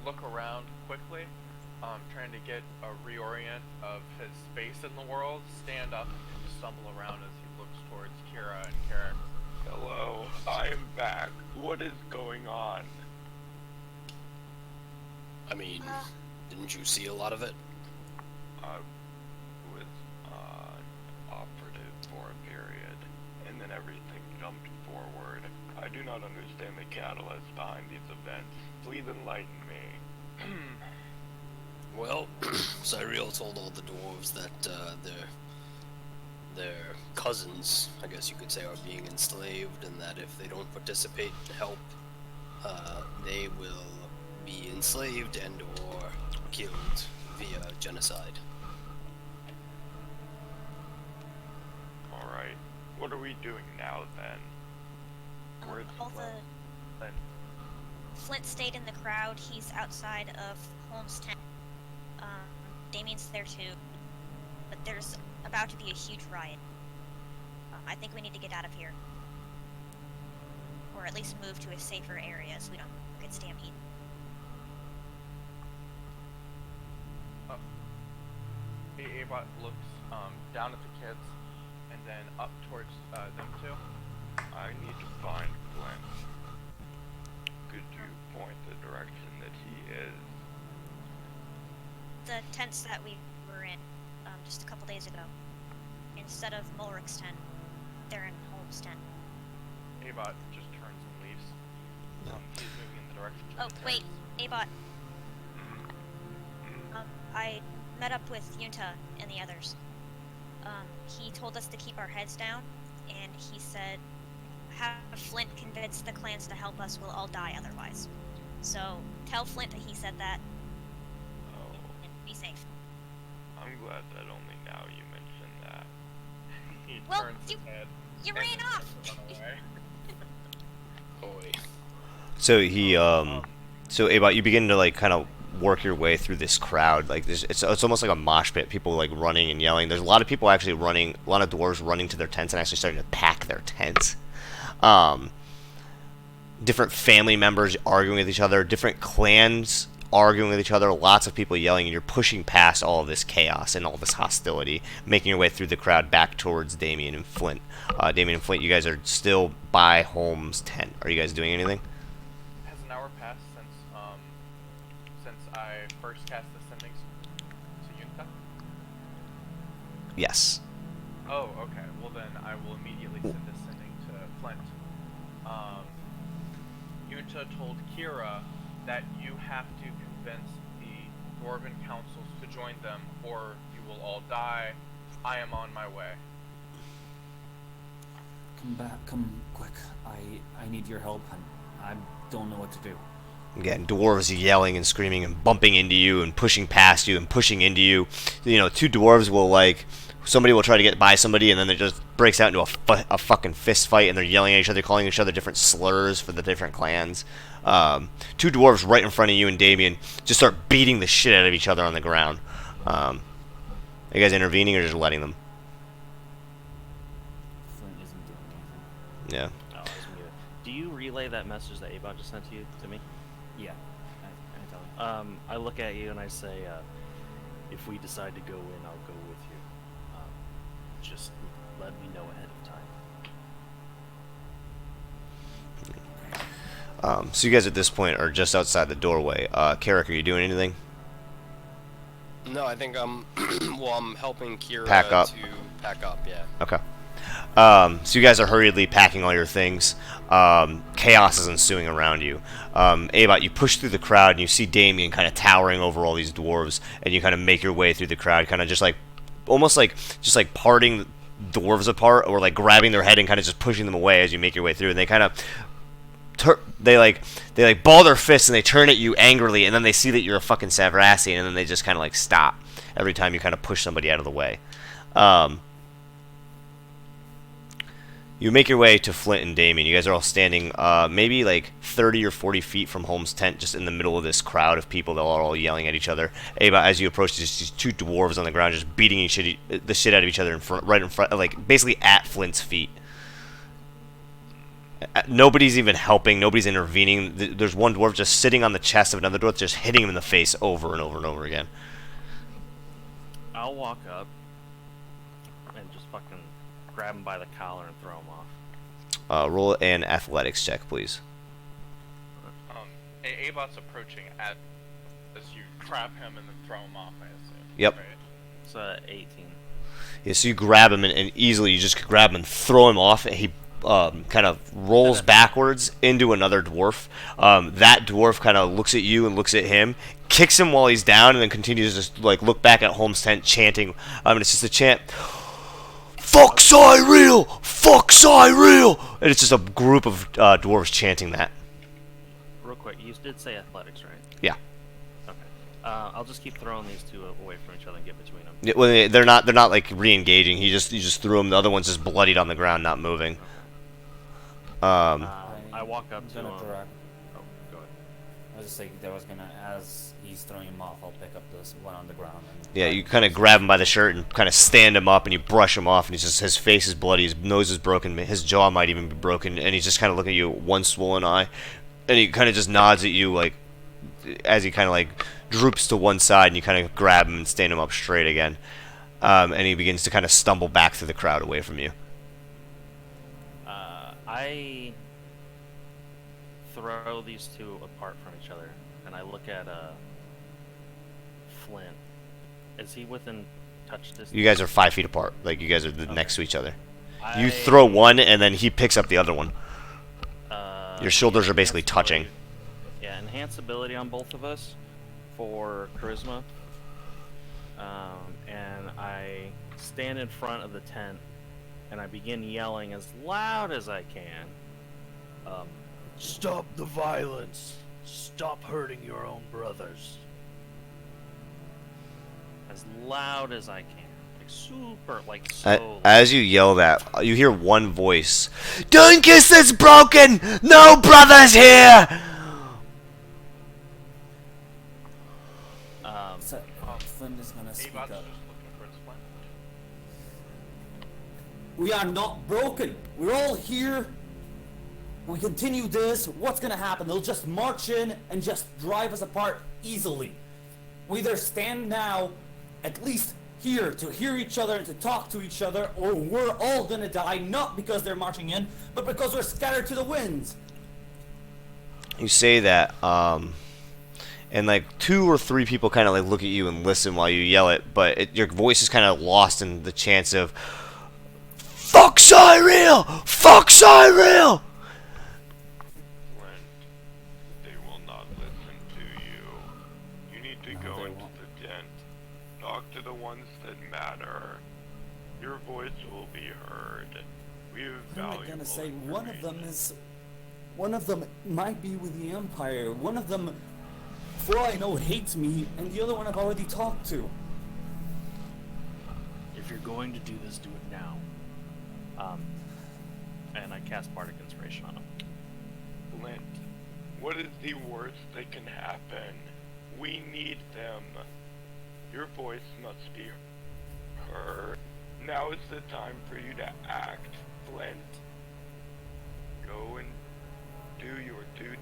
look around quickly, trying to get a reorient of his space in the world, stand up, and stumble around as he looks towards Kira and Carrick. Hello, I am back. What is going on? I mean, didn't you see a lot of it? I was operative for a period, and then everything jumped forward. I do not understand the catalyst behind these events. Please enlighten me. Well, Cyril told all the dwarves that their cousins, I guess you could say, are being enslaved, and that if they don't participate and help, they will be enslaved and or killed via genocide. Alright, what are we doing now then? Where's Flint? Flint stayed in the crowd. He's outside of Holmes' tent. Damien's there too. But there's about to be a huge riot. I think we need to get out of here. Or at least move to a safer area so we don't get stampede. Abot looks down at the kids and then up towards them two. I need to find Flint. Could you point the direction that he is? The tents that we were in just a couple days ago. Instead of Mulrich's tent, they're in Holmes' tent. Abot just turns and leaves. He's moving in the direction. Oh, wait, Abot. I met up with Yunta and the others. He told us to keep our heads down, and he said, have Flint convince the clans to help us, we'll all die otherwise. So, tell Flint that he said that, Oh, and be safe. I'm glad that only now you mentioned that. He Well, turns his head. You and ran off! run away. Boy. So so Abot, you begin to like kind of work your way through this crowd. Like it's almost like a mosh pit. People like running and yelling. There's a lot of people actually running. A lot of dwarves running to their tents and actually starting to pack their tents. Different family members arguing with each other. Different clans arguing with each other. Lots of people yelling, and you're pushing past all of this chaos and all this hostility, making your way through the crowd back towards Damien and Flint. Damien and Flint, you guys are still by Holmes' tent. Are you guys doing anything? Has an hour passed since I first cast the sendings to Yunta? Yes. Oh, okay. Well then, I will immediately send this sending to Flint. Yunta told Kira that you have to convince the Dwarven councils to join them, or you will all die. I am on my way. Come back, come quick. I need your help, and I don't know what to do. Again, dwarves yelling and screaming and bumping into you and pushing past you and pushing into you. You know, two dwarves will somebody will try to get by somebody and then it just breaks out into a fucking fist fight and they're yelling at each other, calling each other different slurs for the different clans. Two dwarves right in front of you and Damien just start beating the shit out of each other on the ground. Are you guys intervening or just letting them? Flint isn't doing anything. Yeah. Oh, I was muted. Do you relay that message that Abot just sent to me? Yeah, I tell him. I look at you and I say, if we decide to go in, I'll go with you. Just let me know ahead of time. So you guys at this point are just outside the doorway. Carrick, are you doing anything? No, I think I'm. Well, I'm helping Kira Pack up. to pack up. Yeah. Okay. So you guys are hurriedly packing all your things. Chaos is ensuing around you. Abot, you push through the crowd and you see Damien kind of towering over all these dwarves, and you kind of make your way through the crowd, kind of just like, almost like just like parting dwarves apart, or like grabbing their head and kind of just pushing them away as you make your way through. And they kind of they ball their fists and they turn at you angrily, and then they see that you're a fucking Savrasian, and then they just kind of like stop every time you kind of push somebody out of the way. You make your way to Flint and Damien. You guys are all standing maybe like 30 or 40 feet from Holmes' tent, just in the middle of this crowd of people that are all yelling at each other. Ava, as you approach, there's these two dwarves on the ground just beating the shit out of each other right in front, like basically at Flint's feet. Nobody's even helping. Nobody's intervening. There's one dwarf just sitting on the chest of another dwarf, just hitting him in the face over and over and over again. I'll walk up and just fucking grab him by the collar and throw him off. Roll an athletics check, please. Abot's approaching as you trap him and then throw him off, I assume. Yep. Right? It's 18. Yeah, so you grab him and easily you just grab him and throw him off, and he kind of rolls backwards into another dwarf. That dwarf kind of looks at you and looks at him, kicks him while he's down, and then continues to just like look back at Holmes' tent, chanting. And it's just a chant. Fuck Cyril! Fuck Cyril! And it's just a group of dwarves chanting that. Real quick, you did say athletics, right? Yeah. Okay. I'll just keep throwing these two away from each other and get between them. Yeah, well, they're not like re-engaging. He just threw them. The other one's just bloodied on the ground, not moving. I walk up to him. Oh, go ahead. I was just saying that I was gonna, as he's throwing him off, I'll pick up this one on the ground. And Yeah, you kind of grab him by the shirt and kind of stand him up, and you brush him off, and his face is bloody, his nose is broken, his jaw might even be broken, and he's just kind of looking at you with one swollen eye, and he kind of just nods at you, like, as he kind of like droops to one side, and you kind of grab him and stand him up straight again, and he begins to kind of stumble back through the crowd away from you. I throw these two apart from each other, and I look at Flint. Is he within touch distance? You guys are 5 feet apart, like you guys are next to each other. You I- throw one, and then he picks up the other one. Your shoulders are basically enhance touching. ability- Yeah, enhance ability on both of us for charisma. And I stand in front of the tent, and I begin yelling as loud as I can. Stop the violence! Stop hurting your own brothers! As loud as I can. Like super, like so As you yell that, you hear one voice. Dunkus is broken! No brothers here! So, Flint is gonna speak Abot's up. just looking for his flint. We are not broken. We're all here. We continue this. What's gonna happen? They'll just march in and just drive us apart easily. We either stand now, at least here, to hear each other and to talk to each other, or we're all gonna die, not because they're marching in, but because we're scattered to the winds. You say that, and like 2 or 3 people kind of like look at you and listen while you yell it, but your voice is kind of lost in the chants of "Fuck Cyril! Fuck Cyril!" Flint, they will not listen to you. You need to go they into won't. the tent. Talk to the ones that matter. Your voice will be heard. We have What am I valuable gonna say? One of them is One of them might be with the Empire. One of them, for all I know, hates me, and the other one I've already talked to. If you're going to do this, do it now. And I cast Bardic Inspiration on him. Flint, what is the worst that can happen? We need them. Your voice must be heard. Now is the time for you to act, Flint. Go and do your duty.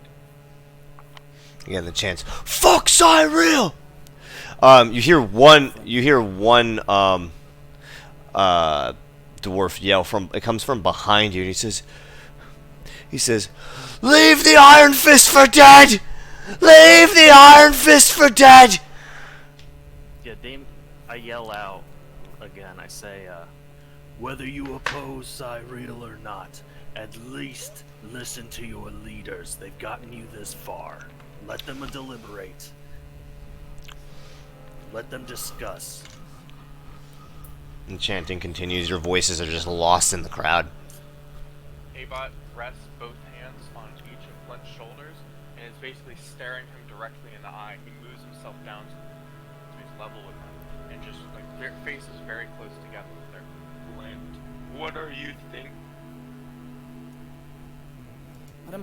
Again, the chants, "Fuck Cyril!" You hear one dwarf yell from. It comes from behind you, and he says, "Leave the Iron Fist for dead! Leave the Iron Fist for dead!" Yeah, Dame, I yell out again. I say, whether you oppose Cyril or not, at least listen to your leaders. They've gotten you this far. Let them deliberate. Let them discuss. And chanting continues. Your voices are just lost in the crowd. Abot rests both hands on each of Flint's shoulders and is basically staring him directly in the eye. He moves himself down to his level with him and just like their faces very close together with their Flint, what are you thinking? What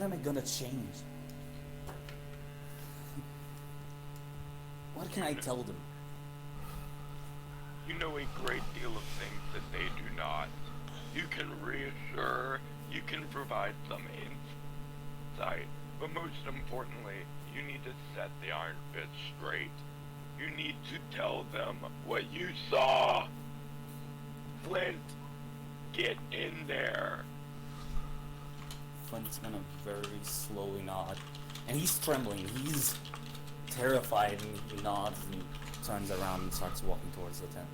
am I gonna change? What can I tell them? You know a great deal of things that they do not. You can reassure, you can provide some insight, but most importantly, you need to set the Iron Fist straight. You need to tell them what you saw. Flint, get in there. Flint's gonna very slowly nod. And he's trembling. He's terrified, and he nods and turns around and starts walking towards the tent.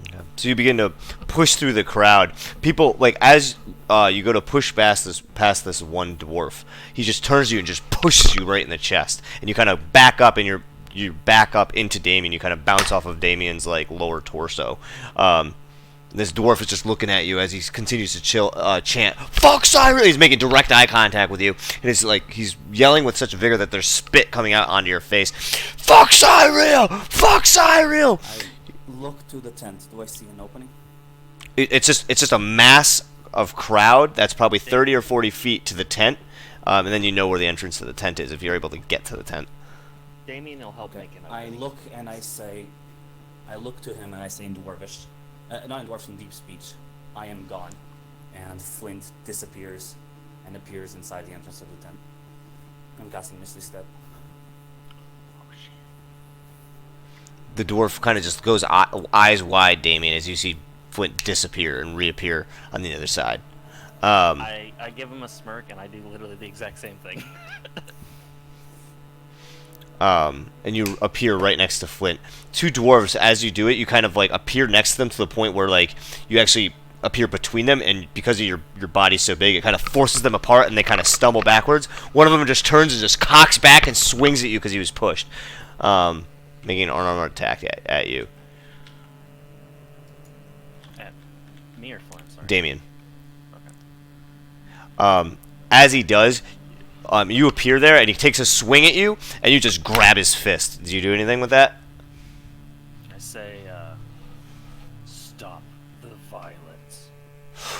Okay. So you begin to push through the crowd. People, like, as you go to push past this one dwarf, he just turns to you and just pushes you right in the chest. And you kind of back up, and you back up into Damien. You kind of bounce off of Damien's, like, lower torso. This dwarf is just looking at you as he continues to chant, "Fuck Cyril!" He's making direct eye contact with you, and it's like he's yelling with such vigor that there's spit coming out onto your face. "Fuck Cyril! Fuck Cyril!" I look to the tent. Do I see an opening? It's just a mass of crowd that's probably 30 or 40 feet to the tent, and then you know where the entrance to the tent is if you're able to get to the tent. Damien will help make an opening. I look to him and I say in Dwarvish, not in Dwarvish, in deep speech, "I am gone." And Flint disappears and appears inside the entrance of the tent. I'm casting Misty Step. The dwarf kind of just goes eyes wide, Damien, as you see Flint disappear and reappear on the other side. I give him a smirk, and I do literally the exact same thing. And you appear right next to Flint. Two dwarves, as you do it, you kind of like appear next to them to the point where like you actually appear between them, and because of your body's so big, it kind of forces them apart, and they kind of stumble backwards. One of them just turns and just cocks back and swings at you because he was pushed, making an unarmed attack at you. At me or Flint? Sorry. Damien. Okay. As he does, you appear there, and he takes a swing at you, and you just grab his fist. Do you do anything with that? I say, stop the violence.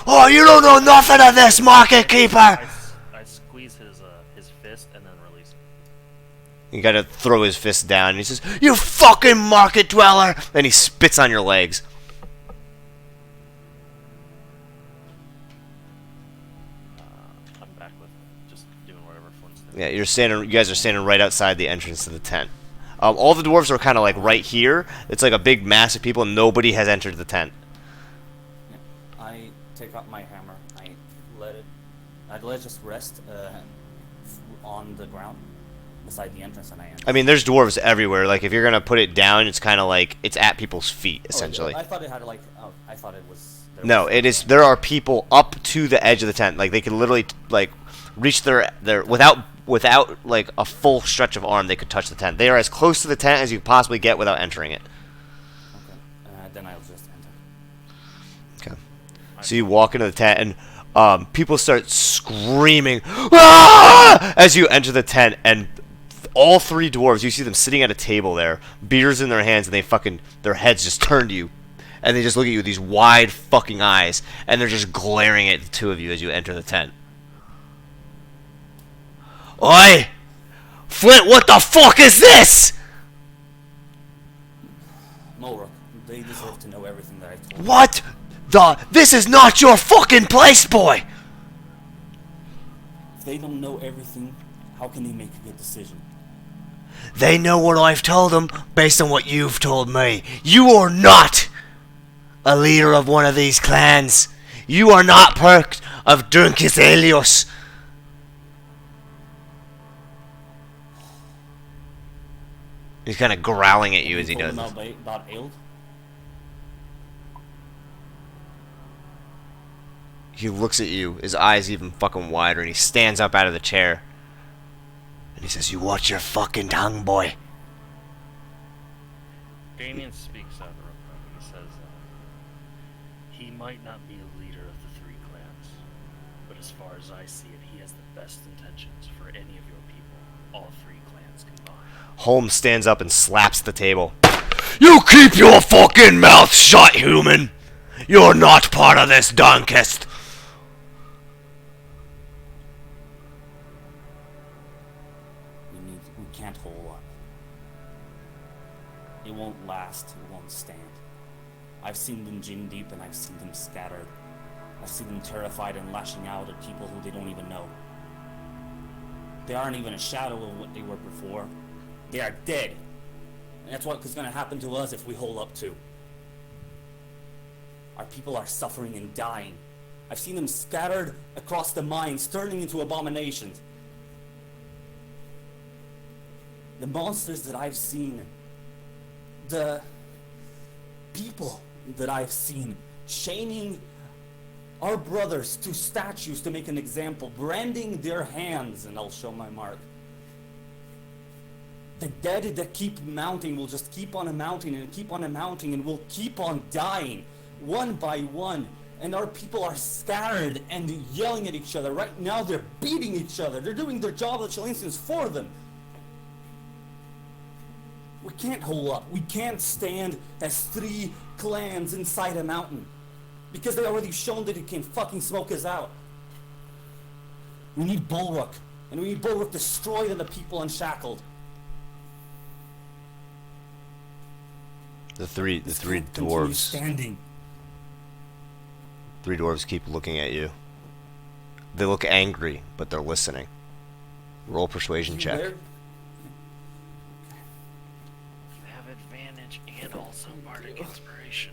Oh, you don't know nothing of this, Market Keeper! I squeeze his fist and then release him. You gotta throw his fist down, and he says, "You fucking market dweller!" Then he spits on your legs. I'm back with just doing whatever Flint's doing. Yeah, you guys are standing right outside the entrance to the tent. All the dwarves are kind of like right here. It's like a big mass of people, and nobody has entered the tent. Yeah. I take out my hammer. I'd let it just rest on the ground beside the entrance, and I enter. I mean, there's dwarves everywhere. Like, if you're gonna put it down, it's kind of like it's at people's feet, essentially. I thought it had like. Oh, I thought it was. No, it is. There are people up to the edge of the tent. Like, they can literally like reach their without like a full stretch of arm. They could touch the tent. They are as close to the tent as you could possibly get without entering it. Okay. Then I'll just enter. Okay. So you walk into the tent, and People start screaming "Ah!" as you enter the tent, and all three dwarves, you see them sitting at a table there, beers in their hands, and their heads just turn to you, and they just look at you with these wide fucking eyes, and they're just glaring at the two of you as you enter the tent. Oi! Flint, what the fuck is this? Mulrook, they deserve to know everything that I told them. What This is not your fucking place, boy! If they don't know everything, how can they make a good decision? They know what I've told them based on what you've told me. You are not a leader of one of these clans. You are not part of Drunkis Elios. He's kind of growling at you as he told does them this. about Aeld? He looks at you, his eyes even fucking wider, and he stands up out of the chair. And he says, "You watch your fucking tongue, boy." Damien speaks out real quick. He says, he might not be a leader of the three clans, but as far as I see it, he has the best intentions for any of your people, all three clans combined. Holmes stands up and slaps the table. "You keep your fucking mouth shut, human! You're not part of this Dunkest!" We can't hold up. It won't last, it won't stand. I've seen them gin deep and I've seen them scattered. I've seen them terrified and lashing out at people who they don't even know. They aren't even a shadow of what they were before. They are dead. And that's what is going to happen to us if we hold up too. Our people are suffering and dying. I've seen them scattered across the mines, turning into abominations. The monsters that I've seen, the people that I've seen, chaining our brothers to statues to make an example, branding their hands, and I'll show my mark. The dead that keep mounting will just keep on mounting and keep on mounting and will keep on dying, one by one. And our people are scattered and yelling at each other. Right now they're beating each other. They're doing their job of Chalcians for them. We can't hold up. We can't stand as three clans inside a mountain. Because they already shown that it can fucking smoke us out. We need Bulwark. And we need Bulwark destroyed and the people unshackled. The three Continue dwarves. standing. Three dwarves keep looking at you. They look angry, but they're listening. Roll persuasion You check. there? You have advantage and also bardic inspiration.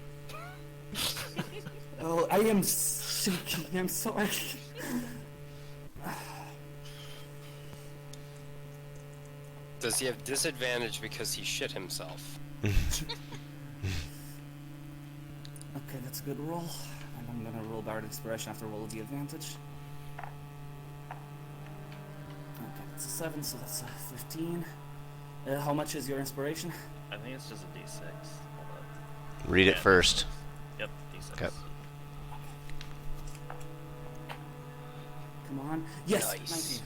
Oh, I am shaking. I'm sorry. Does he have disadvantage because he shit himself? Okay, that's a good roll. And I'm gonna roll Bard Inspiration after roll the advantage. Okay, that's a 7, so that's a 15. How much is your inspiration? I think it's just a d6. Hold up. Read it Yeah. first. Yep, d6. Okay. Come on. Yes, Nice.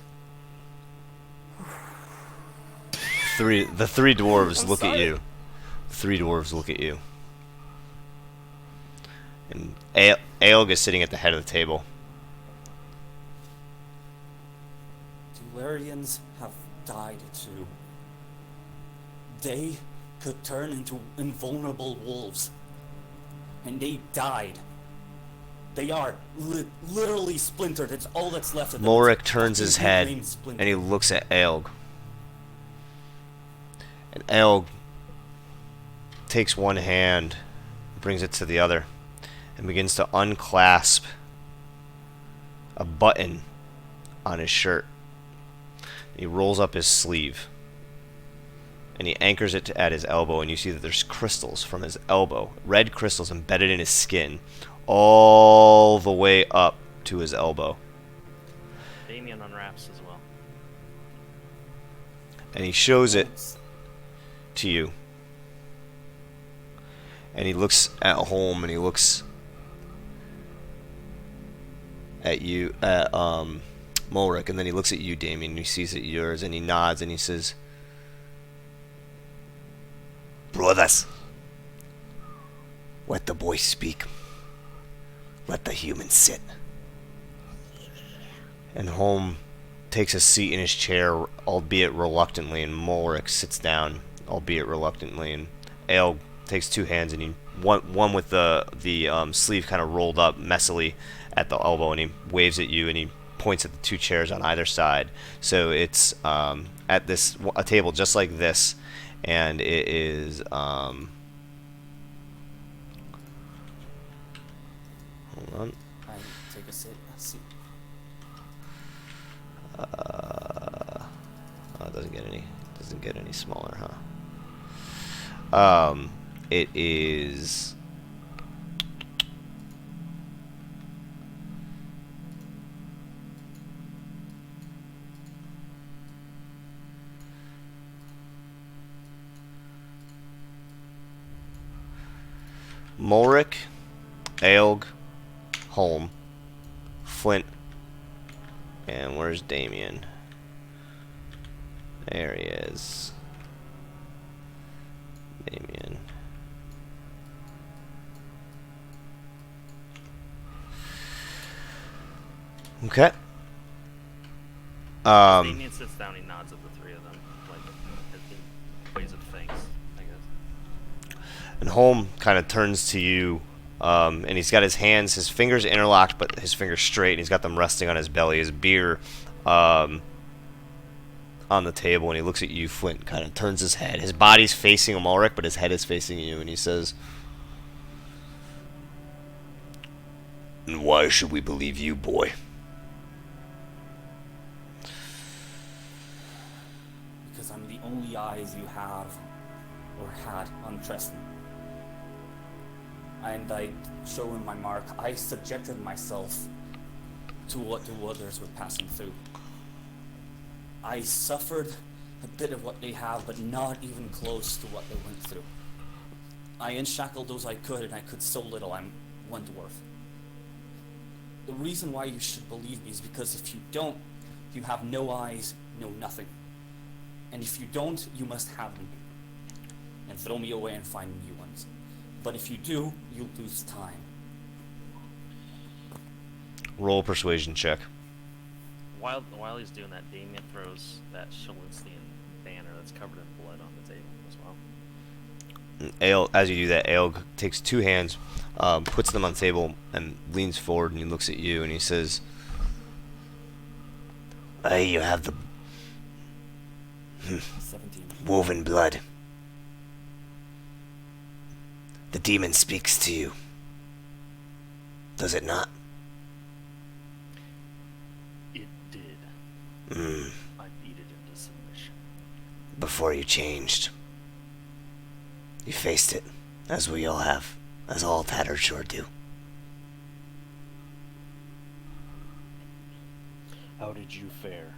19. The three dwarves I'm look at sorry. you. Three dwarves look at you. And Aelg is sitting at the head of the table. Tularians have died too. They could turn into invulnerable wolves. And they died. They are literally splintered. It's all that's left of them. Mulric It's turns his fucking head named Splinter. and he looks at Aelg. And Aelg takes one hand, brings it to the other, and begins to unclasp a button on his shirt. He rolls up his sleeve and he anchors it at his elbow, and you see that there's crystals from his elbow, red crystals embedded in his skin, all the way up to his elbow. Damien unwraps as well. And he shows it to you. And he looks at home and he looks at you, at Mulrick, and then he looks at you, Damien, and he sees it yours, and he nods, and he says, "Brothers, let the boy speak. Let the human sit." And Holm takes a seat in his chair, albeit reluctantly, and Mulrick sits down, albeit reluctantly, and Ale takes two hands, and he one with the sleeve kind of rolled up messily at the elbow, and he waves at you, and he points at the two chairs on either side. So it's at a table just like this, and it is hold on. I take a seat. Oh, it doesn't get any smaller, huh? It is Mulrick, Aelg, Holm, Flint, and where's Damien? There he is. Damien. Okay. Damien sits down, he nods at the three of them, like in ways of thanks, I guess. And Holm kind of turns to you, and he's got his fingers interlocked, but his fingers straight, and he's got them resting on his belly, his beer on the table, and he looks at you, Flint, kind of turns his head. His body's facing Ulrich, but his head is facing you, and he says, "And why should we believe you, boy?" Because I'm the only eyes you have, or had, on Tristan. And I show him my mark. I subjected myself to what the others were passing through. I suffered a bit of what they have, but not even close to what they went through. I unshackled those I could, and I could so little. I'm one dwarf. The reason why you should believe me is because if you don't, you have no eyes, no nothing. And if you don't, you must have them. And throw me away and find new ones. But if you do, you'll lose time. Roll a persuasion check. While he's doing that, Damien throws that Shalinskian banner that's covered in blood on the table as well. As you do that, Aelg takes two hands, puts them on the table, and leans forward, and he looks at you, and he says, "You have the 17. woven blood. The demon speaks to you. Does it not?" It did. I beat it into submission. Before you changed, you faced it, as we all have, as all tattered sure do. How did you fare?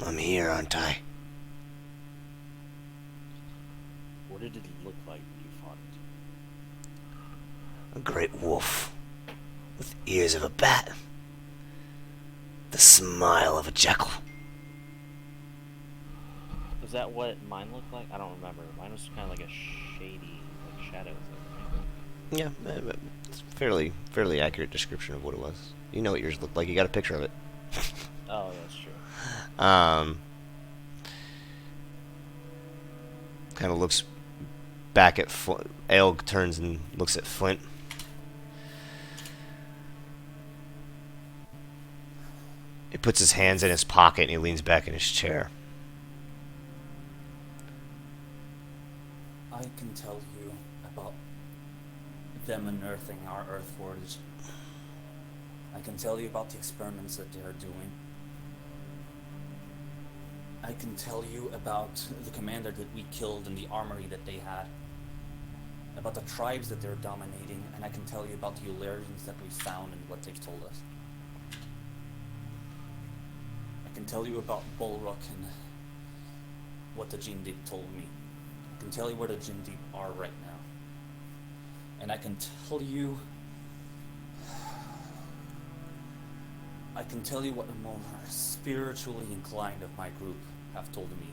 I'm here, aren't I? What did it look like when you fought it? A great wolf, with ears of a bat, the smile of a jackal. Was that what mine looked like? I don't remember. Mine was kind of like a shady, like shadow thing. Yeah, it's a fairly accurate description of what it was. You know what yours looked like. You got a picture of it. Oh, that's true. Kind of looks back at Flint. Aelg turns and looks at Flint. He puts his hands in his pocket and he leans back in his chair. I can tell you about them unearthing our Earth Forge. I can tell you about the experiments that they are doing. I can tell you about the commander that we killed and the armory that they had. About the tribes that they're dominating, and I can tell you about the Eulerians that we found and what they've told us. I can tell you about Bulrock and what the Jindeep told me. I can tell you where the Jindeep are right now. And I can tell you I can tell you what the more spiritually inclined of my group have told me.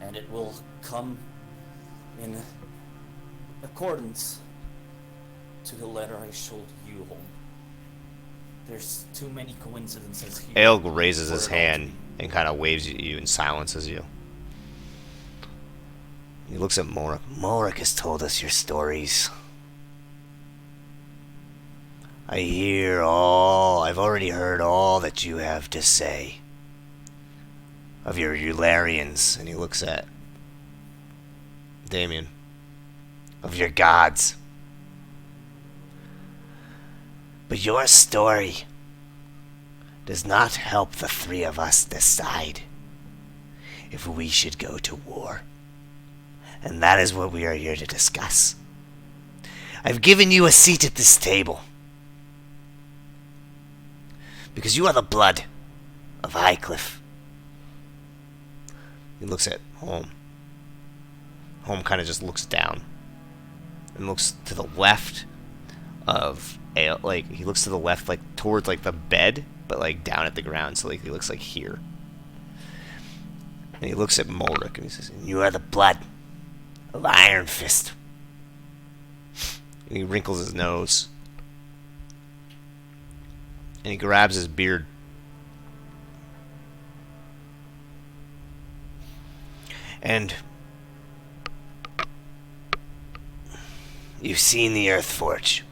And it will come in accordance to the letter I showed you, Holm. There's too many coincidences here. Aelg raises for his it all to hand be- and kind of waves at you and silences you. He looks at Morik. Morik has told us your stories. I've already heard all that you have to say. Of your Eularians. And he looks at Damien. Of your gods. But your story does not help the three of us decide if we should go to war. And that is what we are here to discuss. I've given you a seat at this table because you are the blood of Highcliffe. He looks at Holm. Holm kind of just looks down and looks to the left of like he looks to the left, like towards like the bed, but like down at the ground. So like he looks like here. And he looks at Mulric and he says, "You are the blood of Iron Fist." And he wrinkles his nose. And he grabs his beard. And you've seen the Earth Forge.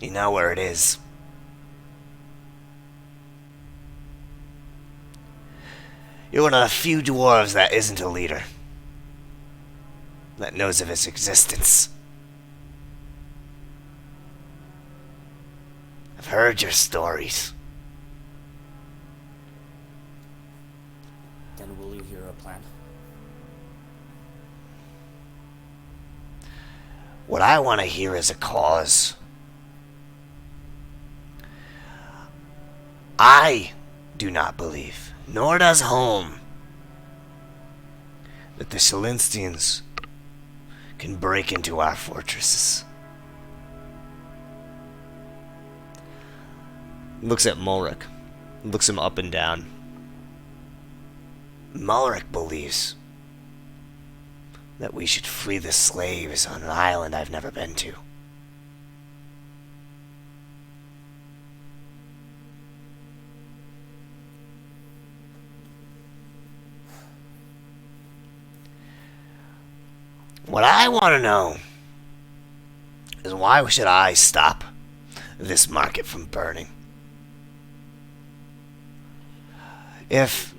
You know where it is. You're one of the few dwarves that isn't a leader, that knows of its existence. I've heard your stories. Then will you hear a plan? What I want to hear is a cause. I do not believe, nor does Holm, that the Celestians can break into our fortresses. Looks at Mulric. Looks him up and down. Mulric believes that we should free the slaves on an island I've never been to. What I want to know is why should I stop this market from burning? If...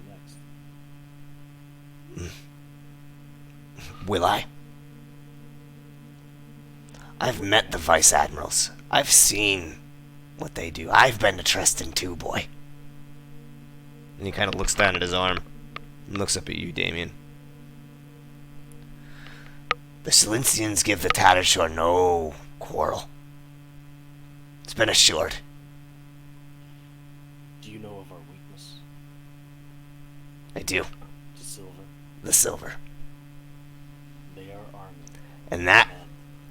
Will I? I've met the Vice Admirals. I've seen what they do. I've been to Treston too, boy. And he kind of looks down at his arm and looks up at you, Damien. The Celestians give the Tattershore no quarrel. It's been assured. Do you know of our weakness? I do. To silver. The silver. They are army. And that... Men.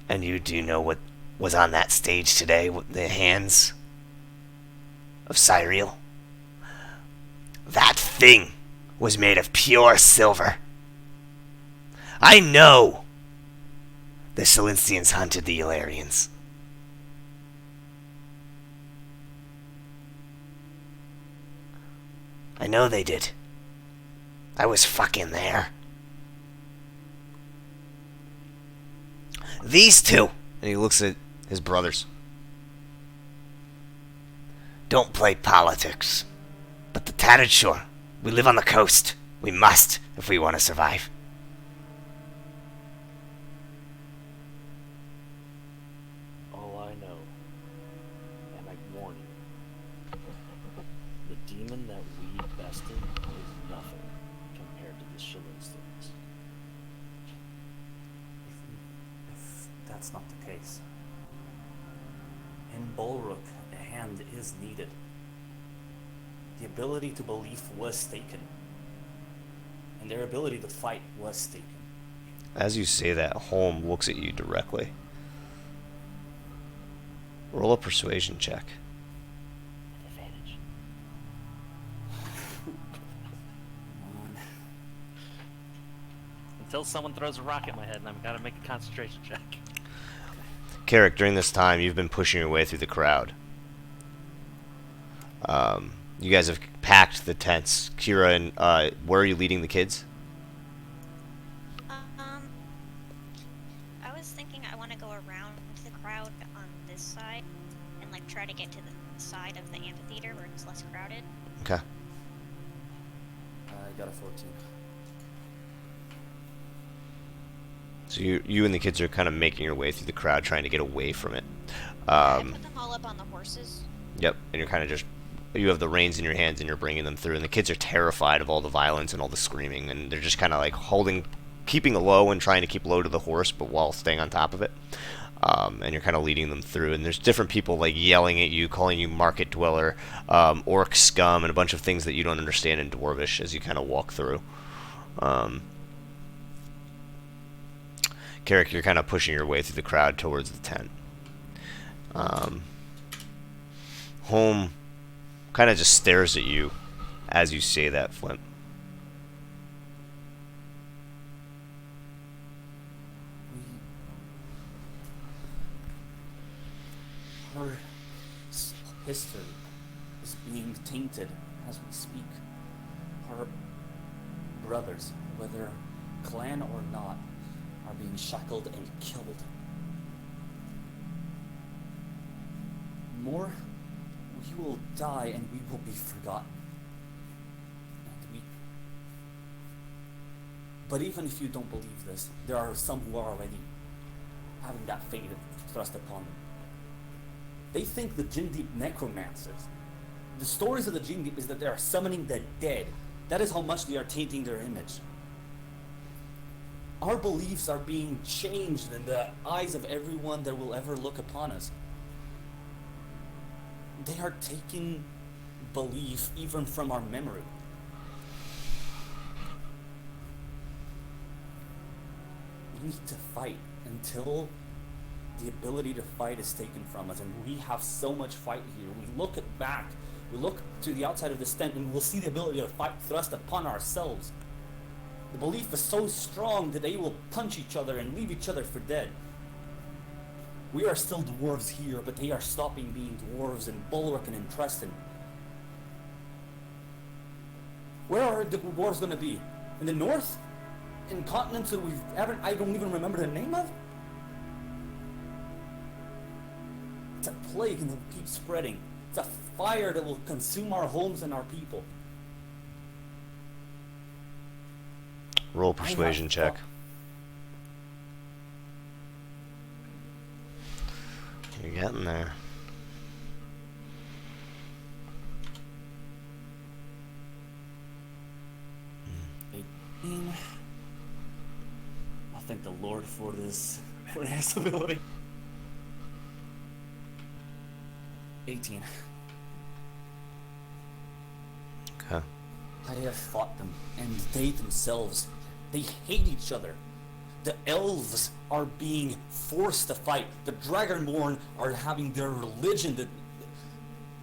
And you do know what was on that stage today with the hands of Cyril? That thing was made of pure silver. I know the Celestians hunted the Ilarians. I know they did. I was fucking there. These two, and he looks at his brothers, don't play politics. But the Tattered Shore, we live on the coast. We must, if we want to survive. All I know, and I warn you, the demon that we bested is nothing compared to the Shillingstons. If that's not the case, in Bulrook, a hand is needed. The ability to believe was taken, and their ability to fight was taken. As you say that, Holm looks at you directly. Roll a persuasion check. Advantage. Come on. Until someone throws a rock at my head and I've got to make a concentration check. Carrick, during this time, you've been pushing your way through the crowd. You guys have packed the tents. Kira, and where are you leading the kids? I was thinking I want to go around the crowd on this side and like try to get to the side of the amphitheater where it's less crowded. Okay. I got a 14. So you and the kids are kind of making your way through the crowd, trying to get away from it. I put them all up on the horses. Yep, and you're kind of just, you have the reins in your hands and you're bringing them through, and the kids are terrified of all the violence and all the screaming, and they're just kind of like keeping low and trying to keep low to the horse, but while staying on top of it. And you're kind of leading them through, and there's different people like yelling at you, calling you market dweller, orc scum, and a bunch of things that you don't understand in Dwarvish as you kind of walk through. Carrick, you're kind of pushing your way through the crowd towards the tent. Home kind of just stares at you as you say that, Flint. Our history is being tainted as we speak. Our brothers, whether clan or not, are being shackled and killed. More, we will die and we will be forgotten. But even if you don't believe this, there are some who are already having that fate thrust upon them. They think the Jin Deep necromancers. The stories of the Jin Deep is that they are summoning the dead. That is how much they are tainting their image. Our beliefs are being changed in the eyes of everyone that will ever look upon us. They are taking belief even from our memory. We need to fight until the ability to fight is taken from us, and we have so much fight here. We look back, we look to the outside of this tent, and we'll see the ability to fight thrust upon ourselves. The belief is so strong that they will punch each other and leave each other for dead. We are still dwarves here, but they are stopping being dwarves in Bulwark and in Treston. Where are the dwarves going to be? In the north? In continents that I don't even remember the name of? It's a plague and it will keep spreading. It's a fire that will consume our homes and our people. Roll persuasion check. You're getting there. I thank the Lord for this ability. 18. Okay. I have fought them, and they themselves, they hate each other. The elves are being forced to fight. The Dragonborn are having their religion that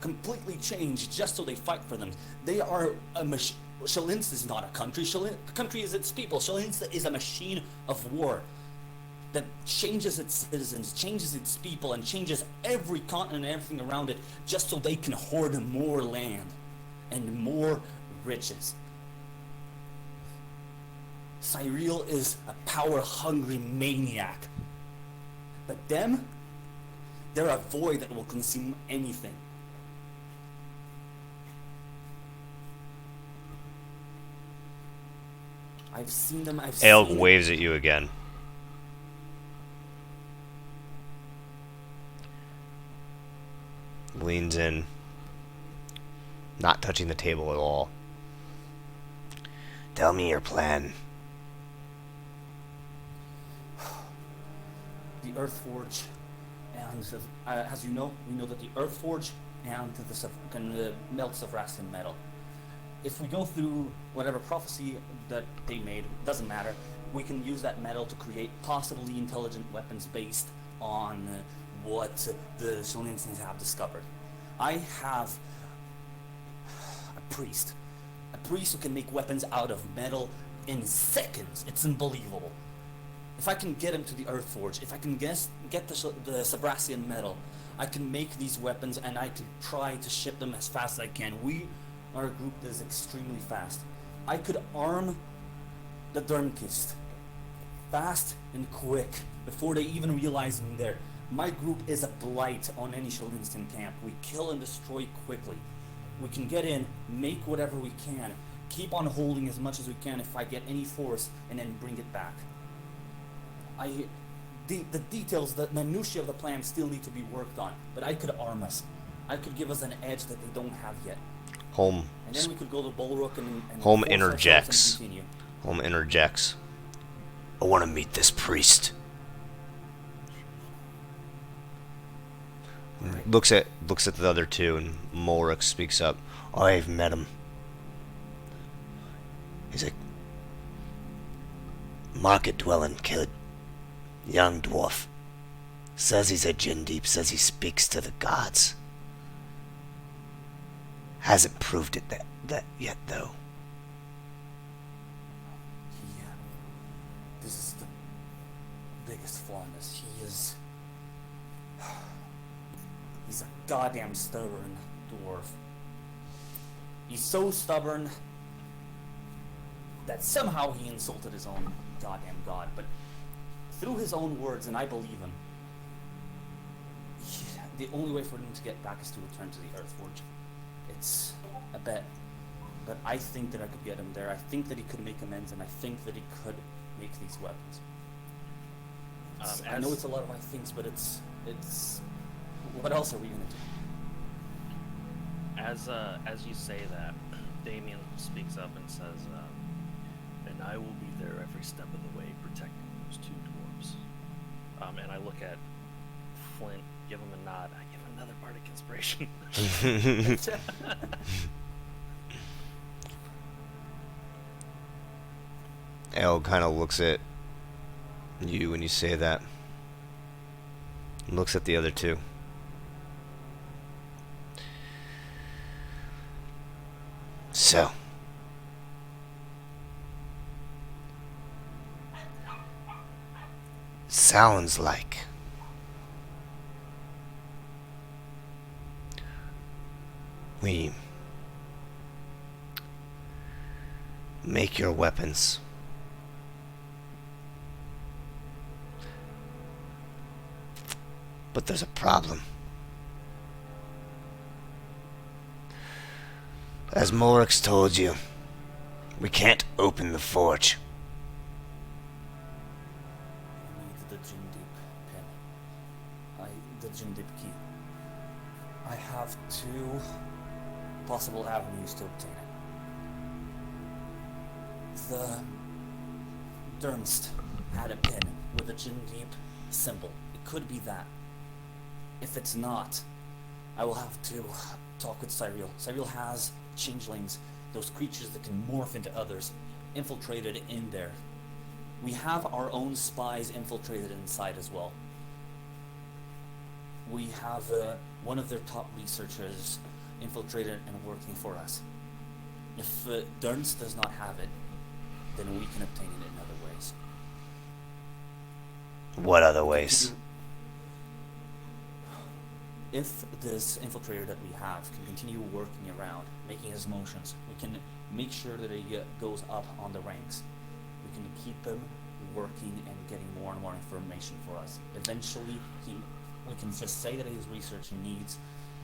completely changed just so they fight for them. They are a machine. Shalinsk is not a country. The country is its people. Shalinsk is a machine of war that changes its citizens, changes its people, and changes every continent and everything around it just so they can hoard more land and more riches. Cyril is a power-hungry maniac. But them, they're a void that will consume anything. I've seen them, Aelg waves at you again. Leans in, not touching the table at all. Tell me your plan. The Earthforge, and as you know, we know that the Earthforge and the melts of Rastin metal. If we go through whatever prophecy that they made, doesn't matter, we can use that metal to create possibly intelligent weapons based on what the Shilinians have discovered. I have a priest who can make weapons out of metal in seconds. It's unbelievable. If I can get him to the Earthforge, if I can get the Sabrassian metal, I can make these weapons and I can try to ship them as fast as I can. We are a group that is extremely fast. I could arm the Dernkist fast and quick before they even realize I'm there. My group is a blight on any Shilinian camp. We kill and destroy quickly. We can get in, make whatever we can, keep on holding as much as we can if I get any force, and then bring it back. The details, the minutiae of the plan still need to be worked on, but I could arm us. I could give us an edge that they don't have yet. Home. And then we could go to Bulwark and Home force interjects. ourselves and continue. Home interjects. I want to meet this priest. Looks at the other two, and Mulric speaks up. I've met him. He's a market-dwelling kid, young dwarf. Says he's a Jindeep. Says he speaks to the gods. Hasn't proved it that yet, though. This is the biggest flaw in this. He's a goddamn stubborn dwarf. He's so stubborn that somehow he insulted his own goddamn god, but through his own words, and I believe him, the only way for him to get back is to return to the Earthforge. It's a bet, but I think that I could get him there. I think that he could make amends, and I think that he could make these weapons. I know it's a lot of I thinks, but it's. What else are we gonna do? As you say that, Damien speaks up and says, "And I will be there every step of the way, protecting those two dwarves." And I look at Flint, give him a nod. I give him another bardic inspiration. El kind of looks at you when you say that. Looks at the other two. So, sounds like we make your weapons. But there's a problem. As Morix told you, we can't open the forge. I need the Jindeep pin. The Jindeep key. I have two possible avenues to obtain it. The Durmst had a pin with a Jindeep symbol. It could be that. If it's not, I will have to talk with Cyril. Cyril has changelings, those creatures that can morph into others, infiltrated in there. We have our own spies infiltrated inside as well. We have one of their top researchers infiltrated and working for us. If Durns does not have it, then we can obtain it in other ways. What other ways? If this infiltrator that we have can continue working around, making his motions, we can make sure that he goes up on the ranks. We can keep him working and getting more and more information for us. Eventually, we can just say that his research needs,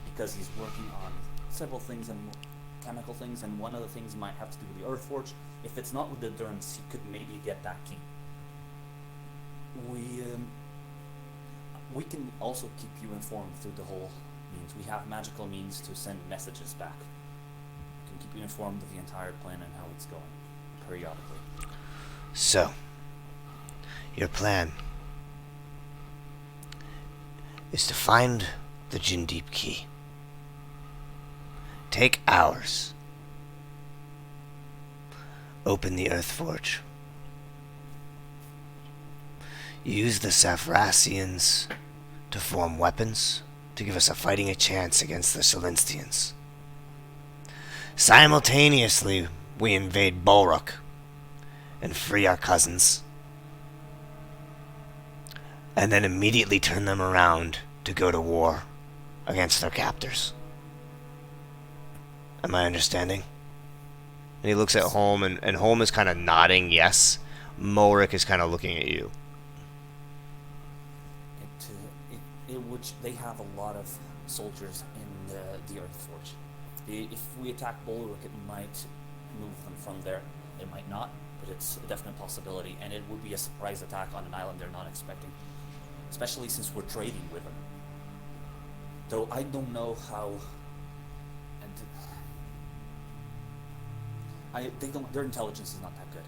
because he's working on several things and chemical things, and one of the things might have to do with the Earthforge. If it's not with the Durns, he could maybe get that key. We can also keep you informed through the whole means. We have magical means to send messages back. We can keep you informed of the entire plan and how it's going, periodically. So, your plan is to find the Jindeep key. Take ours. Open the Earthforge. Use the Saphrassians to form weapons to give us a fighting chance against the Celestians. Simultaneously, we invade Bolruk and free our cousins, and then immediately turn them around to go to war against their captors. Am I understanding? And he looks at Holm, and Holm is kind of nodding yes. Mulric is kind of looking at you. Which they have a lot of soldiers in the Earthforge. If we attack Bolruk, it might move them from there. It might not, but it's a definite possibility, and it would be a surprise attack on an island they're not expecting, especially since we're trading with them. Though I don't know how. Their intelligence is not that good.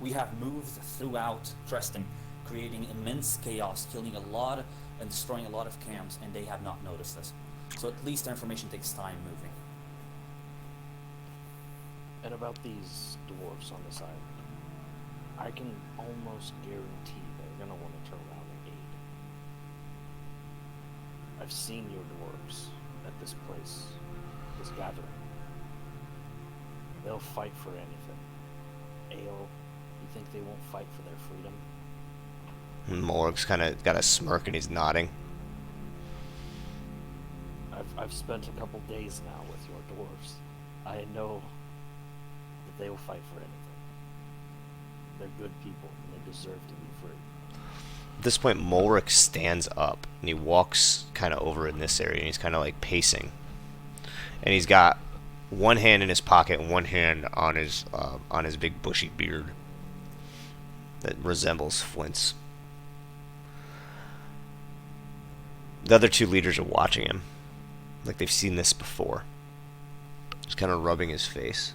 We have moved throughout Dresden, creating immense chaos, killing a lot and destroying a lot of camps, and they have not noticed this. So at least their information takes time moving. And about these dwarves on this island, I can almost guarantee they're gonna want to turn around and aid. I've seen your dwarves at this place, this gathering. They'll fight for anything. Ale, you think they won't fight for their freedom? Mulric's kind of got a smirk and he's nodding. I've spent a couple days now with your dwarves. I know that they will fight for anything. They're good people and they deserve to be free. At this point, Mulric stands up and he walks kind of over in this area and he's kind of like pacing. And he's got one hand in his pocket and one hand on his big bushy beard that resembles Flint's. The other two leaders are watching him, like they've seen this before. Just kind of rubbing his face.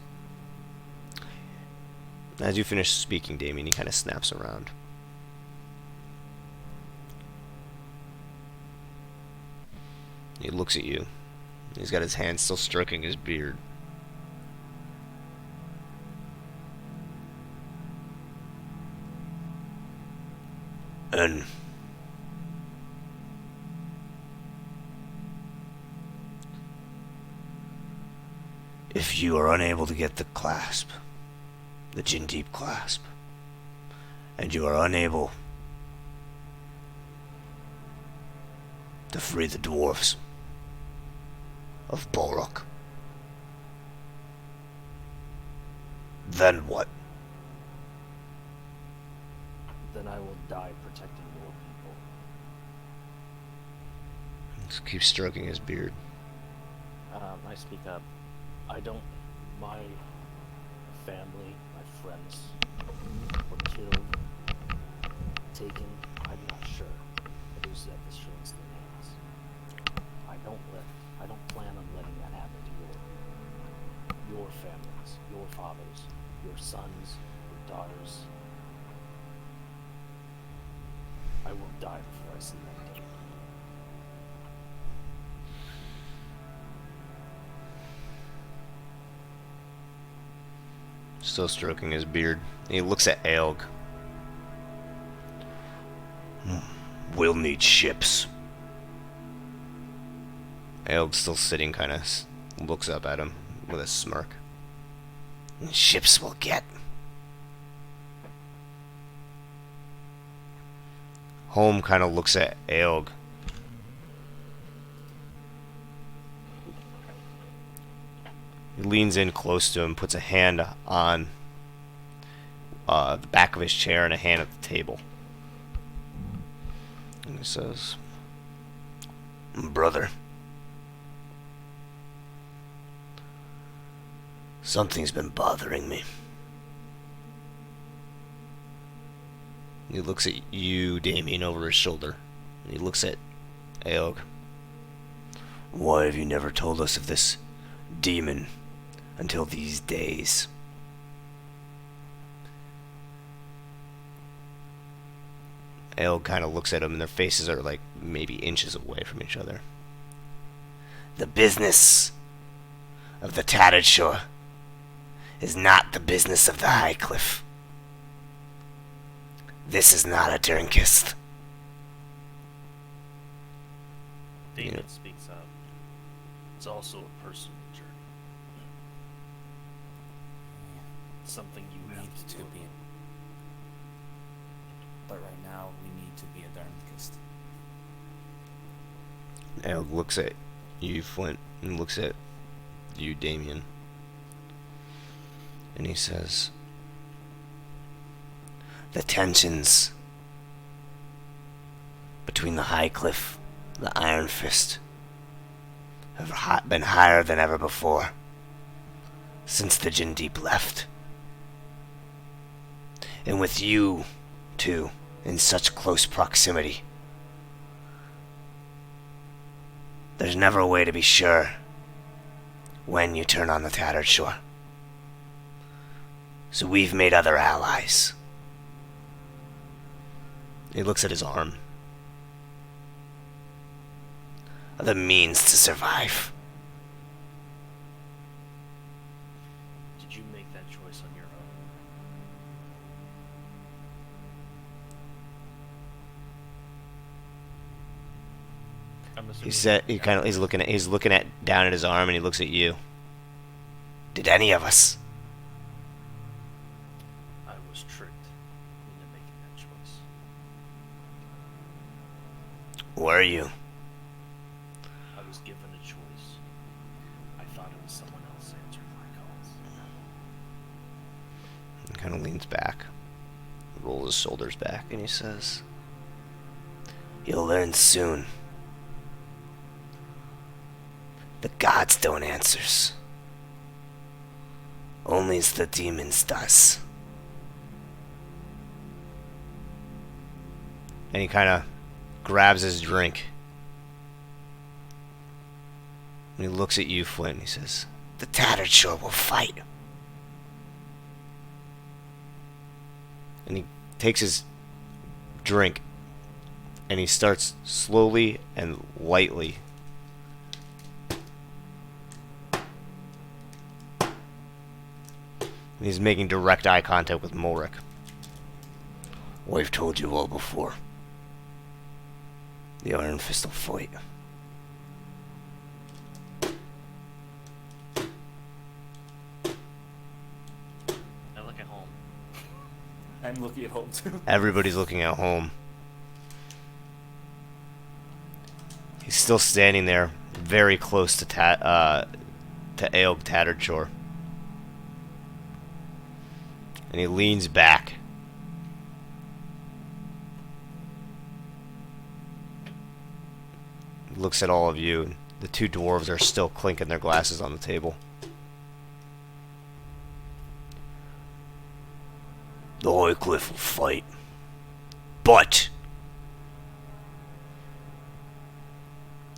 As you finish speaking, Damien, he kind of snaps around. He looks at you. He's got his hand still stroking his beard. And if you are unable to get the clasp, the Jindeep clasp, and you are unable to free the dwarfs of Bolruk, then what? Then I will die protecting your people. Just keep stroking his beard. I speak up. My family, my friends were killed, taken, I'm not sure. It was at the Sherenston hands. I don't plan on letting that happen to your families, your fathers, your sons, your daughters. I will die before I see that day. Still stroking his beard. He looks at Aelg. We'll need ships. Aelg's still sitting, kind of looks up at him with a smirk. Ships we'll get. Holm kind of looks at Aelg. He leans in close to him, puts a hand on the back of his chair and a hand at the table. And he says, "Brother, something's been bothering me." He looks at you, Damien, over his shoulder. And he looks at Aelg. "Why have you never told us of this demon until these days?" Aelg kind of looks at him and their faces are like maybe inches away from each other. "The business of the Tattered Shore is not the business of the High Cliff. This is not a Dernkist. Damon speaks up. It's also a personal journey. Something you We have need to to do. be. But right now, we need to be a Darnkist. Aelg looks at you, Flint, and looks at you, Damien. And he says, the tensions between the High Cliff, the Iron Fist, have been higher than ever before since the Jin Deep left. And with you two in such close proximity, there's never a way to be sure when you turn on the Tattered Shore. So we've made other allies. He looks at his arm. The means to survive. Did you make that choice on your own? I'm assuming He's looking at down at his arm, and he looks at you. Did any of us? I was tricked into making that choice. Were you? I was given a choice. I thought it was someone else answering my calls. He kind of leans back, rolls his shoulders back, and he says, you'll learn soon. The gods don't answers. Only the demons does. And he kind of grabs his drink. And he looks at you, Flint, and he says, the Tattered Shore will fight. And he takes his drink, and he starts slowly and lightly. And he's making direct eye contact with Mulric. We've told you all before. The Iron Fist will fight. Now look at home. I'm looking at home too. Everybody's looking at home. He's still standing there, very close to Aelg Tattered Shore. And he leans back. He looks at all of you, and the two dwarves are still clinking their glasses on the table. The High Cliff will fight. But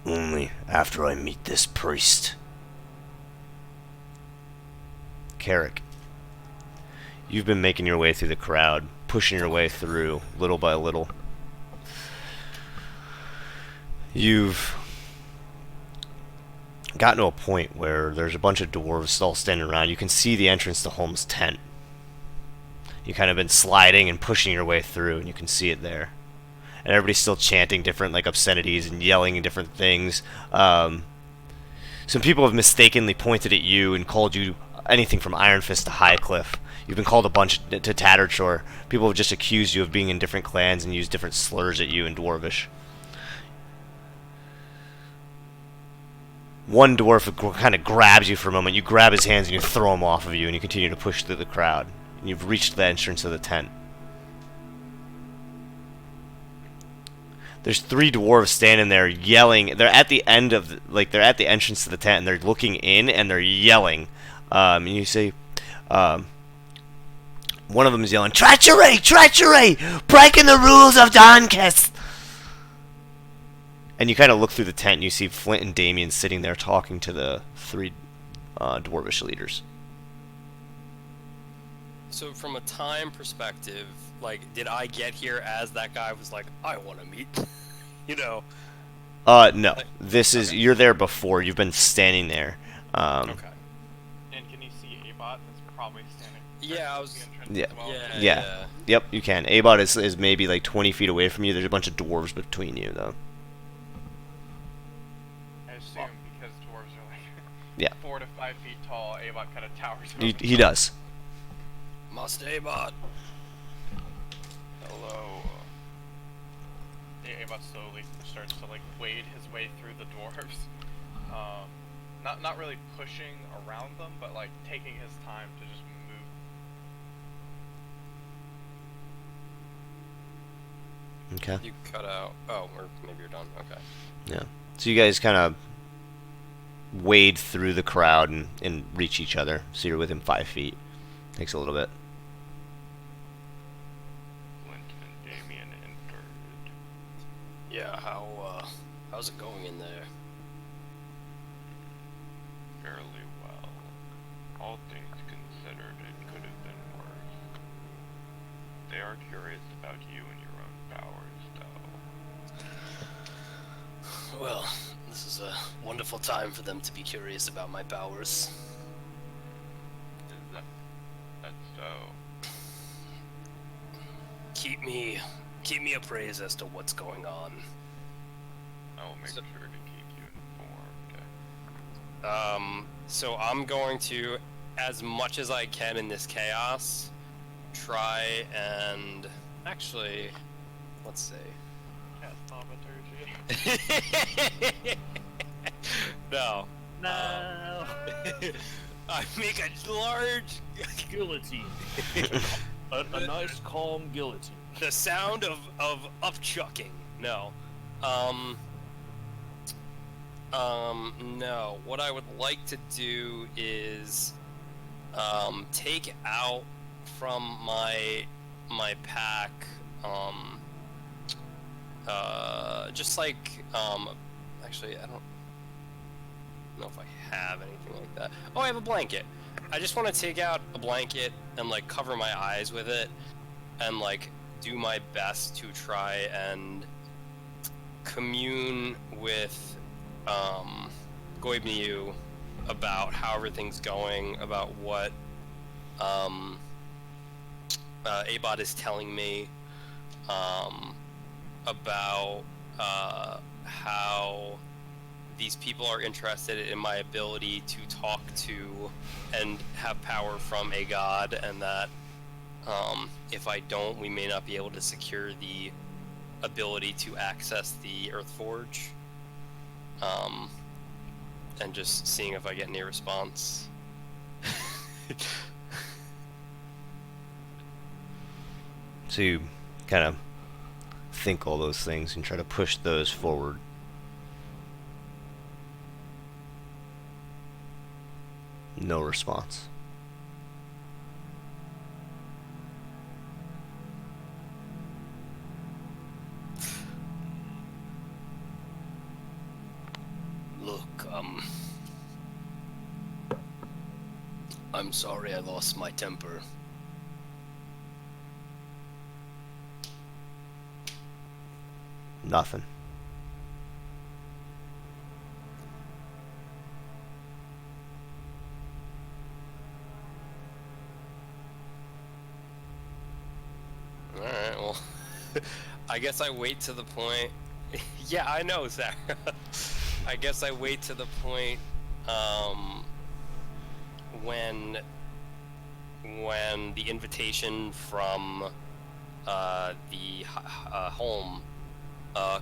only after I meet this priest. Carrick, you've been making your way through the crowd, pushing your way through little by little. You've gotten to a point where there's a bunch of dwarves all standing around. You can see the entrance to Holmes' tent. You kind of been sliding and pushing your way through, and you can see it there. And everybody's still chanting different obscenities and yelling different things. Some people have mistakenly pointed at you and called you anything from Iron Fist to High Cliff. You've been called a bunch to Tattered Shore. People have just accused you of being in different clans and used different slurs at you in Dwarvish. One dwarf kind of grabs you for a moment. You grab his hands and you throw him off of you, and you continue to push through the crowd. And you've reached the entrance of the tent. There's three dwarves standing there yelling. They're at the end of they're at the entrance to the tent, and they're looking in and they're yelling. And you say, one of them is yelling, "Treachery! Treachery! Breaking the rules of Donkist!" And you kind of look through the tent and you see Flint and Damien sitting there talking to the three dwarvish leaders. So from a time perspective, did I get here as that guy was like, I want to meet, No. This is, you're there before. You've been standing there. Okay. And can you see Abot? That's probably standing. Yeah, I was. The entrance Yeah. as well. Yeah. Yep, you can. Abot is maybe 20 feet away from you. There's a bunch of dwarves between you, though. 5 feet tall, Avot kind of towers over. He does. Must Abot. Hello. Avot slowly starts to like wade his way through the dwarves. Not really pushing around them, but like taking his time to just move. Okay. You cut out. Oh, or maybe you're done. Okay. Yeah. So you guys kind of wade through the crowd and reach each other. So you're within 5 feet. Takes a little bit. Flint and Damien entered. Yeah. How's it going in there? Fairly well. All things considered, it could have been worse. They are curious about you and your own powers, though. Well, this is a wonderful time for them to be curious about my powers. Is that's so? Keep me appraised as to what's going on. I will make sure to keep you informed. So I'm going to, as much as I can in this chaos, try and actually, let's see. Cast thaumaturgy. No. No. I make a large Guillotine. a nice calm guillotine. the sound of upchucking. No. No. What I would like to do is take out from my pack just like actually I don't know if I have anything like that. Oh, I have a blanket. I just want to take out a blanket and like cover my eyes with it and like do my best to try and commune with Goibniu about how everything's going, about what Abot is telling me, about how these people are interested in my ability to talk to and have power from a god, and that if I don't, we may not be able to secure the ability to access the Earthforge. And just seeing if I get any response. So you kind of think all those things and try to push those forward. No response. Look, I'm sorry I lost my temper. Nothing. Alright, well, I guess I wait to the point. Yeah, I know, Sarah. I guess I wait to the point, when the invitation from, the, home,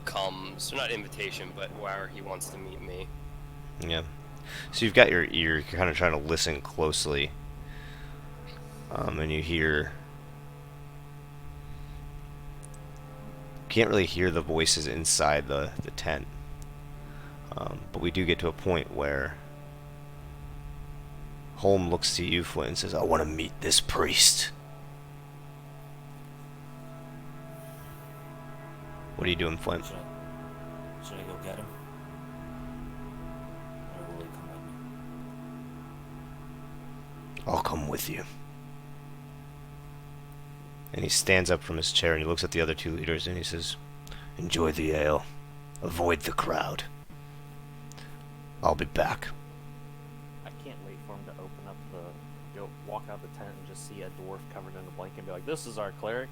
comes, not invitation, but where he wants to meet me. Yeah. So you've got your ear, you're kind of trying to listen closely. And you hear... Can't really hear the voices inside the tent. But we do get to a point where Holm looks to you, Flint, and says, I want to meet this priest. What are you doing, Flint? Should I go get him? Or will he come with me? I'll come with you. And he stands up from his chair and he looks at the other two leaders and he says, enjoy the ale. Avoid the crowd. I'll be back. I can't wait for him to open up walk out the tent and just see a dwarf covered in a blanket and be like, this is our cleric.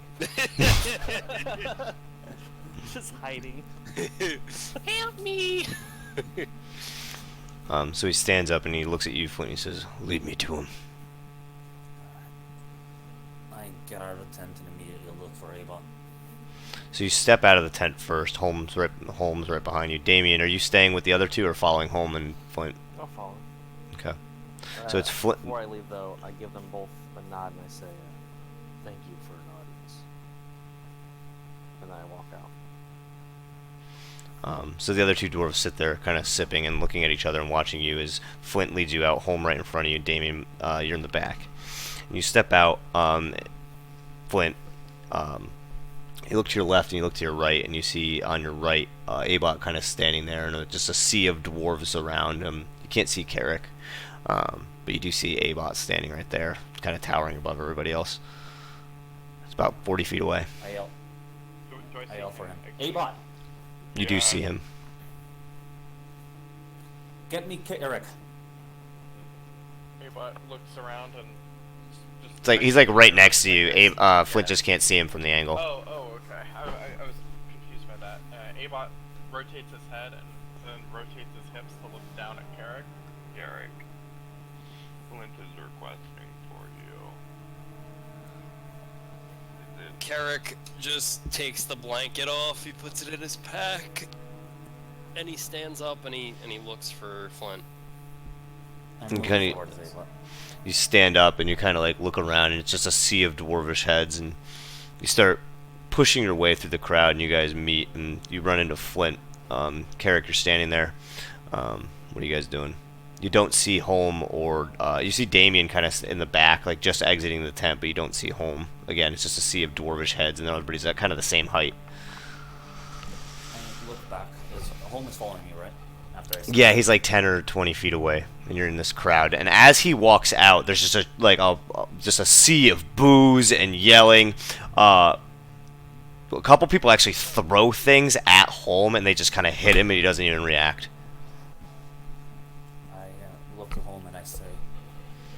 Just hiding. Help me! So he stands up and he looks at you, Flint, and he says, "Lead me to him." I get out of the tent and immediately look for Avon. So you step out of the tent first. Holmes right behind you. Damien, are you staying with the other two or following Holm and Flint? I'll follow. Okay. So it's Flint. Before I leave, though, I give them both a nod and I say, "Thank you for nodding this." And then I walk out. So the other two dwarves sit there, kind of sipping and looking at each other and watching you as Flint leads you out. Holm right in front of you. Damien, you're in the back. And you step out. Flint. You look to your left and you look to your right, and you see on your right Abot kind of standing there, and just a sea of dwarves around him. You can't see Carrick, but you do see Abot standing right there, kind of towering above everybody else. It's about 40 feet away. I yell. Do I see I yell for him. again? Avon, You do see him. get me Carrick. Abot looks around and just. It's like he's like right next to you. Flint just can't see him from the angle. Oh, okay. I was confused by that. Abot rotates his head and then rotates his hips to look down at Carrick. Garrick, Flint is requesting for you. Is it Carrick just takes the blanket off, he puts it in his pack, and he stands up and he looks for Flint. I'm Okay. moving towards Avon. You stand up and you kind of like look around, and it's just a sea of dwarvish heads, and you start pushing your way through the crowd, and you guys meet, and you run into Flint. Carrick, you're standing there. What are you guys doing? You don't see Holm or you see Damien kind of in the back, like just exiting the tent, but you don't see Holm. Again, it's just a sea of dwarvish heads, and everybody's at kind of the same height. I look back. Holm is following me, right? After I say Yeah, he's like 10 or 20 feet away, and you're in this crowd. And as he walks out, there's just a sea of boos and yelling. A couple people actually throw things at Holm, and they just kind of hit him, and he doesn't even react. I look to Holm and I say,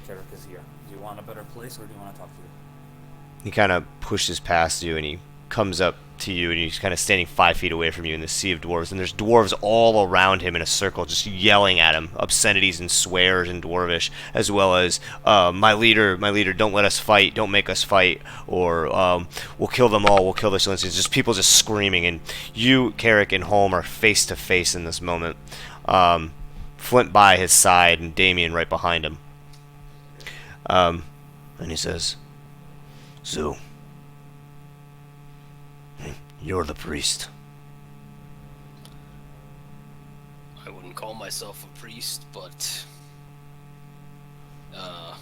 Carrick is here. Do you want a better place, or do you want to talk to you? He kind of pushes past you, and he comes up to you, and he's kind of standing 5 feet away from you in the sea of dwarves, and there's dwarves all around him in a circle, just yelling at him, obscenities and swears in dwarvish, as well as, my leader, don't let us fight, don't make us fight, or, we'll kill them all, we'll kill this. It's just people just screaming, and you, Carrick, and Holm are face to face in this moment. Flint by his side, and Damien right behind him. And he says, "So, you're the priest." I wouldn't call myself a priest, but The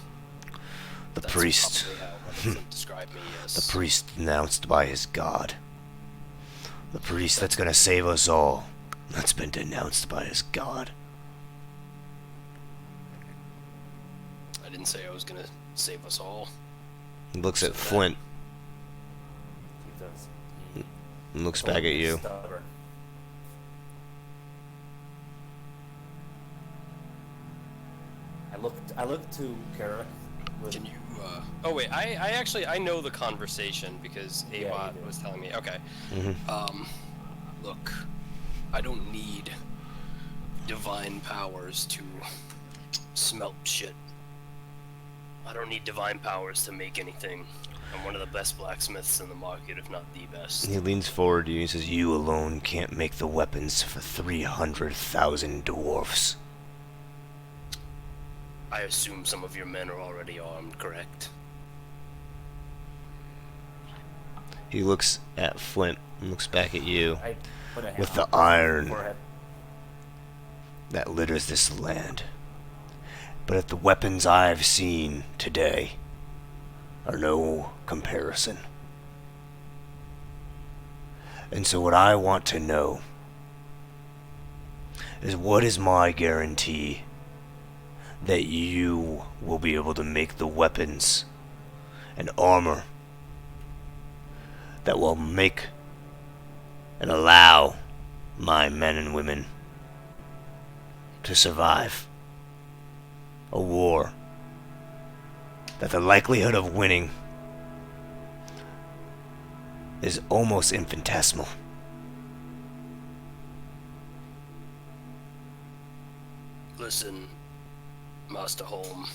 that's priest. probably how Flint described me as. The priest denounced by his god. The priest that's gonna save us all. That's been denounced by his god. I didn't say I was gonna save us all. He looks at Flint He does. He and looks back at you. Stubborn. I look to Carrick. Can you? Oh wait, I know the conversation because Yeah, Avot you do. was telling me. Okay. Mm-hmm. Look, I don't need divine powers to smelt shit. I don't need divine powers to make anything. I'm one of the best blacksmiths in the market, if not the best. He leans forward to you and says, "You alone can't make the weapons for 300,000 dwarfs." I assume some of your men are already armed, correct? He looks at Flint and looks back at you. I put a hand With the on his iron. forehead. That litters this land. But if the weapons I've seen today are no comparison. And so what I want to know is, what is my guarantee that you will be able to make the weapons and armor that will make and allow my men and women to survive a war that the likelihood of winning is almost infinitesimal. Listen, Master Holm.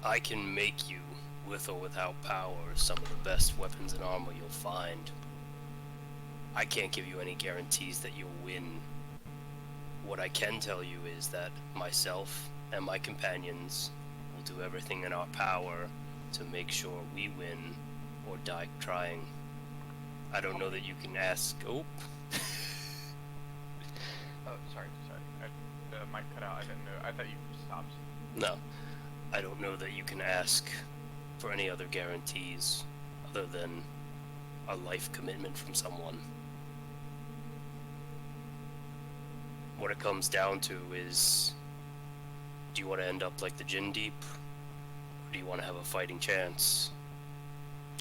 I can make you, with or without power, some of the best weapons and armor you'll find. I can't give you any guarantees that you'll win. What I can tell you is that myself and my companions will do everything in our power to make sure we win or die trying. I don't know that you can ask. Oh. Oh, sorry. The mic cut out. I didn't know. I thought you stopped. No. I don't know that you can ask for any other guarantees other than a life commitment from someone. What it comes down to is, do you want to end up like the Jin Deep, or do you want to have a fighting chance?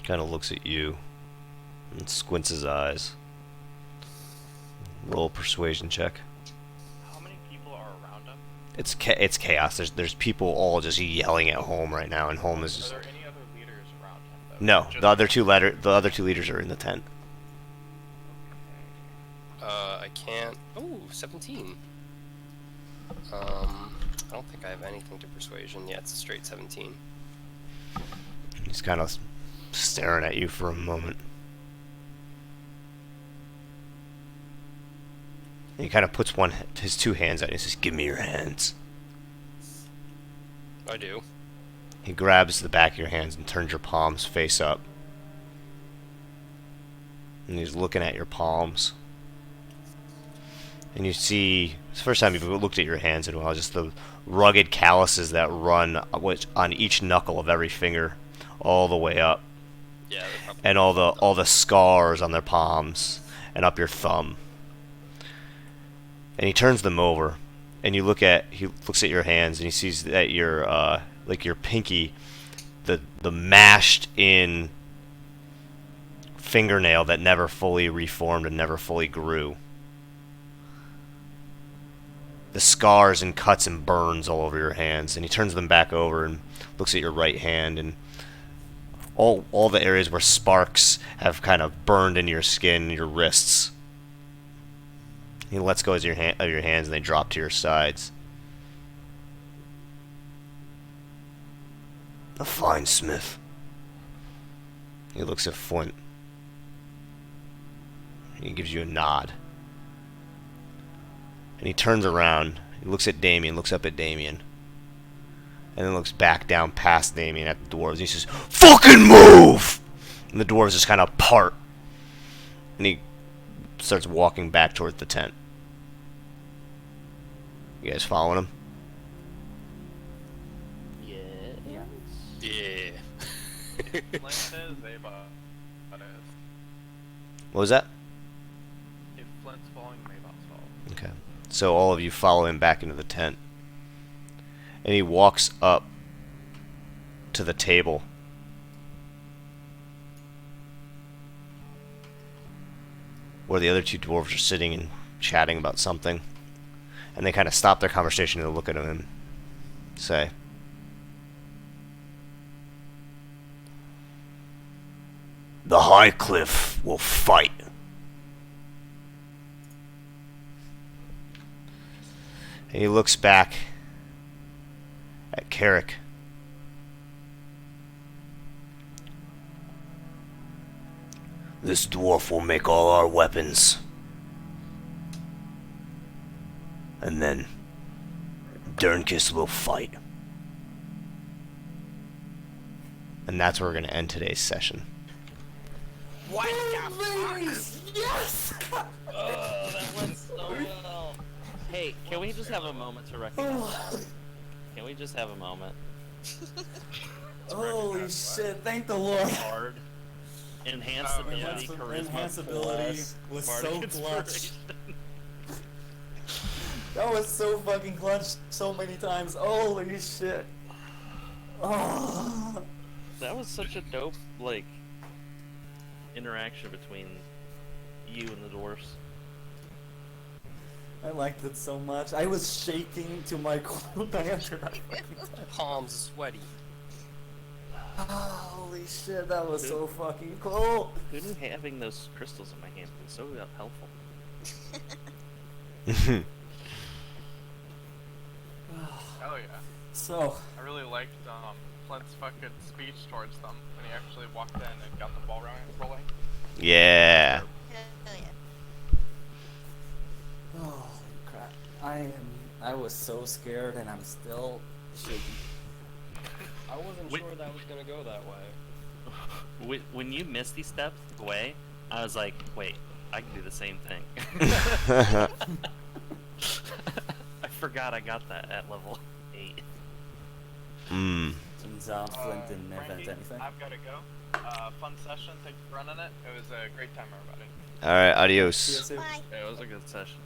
Kind of looks at you and squints his eyes. Roll a persuasion check. How many people are around him? It's chaos. There's people all just yelling at Home right now, and Home is Are just... there any other leaders around him? No, Just the other two leaders are in the tent. I can't. Oh, 17. I don't think I have anything to persuasion. Yeah, it's a straight 17. He's kind of staring at you for a moment. And he kind of puts his two hands out and he says, "Give me your hands." I do. He grabs the back of your hands and turns your palms face up. And he's looking at your palms. And you see, it's the first time you've looked at your hands in a while, just the rugged calluses that run on each knuckle of every finger all the way up. Yeah. And all the scars on their palms and up your thumb. And he turns them over, and he looks at your hands, and he sees that your your pinky, the mashed in fingernail that never fully reformed and never fully grew. The scars and cuts and burns all over your hands, and he turns them back over and looks at your right hand, and all the areas where sparks have kind of burned into your skin and your wrists. He lets go of your hands and they drop to your sides. A fine smith. He looks at Flint. He gives you a nod. And he turns around. He looks at Damien, looks up at Damien. And then looks back down past Damien at the dwarves. And he says, "Fucking move!" And the dwarves just kind of part. And he starts walking back towards the tent. You guys following him? Yeah. Flint is, Ava is. What was that? If Flint's following, Mabot's following. Okay. So all of you follow him back into the tent. And he walks up to the table. Where the other two dwarves are sitting and chatting about something. And they kind of stop their conversation and look at him and say, "The High Cliff will fight." And he looks back at Carrick. "This dwarf will make all our weapons. And then Dernkiss will fight." And that's where we're going to end today's session. What the yes! Oh, that went so well. Hey, can we just have a moment to recognize? Can we just have a moment? Holy shit! Thank the Lord. Hard. Enhance ability, charisma Enhanceability was plus, so bardic clutch. inspiration. That was so fucking clutch so many times. Holy shit. Oh. That was such a dope, interaction between you and the dwarfs. I liked it so much. I was shaking to my core after that fucking time. Palms sweaty. Holy shit, that was so fucking cool. Who knew having those crystals in my hand was so helpful? Oh yeah. So, I really liked Flint's fucking speech towards them when he actually walked in and got the ball rolling. Yeah. Hell yeah. holy crap. I was so scared and I'm still shaking. I wasn't Wait. sure that was gonna go that way. When you misty stepped away, I was like, wait, I can do the same thing. I forgot I got that at level 8. Hmm. Since Flint didn't event Frankie, anything. I've got to go. Fun session. Thanks for running it. It was a great time, everybody. All right. Adios. See you soon. Bye. Yeah, it was a good session.